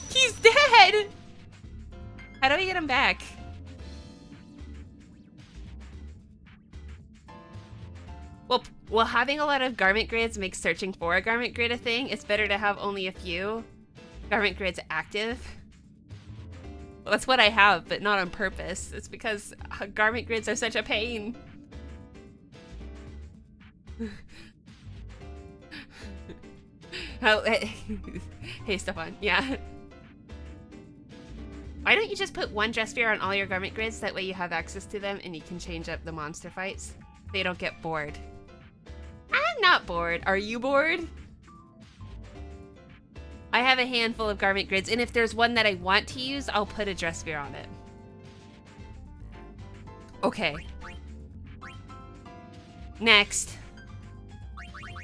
[SPEAKER 1] He's dead! How do we get him back? Well, having a lot of garment grids makes searching for a garment grid a thing. It's better to have only a few garment grids active. Well, that's what I have, but not on purpose. It's because garment grids are such a pain. Oh, hey, Stefan. Yeah. Why don't you just put one dress sphere on all your garment grids? That way you have access to them and you can change up the monster fights. They don't get bored. I'm not bored. Are you bored? I have a handful of garment grids, and if there's one that I want to use, I'll put a dress sphere on it. Okay. Next.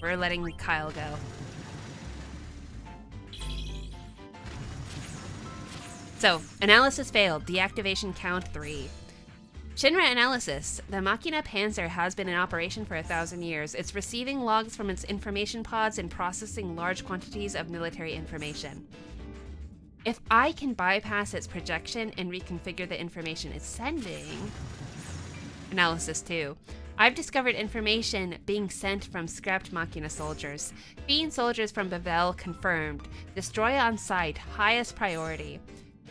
[SPEAKER 1] We're letting Kyle go. So, analysis failed. Deactivation count 3. Shinra analysis. The Machina Panzer has been in operation for 1,000 years. It's receiving logs from its information pods and processing large quantities of military information. If I can bypass its projection and reconfigure the information it's sending... Analysis 2. I've discovered information being sent from scrapped Machina soldiers. Fiend soldiers from Bavel confirmed. Destroy on sight. Highest priority.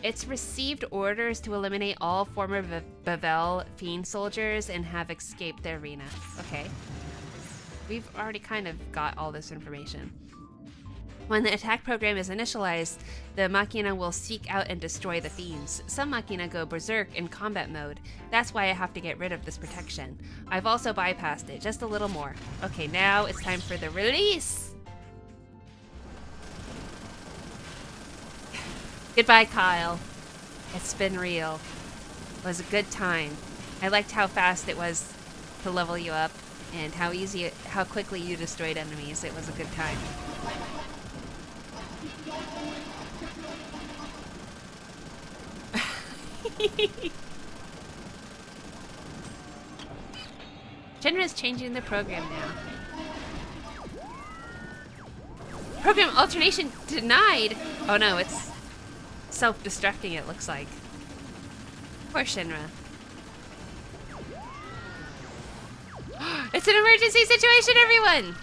[SPEAKER 1] It's received orders to eliminate all former Bavel Fiend soldiers and have escaped the arena. Okay. We've already kind of got all this information. When the attack program is initialized, the Machina will seek out and destroy the Fiends. Some Machina go berserk in combat mode. That's why I have to get rid of this protection. I've also bypassed it, just a little more. Okay, now it's time for the release! Goodbye, Kyle. It's been real. It was a good time. I liked how fast it was to level you up and how quickly you destroyed enemies. It was a good time. Shinra's changing the program now. Program alternation denied! Oh no, it's self-destructing, it looks like. Poor Shinra. It's an emergency situation, everyone!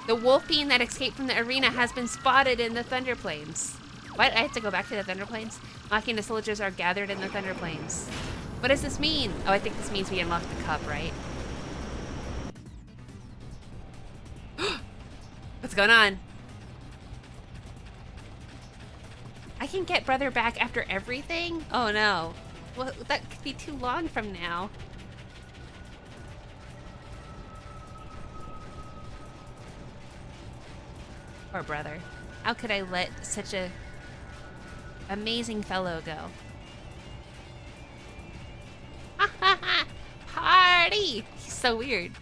[SPEAKER 1] The wolf fiend that escaped from the arena has been spotted in the Thunder Plains. What? I have to go back to the Thunder Plains? Machina soldiers are gathered in the Thunder Plains. What does this mean? Oh, I think this means we unlock the cup, right? What's going on? I can get brother back after everything? Oh no. Well, that could be too long from now. Poor brother. How could I let such a amazing fellow go? Ha ha ha! Party! He's so weird.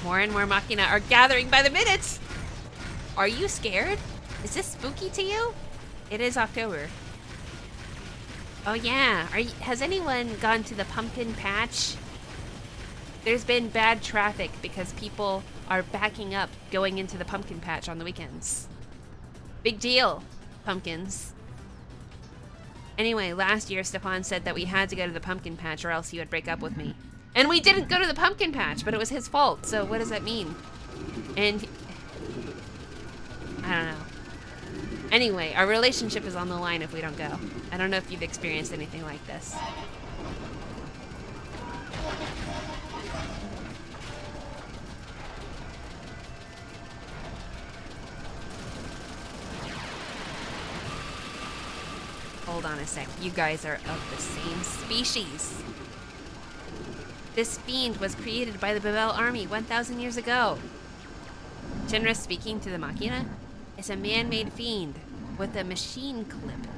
[SPEAKER 1] More and more Machina are gathering by the minute! Are you scared? Is this spooky to you? It is October. Oh yeah, has anyone gone to the pumpkin patch? There's been bad traffic because people are backing up going into the pumpkin patch on the weekends. Big deal, pumpkins. Anyway, last year Stefan said that we had to go to the pumpkin patch or else he would break up with me. And we didn't go to the pumpkin patch, but it was his fault, so what does that mean? And I don't know. Anyway, our relationship is on the line if we don't go. I don't know if you've experienced anything like this. Hold on a sec. You guys are of the same species. This fiend was created by the Babel army 1,000 years ago. Shinra speaking to the Machina is a man-made fiend with a machine clip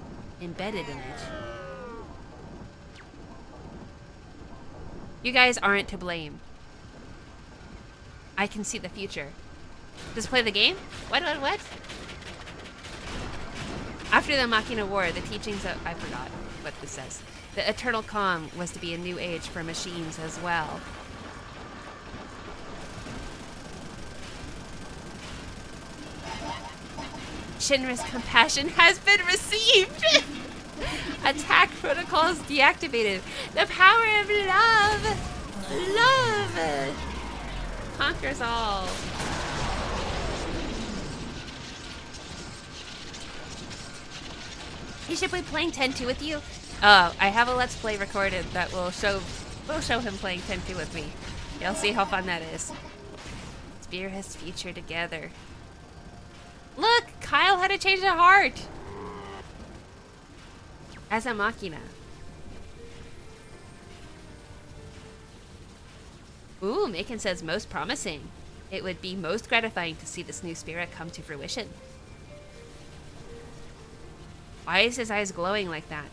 [SPEAKER 1] embedded in it. You guys aren't to blame. I can see the future. Just play the game? What? After the Machina War, the teachings of... I forgot what this says. The eternal calm was to be a new age for machines as well. Shinra's compassion has been received! Attack protocols deactivated. The power of love conquers all. He should be playing 10-2 with you. I have a Let's Play recorded that will show him playing 10-2 with me. You'll see how fun that is. Spear his future together. Look, Kyle had to change the heart. As a Machina. Ooh, Macon says most promising. It would be most gratifying to see this new spirit come to fruition. Why is his eyes glowing like that?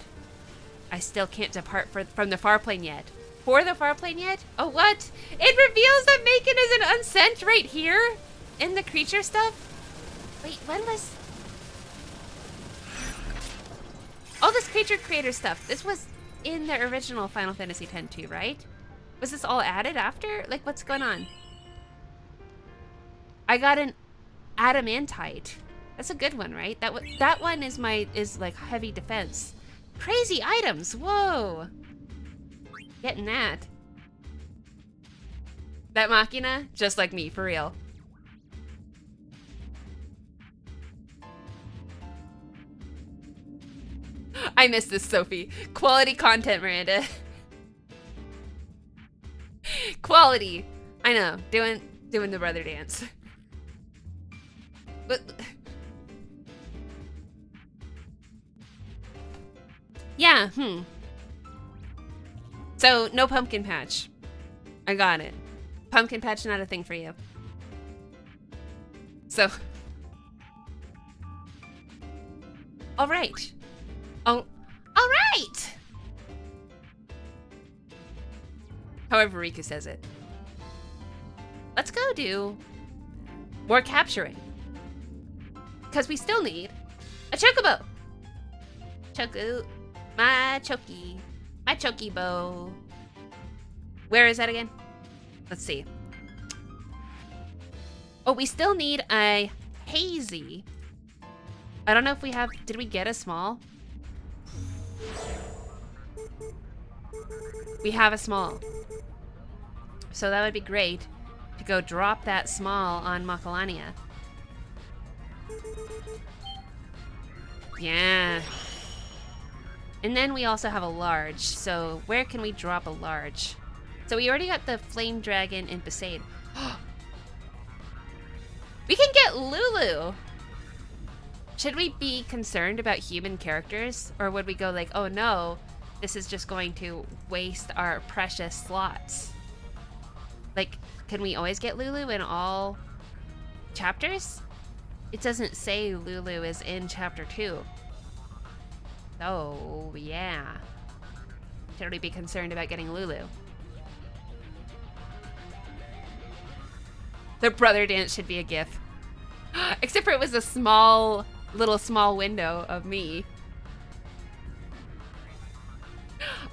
[SPEAKER 1] I still can't depart from the far plane yet. For the far plane yet? Oh, what? It reveals that Macon is an unsent right here? In the creature stuff? Wait, when was... Oh, this creature creator stuff. This was in the original Final Fantasy X-2, right? Was this all added after? Like, what's going on? I got an adamantite. That's a good one, right? That one is like heavy defense. Crazy items. Whoa. Getting that. That Machina, just like me, for real. I miss this, Sophie. Quality content, Miranda. Quality. I know. Doing the brother dance. But yeah, So, no pumpkin patch. I got it. Pumpkin patch not a thing for you. So. Alright. Oh, alright! However Riku says it. Let's go do more capturing. Because we still need a chocobo. My chocobo. Where is that again? Let's see. Oh, we still need a hazy. I don't know if we have, did we get a small? We have a small. So that would be great to go drop that small on Macalania. Yeah. And then we also have a large. So where can we drop a large? So we already got the Flame Dragon in Besaid. We can get Lulu. Should we be concerned about human characters? Or would we go like, oh no, this is just going to waste our precious slots? Like, can we always get Lulu in all chapters? It doesn't say Lulu is in chapter 2. Oh, yeah. Should we be concerned about getting Lulu? The brother dance should be a GIF. Except for it was a little small window of me.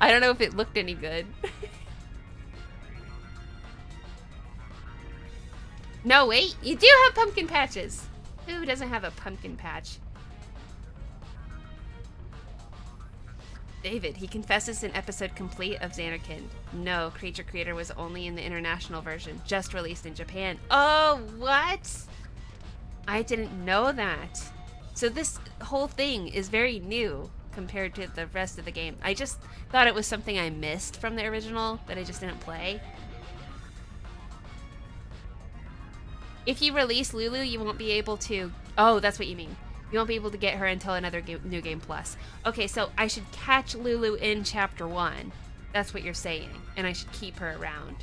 [SPEAKER 1] I don't know if it looked any good. No, wait, you do have pumpkin patches. Who doesn't have a pumpkin patch? David, he confesses in episode complete of Xanarkand. No, Creature Creator was only in the international version, just released in Japan. Oh, what? I didn't know that. So this whole thing is very new compared to the rest of the game. I just thought it was something I missed from the original that I just didn't play. If you release Lulu, you won't be able to... Oh, that's what you mean. You won't be able to get her until another New Game Plus. Okay, so I should catch Lulu in Chapter 1. That's what you're saying. And I should keep her around.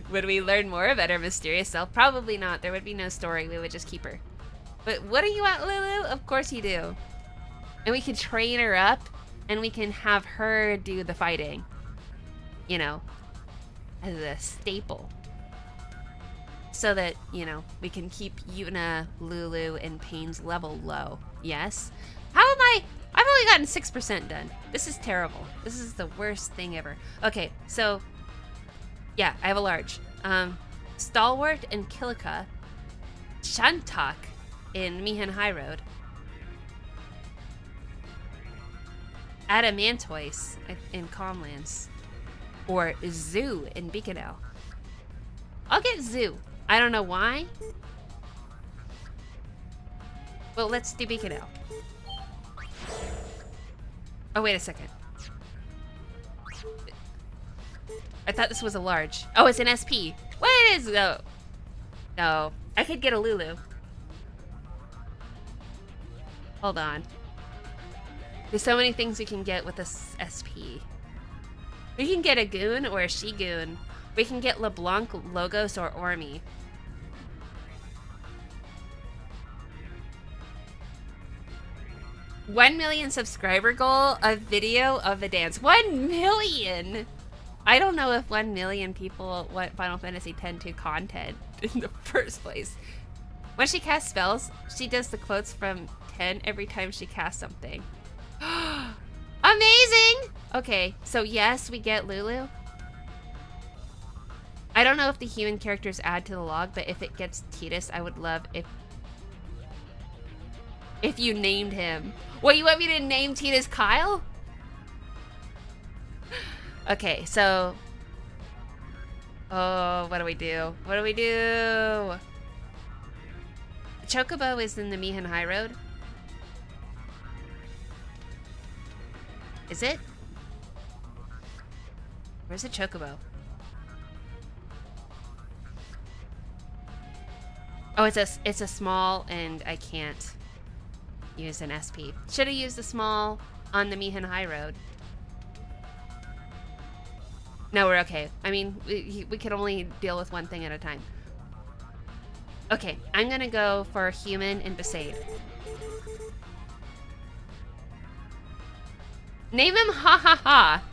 [SPEAKER 1] Would we learn more about her mysterious self? Probably not. There would be no story. We would just keep her. But what are you at, Lulu? Of course you do. And we can train her up, and we can have her do the fighting. You know, as a staple. So that, you know, we can keep Yuna, Lulu, and Payne's level low. Yes? How am I? I've only gotten 6% done. This is terrible. This is the worst thing ever. Okay, so... Yeah, I have a large. Stalwart and Kilika. Shantak in Mihan High Road. Adamantoise in Calmlands. Or Zoo in Beaconell. I'll get Zoo. I don't know why. Well, let's do Beaconell. Oh, wait a second. I thought this was a large. Oh, it's an SP. What is it? No. No. I could get a Lulu. Hold on. There's so many things we can get with this SP. We can get a Goon or a She-Goon. We can get LeBlanc, Logos, or Ormi. $1 million subscriber goal, a video of the dance. 1 million! I don't know if 1 million people want Final Fantasy X-2 content in the first place. When she casts spells, she does the quotes from 10 every time she casts something. Amazing! Okay, so yes, we get Lulu. I don't know if the human characters add to the log, but if it gets Tidus, I would love if you named him. What, you want me to name Tidus Kyle? Okay, so... Oh, what do we do? What do we do? Chocobo is in the Mihan High Road. Is it? Where's the Chocobo? Oh, it's a small, and I can't use an SP. Should have used the small on the Mihan High Road. No, we're okay. I mean, we can only deal with one thing at a time. Okay, I'm gonna go for human and Besaid. Name him Ha Ha Ha.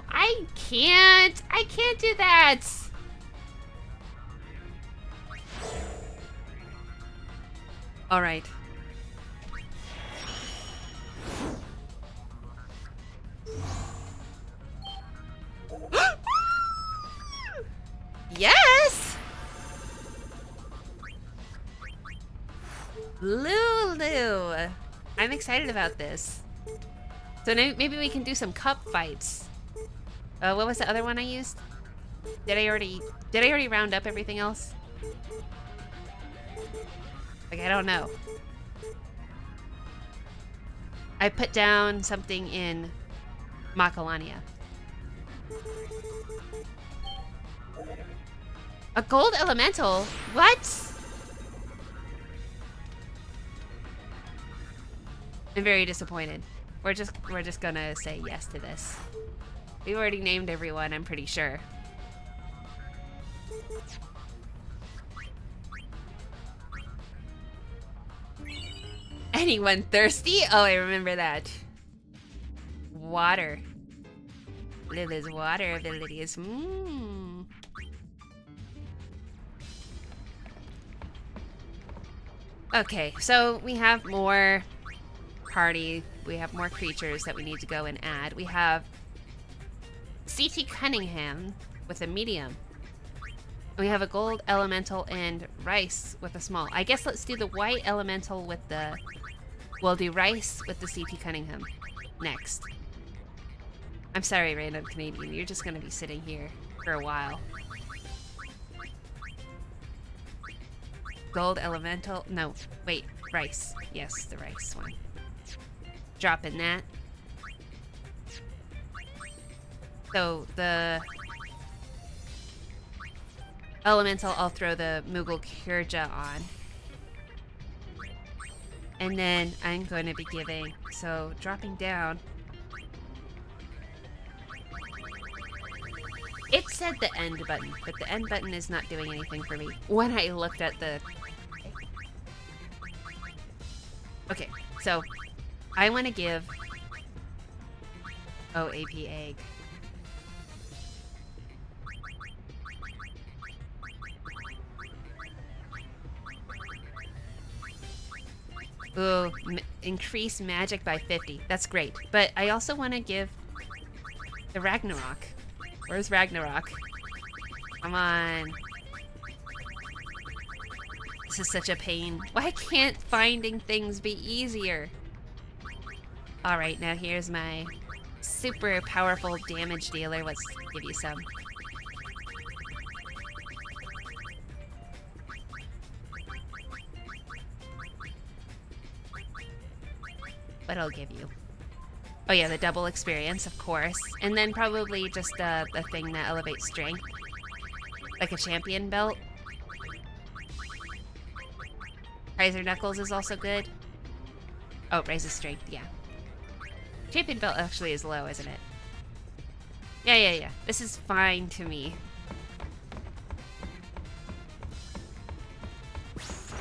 [SPEAKER 1] I can't do that. All right. Yes! Lulu! I'm excited about this. So maybe we can do some cup fights. What was the other one I used? Did I already round up everything else? Like, I don't know. I put down something in Macalania. A gold elemental? What? I'm very disappointed. We're just gonna say yes to this. We've already named everyone, I'm pretty sure. Anyone thirsty? Oh, I remember that. Water. Lulu's water abilities. Okay, so we have more party. We have more creatures that we need to go and add. We have C.T. Cunningham with a medium. We have a gold elemental and rice with a small. I guess let's do the white elemental with the... We'll do rice with the C.T. Cunningham next. I'm sorry, random Canadian. You're just going to be sitting here for a while. Gold elemental. No, wait. Rice. Yes, the rice one. Drop in that. So the elemental, I'll throw the Moogle Kirja on. And then I'm going to be giving, so dropping down. It said the end button, but the end button is not doing anything for me when I looked at the... Okay, so I want to give... Oh, AP egg. Ooh, increase magic by 50. That's great. But I also want to give the Ragnarok. Where's Ragnarok? Come on. This is such a pain. Why can't finding things be easier? Alright, now here's my super powerful damage dealer. Let's give you some. What I'll give you. Oh yeah, the double experience, of course. And then probably just the thing that elevates strength. Like a champion belt. Riser Knuckles is also good. Oh, raises strength, yeah. Champion belt actually is low, isn't it? Yeah. This is fine to me.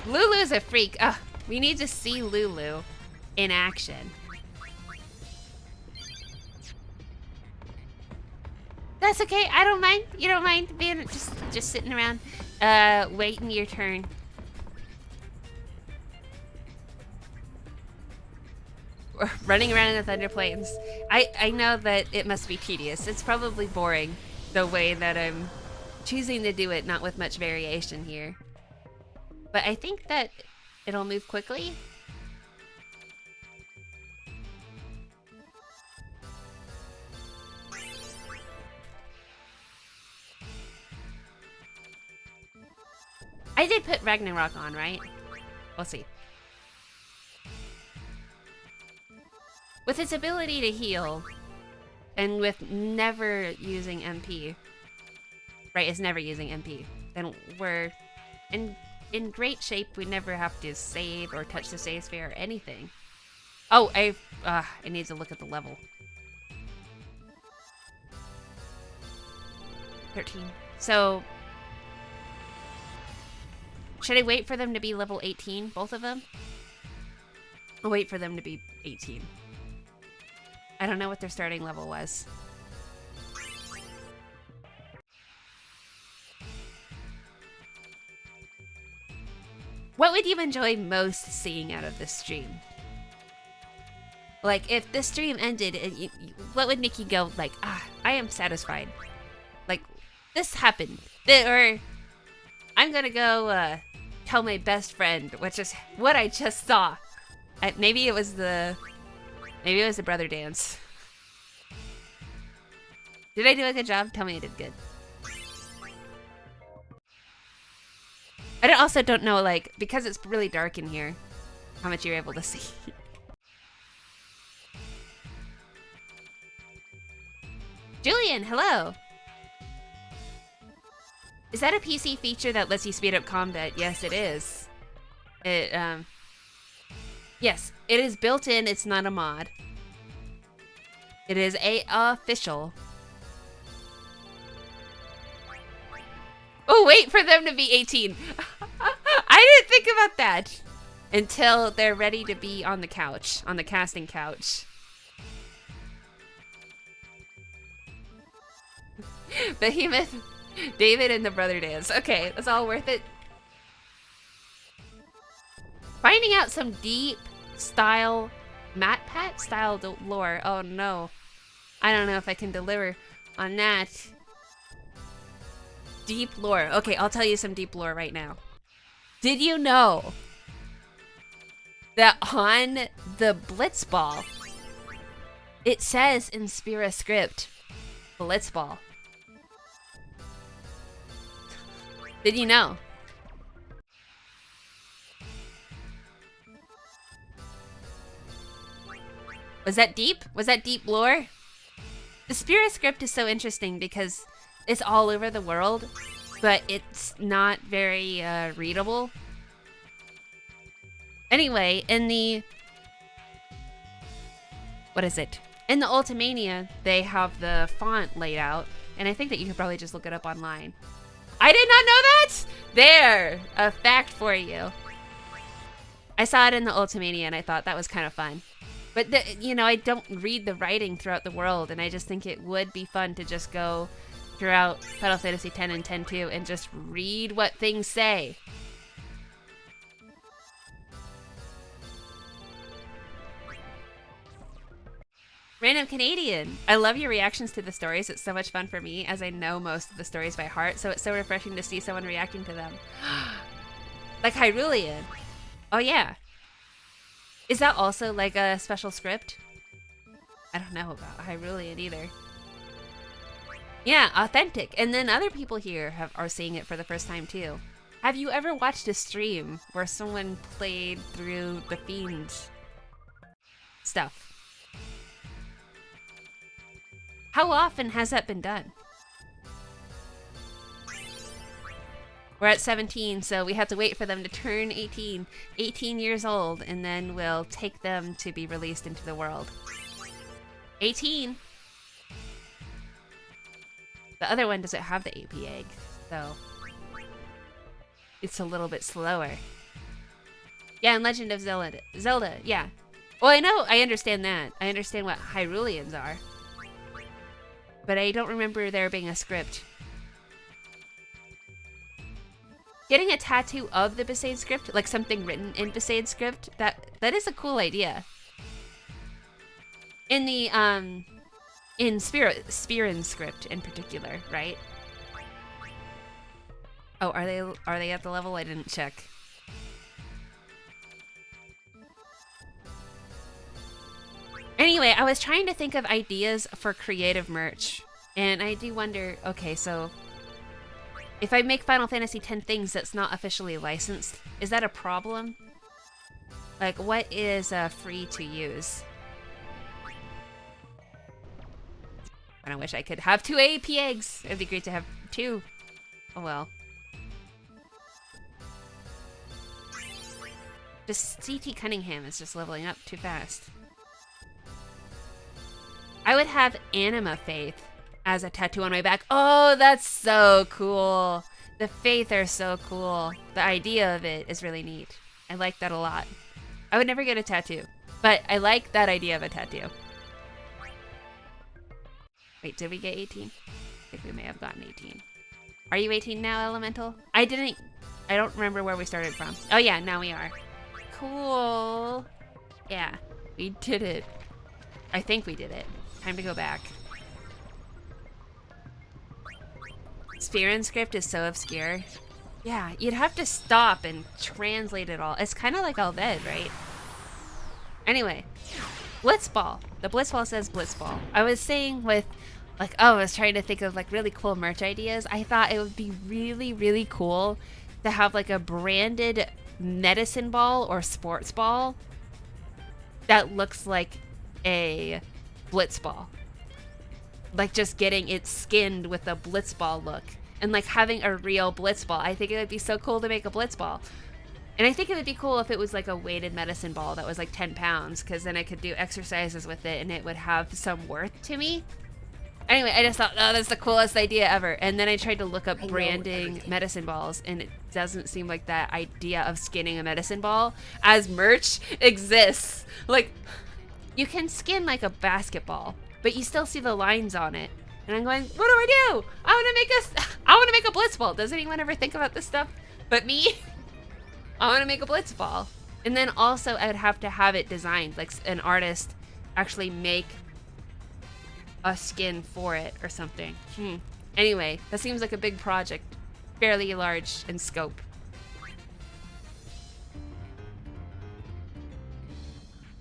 [SPEAKER 1] Lulu's a freak. Ugh, we need to see Lulu in action. That's okay. I don't mind. You don't mind being just sitting around, waiting your turn. Running around in the Thunder Plains. I know that it must be tedious. It's probably boring the way that I'm choosing to do it, not with much variation here. But I think that it'll move quickly. I did put Ragnarok on, right? We'll see. With its ability to heal, and with never using MP, right, it's never using MP, then we're in great shape. We never have to save or touch the save sphere or anything. Oh, I need to look at the level. 13. So... should I wait for them to be level 18, both of them? I'll wait for them to be 18. I don't know what their starting level was. What would you enjoy most seeing out of this stream? Like, if this stream ended, what would make you go, like, I am satisfied. Like, this happened. Or, I'm gonna go, tell my best friend, which is what I just saw. Maybe it was the brother dance. Did I do a good job? Tell me I did good. I also don't know, like, because it's really dark in here, how much you're able to see. Julian, hello! Is that a PC feature that lets you speed up combat? Yes, it is. Yes, it is built in, it's not a mod. It is official. Oh, wait for them to be 18. I didn't think about that until they're ready to be on the couch, on the casting couch. Behemoth, David, and the brother dance. Okay, that's all worth it. Finding out some deep style MatPat style lore. Oh no. I don't know if I can deliver on that. Deep lore. Okay, I'll tell you some deep lore right now. Did you know that on the Blitzball, it says in Spira script, Blitzball? Did you know? Was that deep? Was that deep lore? The Spira script is so interesting because it's all over the world, but it's not very readable. Anyway, in the... What is it? In the Ultimania, they have the font laid out, and I think that you could probably just look it up online. I did not know that! There! A fact for you. I saw it in the Ultimania, and I thought that was kind of fun. But, you know, I don't read the writing throughout the world, and I just think it would be fun to just go throughout Final Fantasy X and X-2 and just read what things say. Random Canadian. I love your reactions to the stories. It's so much fun for me, as I know most of the stories by heart, so it's so refreshing to see someone reacting to them. Like Hyrulean. Oh, yeah. Is that also like a special script? I don't know about Hyrulean either. Yeah, authentic. And then other people here are seeing it for the first time too. Have you ever watched a stream where someone played through the Fiend stuff? How often has that been done? We're at 17, so we have to wait for them to turn 18 years old, and then we'll take them to be released into the world. 18! The other one doesn't have the AP egg, so it's a little bit slower. Yeah, and Legend of Zelda, yeah. Well, I understand that. I understand what Hyruleans are. But I don't remember there being a script. Getting a tattoo of the Besaid script, like something written in Besaid script, that is a cool idea. In the in Spirin script in particular, right? Oh, are they at the level? I didn't check. Anyway, I was trying to think of ideas for creative merch, and I do wonder, okay, so if I make Final Fantasy X things that's not officially licensed, is that a problem? Like, what is free to use? And I wish I could have 2 AP eggs. It'd be great to have 2. Oh well. Just CT Cunningham is just leveling up too fast. I would have Anima Faith as a tattoo on my back. Oh, that's so cool. The Faith are so cool. The idea of it is really neat. I like that a lot. I would never get a tattoo, but I like that idea of a tattoo. Wait, did we get 18? I think we may have gotten 18. Are you 18 now, Elemental? I don't remember where we started from. Oh yeah, now we are. Cool. Yeah, we did it. I think we did it. Time to go back. Spirin script is so obscure. Yeah, you'd have to stop and translate it all. It's kind of like Alved, right? Anyway, Blitzball. The Blitzball says Blitzball. I was saying with, like, I was trying to think of like really cool merch ideas. I thought it would be really, really cool to have like a branded medicine ball or sports ball that looks like a Blitzball. Like just getting it skinned with a Blitzball look. And like having a real Blitzball. I think it would be so cool to make a Blitzball. And I think it would be cool if it was like a weighted medicine ball that was like 10 pounds. Because then I could do exercises with it and it would have some worth to me. Anyway, I just thought, oh, that's the coolest idea ever. And then I tried to look up branding medicine balls. And it doesn't seem like that idea of skinning a medicine ball as merch exists. Like, you can skin like a basketball, but you still see the lines on it. And I'm going, what do I do? I want to make a Blitzball. Does anyone ever think about this stuff but me? I want to make a Blitzball. And then also I would have to have it designed, like an artist actually make a skin for it or something. Anyway, that seems like a big project, fairly large in scope.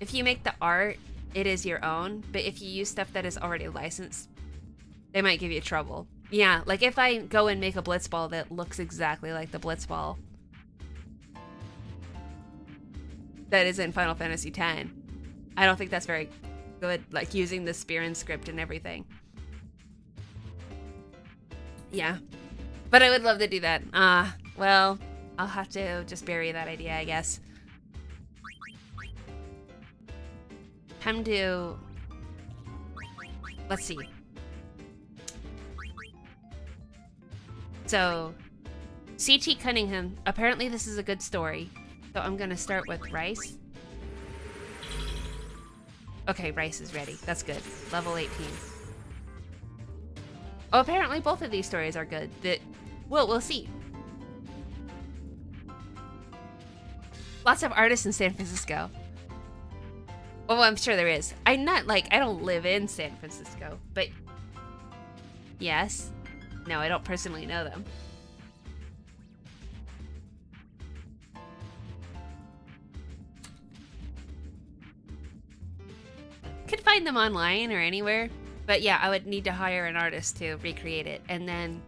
[SPEAKER 1] If you make the art, it is your own, but if you use stuff that is already licensed, they might give you trouble. Yeah, like if I go and make a blitzball that looks exactly like the blitzball that is in Final Fantasy X, I don't think that's very good, like using the Spearin script and everything. Yeah, but I would love to do that. Well, I'll have to just bury that idea, I guess. Time to... Let's see. So, C.T. Cunningham, apparently this is a good story. So I'm gonna start with Rice. Okay, Rice is ready. That's good. Level 18. Oh, apparently both of these stories are good. Well, we'll see. Lots of artists in San Francisco. Oh, I'm sure there is. I don't live in San Francisco, but yes. No, I don't personally know them. Could find them online or anywhere, but yeah, I would need to hire an artist to recreate it, and then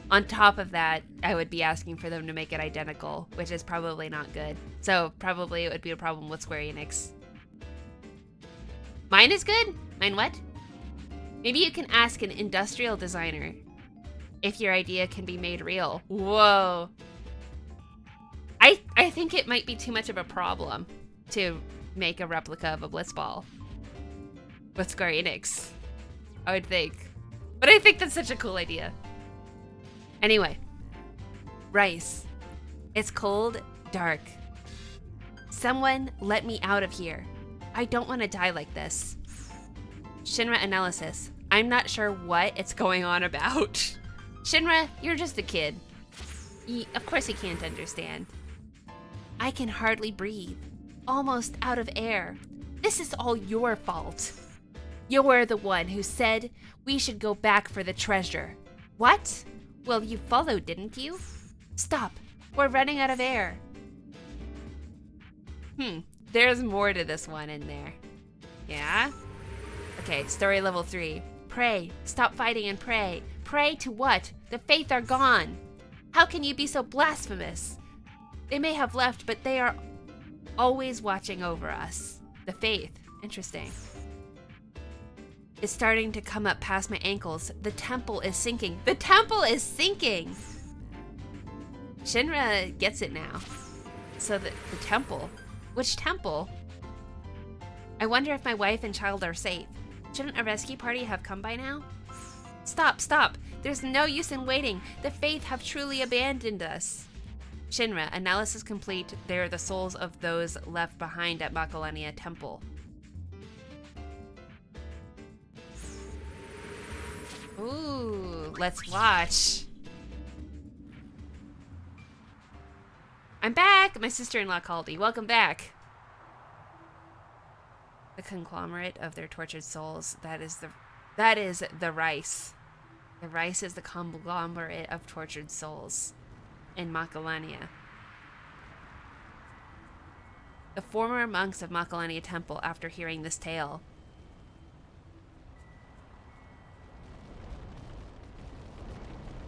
[SPEAKER 1] on top of that, I would be asking for them to make it identical, which is probably not good. So probably it would be a problem with Square Enix. Mine is good? Mine what? Maybe you can ask an industrial designer if your idea can be made real. Whoa. I think it might be too much of a problem to make a replica of a blitzball with Square Enix, I would think. But I think that's such a cool idea. Anyway, Rice. It's cold, dark. Someone let me out of here. I don't want to die like this. Shinra analysis. I'm not sure what it's going on about. Shinra, you're just a kid. Of course he can't understand. I can hardly breathe. Almost out of air. This is all your fault. You're the one who said we should go back for the treasure. What? Well, you followed, didn't you? Stop. We're running out of air. There's more to this one in there. Yeah? Okay, story level 3. Pray. Stop fighting and pray. Pray to what? The Faith are gone. How can you be so blasphemous? They may have left, but they are always watching over us. The Faith. Interesting. It's starting to come up past my ankles. The temple is sinking. The temple is sinking! Shinra gets it now. So the temple. Which temple? I wonder if my wife and child are safe. Shouldn't a rescue party have come by now? Stop, stop! There's no use in waiting. The Faith have truly abandoned us. Shinra, analysis complete. They are the souls of those left behind at Makalania Temple. Ooh, let's watch. I'm back! My sister-in-law called me. Welcome back. The conglomerate of their tortured souls. That is the Rice. The Rice is the conglomerate of tortured souls in Makalania. The former monks of Makalania Temple, after hearing this tale,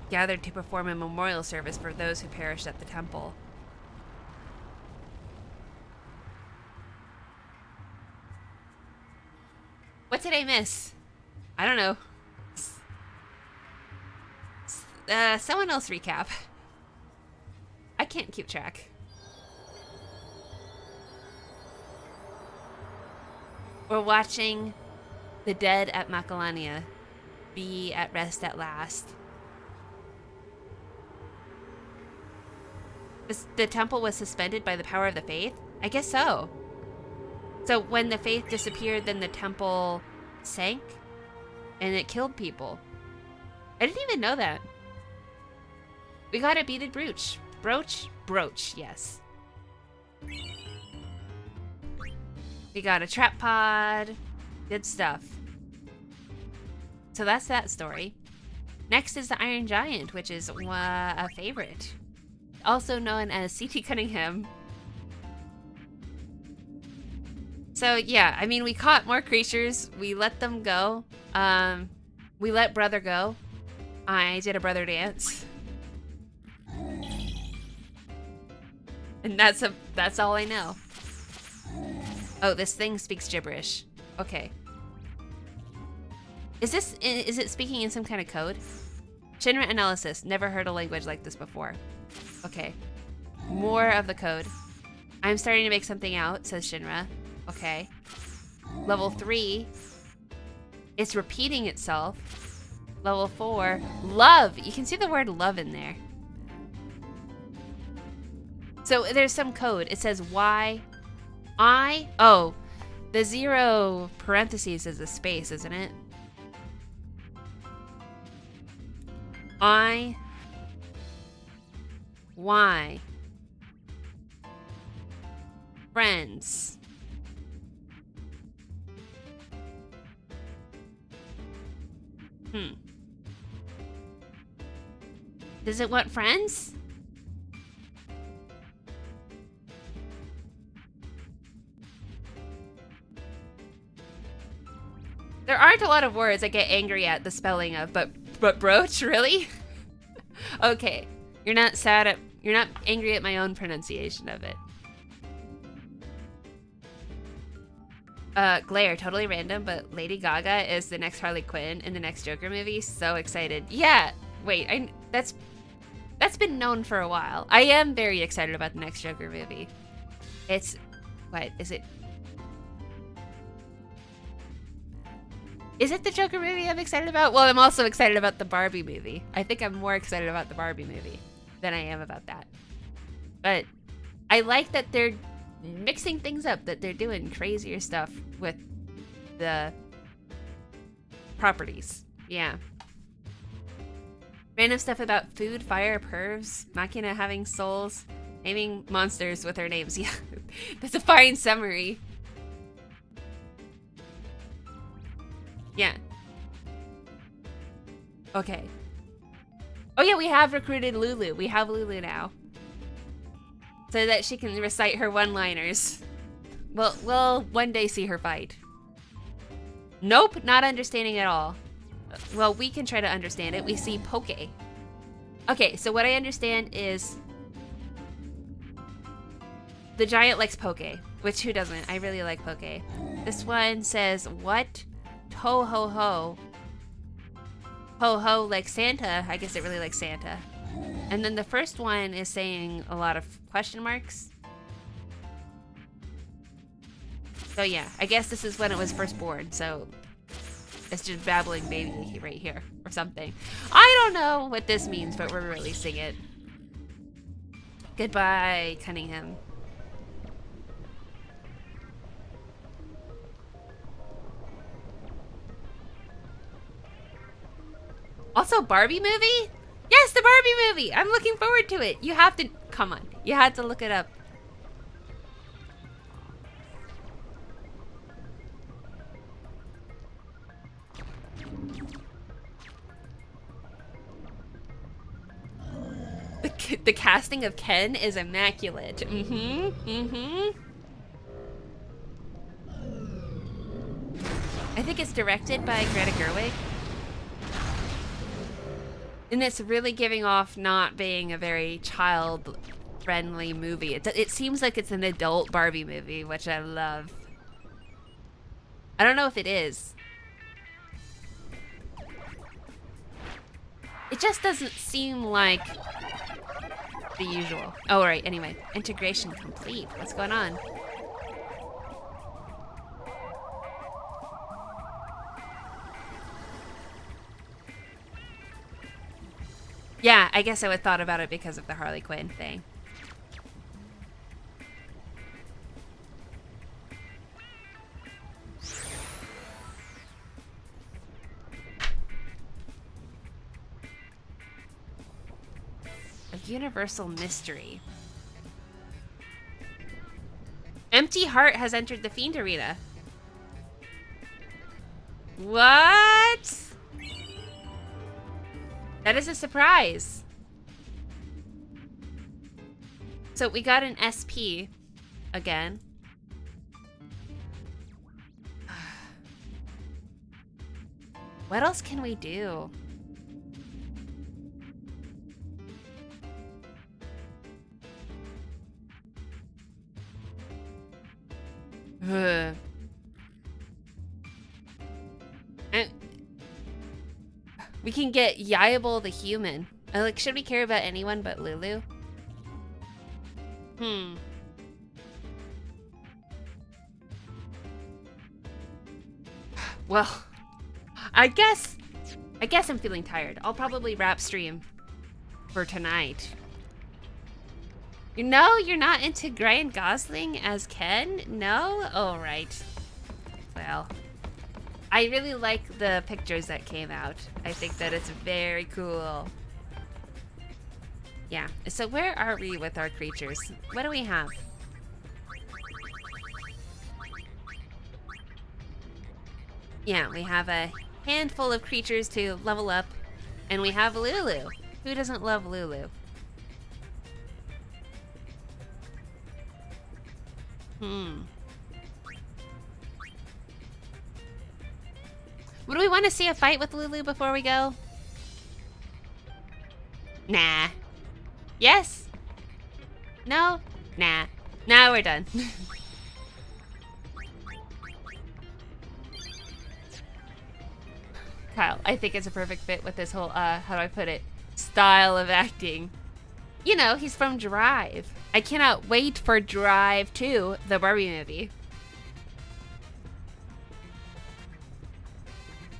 [SPEAKER 1] gathered to perform a memorial service for those who perished at the temple. What did I miss? I don't know. Someone else recap. I can't keep track. We're watching the dead at Makalania be at rest at last. The temple was suspended by the power of the Faith? I guess so. So when the Faith disappeared, then the temple sank? And it killed people. I didn't even know that. We got a beaded brooch. Brooch, yes. She got a trap pod. Good stuff. So that's that story. Next is the Iron Giant, which is a favorite. Also known as C.T. Cunningham. So yeah, I mean, we caught more creatures. We let them go. We let brother go. I did a brother dance. And that's all I know. Oh, this thing speaks gibberish. Okay. Is it speaking in some kind of code? Shinra analysis. Never heard a language like this before. Okay. More of the code. I'm starting to make something out, says Shinra. Okay. Level 3. It's repeating itself. Level 4. Love. You can see the word love in there. So there's some code. It says Y. Oh, the 0 parentheses is a space, isn't it? Y. Friends. Does it want friends? There aren't a lot of words I get angry at the spelling of, but brooch, really? Okay, you're not angry at my own pronunciation of it. Glare, totally random, but Lady Gaga is the next Harley Quinn in the next Joker movie. So excited. Yeah, wait, that's been known for a while. I am very excited about the next Joker movie. What is it? Is it the Joker movie I'm excited about? Well, I'm also excited about the Barbie movie. I think I'm more excited about the Barbie movie than I am about that. But I like that they're mixing things up, that they're doing crazier stuff with the properties. Yeah. Random stuff about food, fire, pervs, Machina having souls, naming monsters with their names. Yeah, that's a fine summary. Yeah. Okay. Oh yeah, we have recruited Lulu. We have Lulu now. So that she can recite her one-liners. We'll one day see her fight. Nope, not understanding at all. Well, we can try to understand it. We see Poke. Okay, so what I understand is the giant likes Poke, which who doesn't? I really like Poke. This one says, what? Ho ho ho. Ho ho like Santa. I guess it really likes Santa. And then the first one is saying a lot of question marks. So yeah, I guess this is when it was first born, so it's just babbling baby right here or something. I don't know what this means, but we're releasing it. Goodbye, Cunningham. Also, Barbie movie? Yes, the Barbie movie! I'm looking forward to it. You have to, come on. You had to look it up. The casting of Ken is immaculate. I think it's directed by Greta Gerwig. And it's really giving off not being a very child-friendly movie. It seems like it's an adult Barbie movie, which I love. I don't know if it is. It just doesn't seem like the usual. Oh, right, anyway. Integration complete. What's going on? Yeah, I guess I would thought about it because of the Harley Quinn thing. A universal mystery. empty heart has entered the Fiend arena. What? That is a surprise. So we got an SP again. What else can we do? Ugh. And we can get Yable the human. Like, should we care about anyone but Lulu? Well, I guess I'm feeling tired. I'll probably wrap stream for tonight. You know you're not into Ryan Gosling as Ken? No? All right. Well, I really like the pictures that came out. I think that it's very cool. Yeah, so where are we with our creatures? What do we have? Yeah, we have a handful of creatures to level up, and we have Lulu. Who doesn't love Lulu? Would we want to see a fight with Lulu before we go? Nah. Yes? No? Nah. Nah, we're done. Kyle, I think it's a perfect fit with this whole, how do I put it? Style of acting. You know, he's from Drive. I cannot wait for Drive 2, the Barbie movie.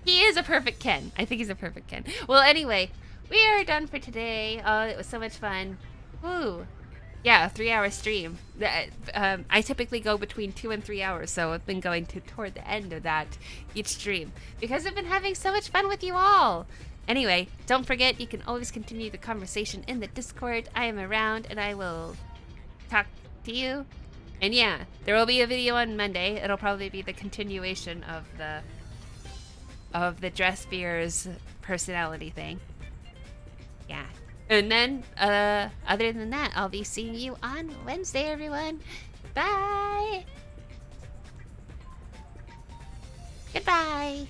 [SPEAKER 1] He is a perfect Ken. I think he's a perfect Ken. Well, anyway, we are done for today. Oh, it was so much fun. Woo. Yeah, a 3-hour stream. I typically go between 2 and 3 hours, so I've been going toward the end of that each stream because I've been having so much fun with you all. Anyway, don't forget, you can always continue the conversation in the Discord. I am around, and I will talk to you. And yeah, there will be a video on Monday. It'll probably be the continuation of the Dress Beers personality thing. Yeah. And then, other than that, I'll be seeing you on Wednesday, everyone. Bye! Goodbye!